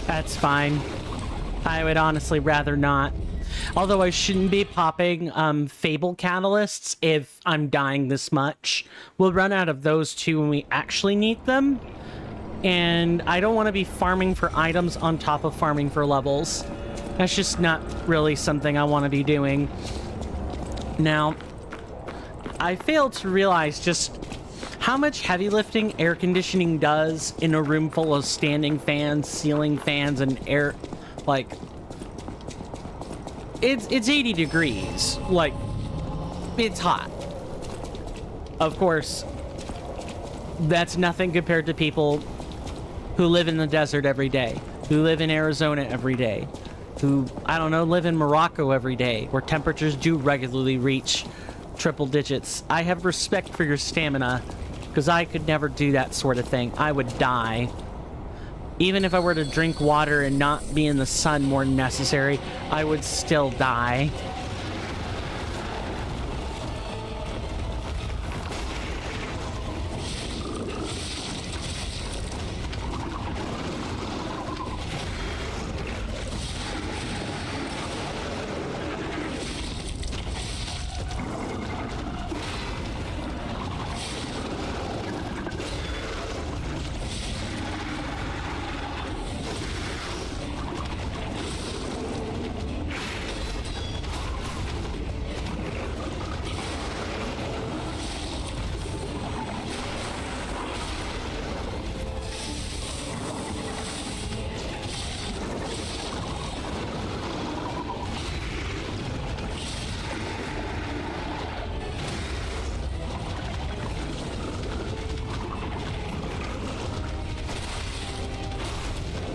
That's fine. I would honestly rather not. Although I shouldn't be popping Fable Catalysts if I'm dying this much. We'll run out of those too when we actually need them. And I don't want to be farming for items on top of farming for levels. That's just not really something I want to be doing. Now, I failed to realize just how much heavy lifting air conditioning does in a room full of standing fans, ceiling fans, and air, like, it's 80 degrees. Like, it's hot. Of course, that's nothing compared to people who live in the desert every day, who live in Arizona every day, who, I don't know, live in Morocco every day, where temperatures do regularly reach triple digits. I have respect for your stamina, because I could never do that sort of thing. I would die. Even if I were to drink water and not be in the sun more than necessary, I would still die.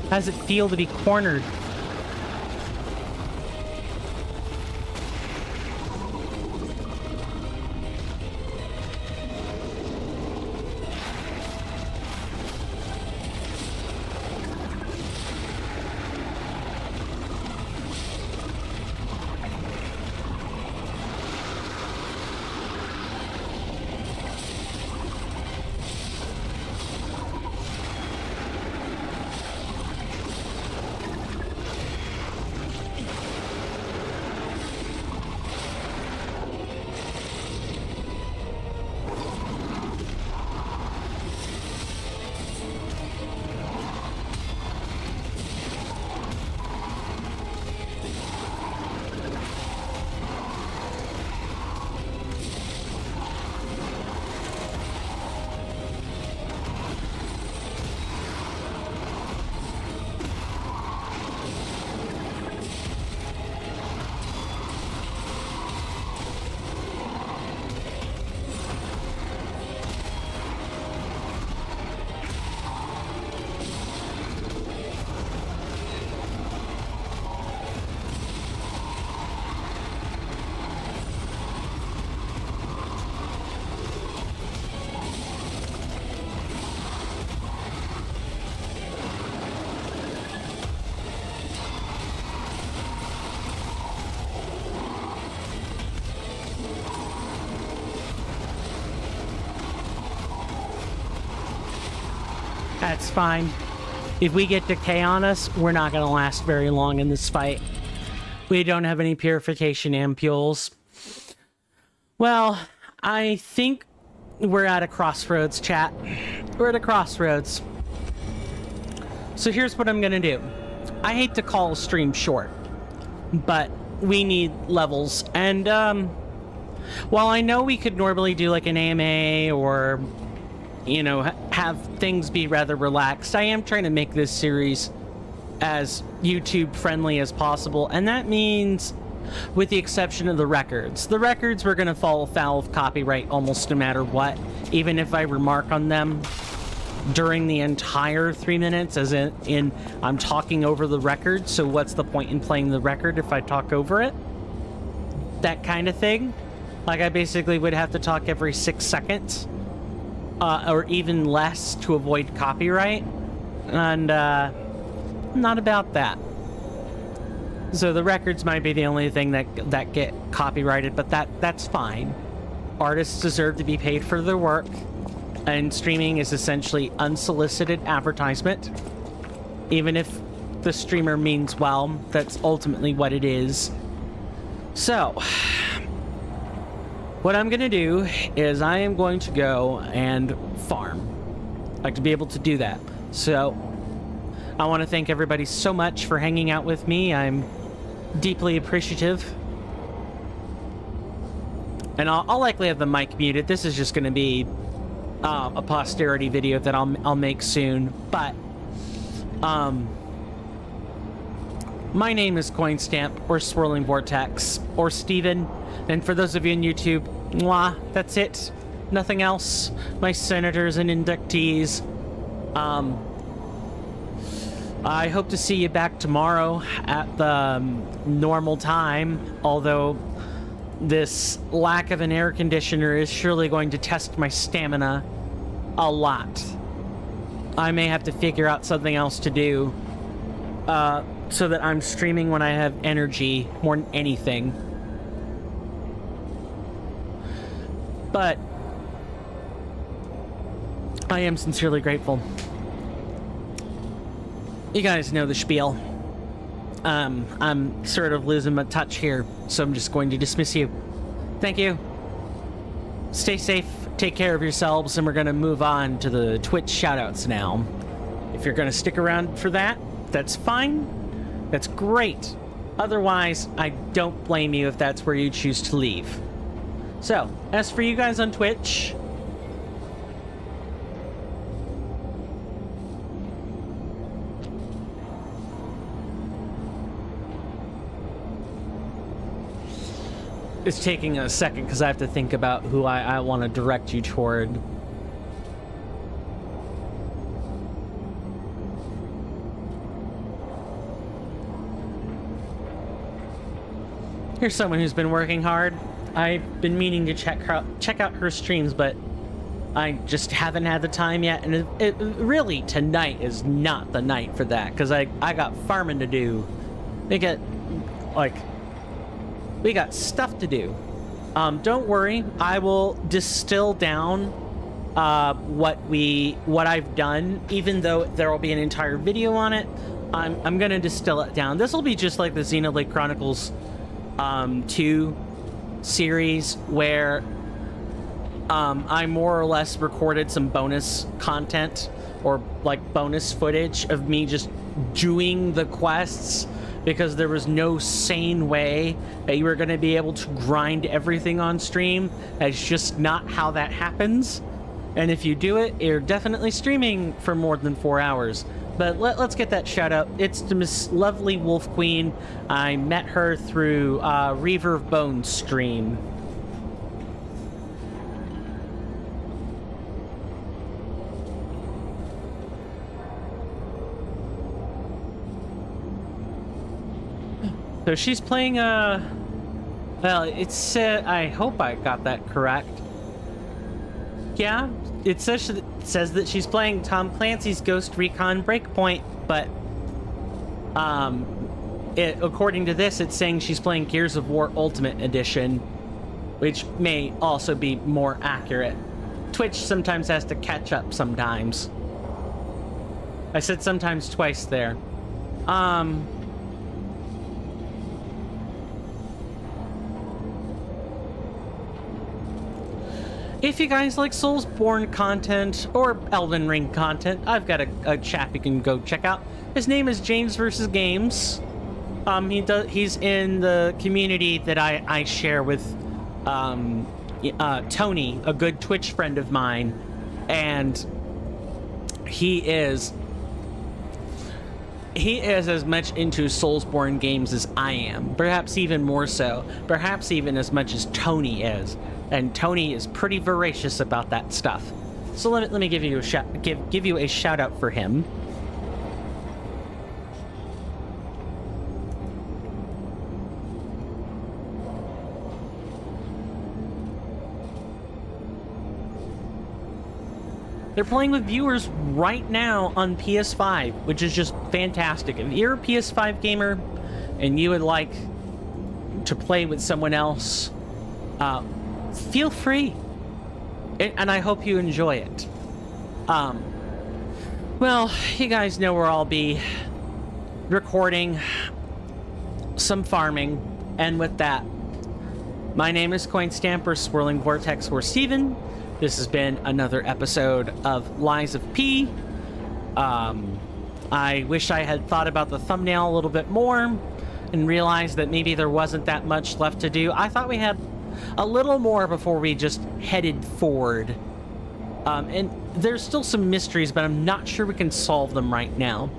How does it feel to be cornered? That's fine. If we get decay on us, we're not going to last very long in this fight. We don't have any purification ampules. Well, I think we're at a crossroads, chat. We're at a crossroads. So here's what I'm going to do. I hate to call a stream short, but we need levels. And while I know we could normally do like an AMA or, you know, have things be rather relaxed, I am trying to make this series as YouTube friendly as possible. And that means, with the exception of the records. The records, we're going to fall foul of copyright almost no matter what, even if I remark on them during the entire 3 minutes, as in I'm talking over the record, so what's the point in playing the record if I talk over it? That kind of thing. Like, I basically would have to talk every 6 seconds, or even less, to avoid copyright, and I'm not about that. So the records might be the only thing that get copyrighted, but that's fine. Artists deserve to be paid for their work, and streaming is essentially unsolicited advertisement. Even if the streamer means well, that's ultimately what it is. So, what I'm going to do is I am going to go and farm. I like to be able to do that. So, I want to thank everybody so much for hanging out with me. I'm deeply appreciative. And I'll likely have the mic muted. This is just going to be a posterity video that I'll make soon. But my name is Coinstamp, or Swirling Vortex, or Steven. And for those of you on YouTube, mwah, that's it. Nothing else. My senators and inductees. I hope to see you back tomorrow at the normal time, although this lack of an air conditioner is surely going to test my stamina a lot. I may have to figure out something else to do so that I'm streaming when I have energy more than anything. But I am sincerely grateful. You guys know the spiel. I'm sort of losing my touch here, so I'm just going to dismiss you. Thank you. Stay safe, take care of yourselves, and we're going to move on to the Twitch shoutouts now. If you're going to stick around for that, that's fine. That's great. Otherwise, I don't blame you if that's where you choose to leave. So, as for you guys on Twitch, it's taking a second because I have to think about who I want to direct you toward. Here's someone who's been working hard. I've been meaning to check out her streams, but I just haven't had the time yet. And it really, tonight is not the night for that, because I got farming to do. We got stuff to do. Don't worry, I will distill down what I've done, even though there will be an entire video on it. I'm gonna distill it down. This will be just like the Xenoblade Chronicles 2 series, where I more or less recorded some bonus content, or like bonus footage of me just doing the quests, because there was no sane way that you were going to be able to grind everything on stream. That's just not how that happens. And if you do it, you're definitely streaming for more than 4 hours. But let's get that shout out. It's to Miss Lovely Wolf Queen. I met her through Reaver of Bones stream. So she's playing well, it's I hope I got that correct. Yeah, it says that she's playing Tom Clancy's Ghost Recon Breakpoint, but according to this, it's saying she's playing Gears of War Ultimate Edition, which may also be more accurate. Twitch sometimes has to catch up sometimes. I said sometimes twice there. If you guys like Soulsborne content or Elden Ring content, I've got a chap you can go check out. His name is James vs. Games. He's in the community that I share with Tony, a good Twitch friend of mine, and he is as much into Soulsborne games as I am, perhaps even more so, perhaps even as much as Tony is, and Tony is pretty voracious about that stuff. So let me give you a shout out for him. They're playing with viewers right now on PS5, which is just fantastic. If you're a PS5 gamer and you would like to play with someone else, feel free. And I hope you enjoy it. Well, you guys know where I'll be recording some farming. And with that, my name is Coin Stamper, Swirling Vortex, or Steven. This has been another episode of Lies of P. I wish I had thought about the thumbnail a little bit more and realized that maybe there wasn't that much left to do. I thought we had a little more before we just headed forward. And there's still some mysteries, but I'm not sure we can solve them right now.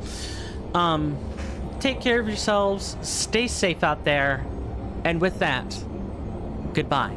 Take care of yourselves, stay safe out there, and with that, goodbye.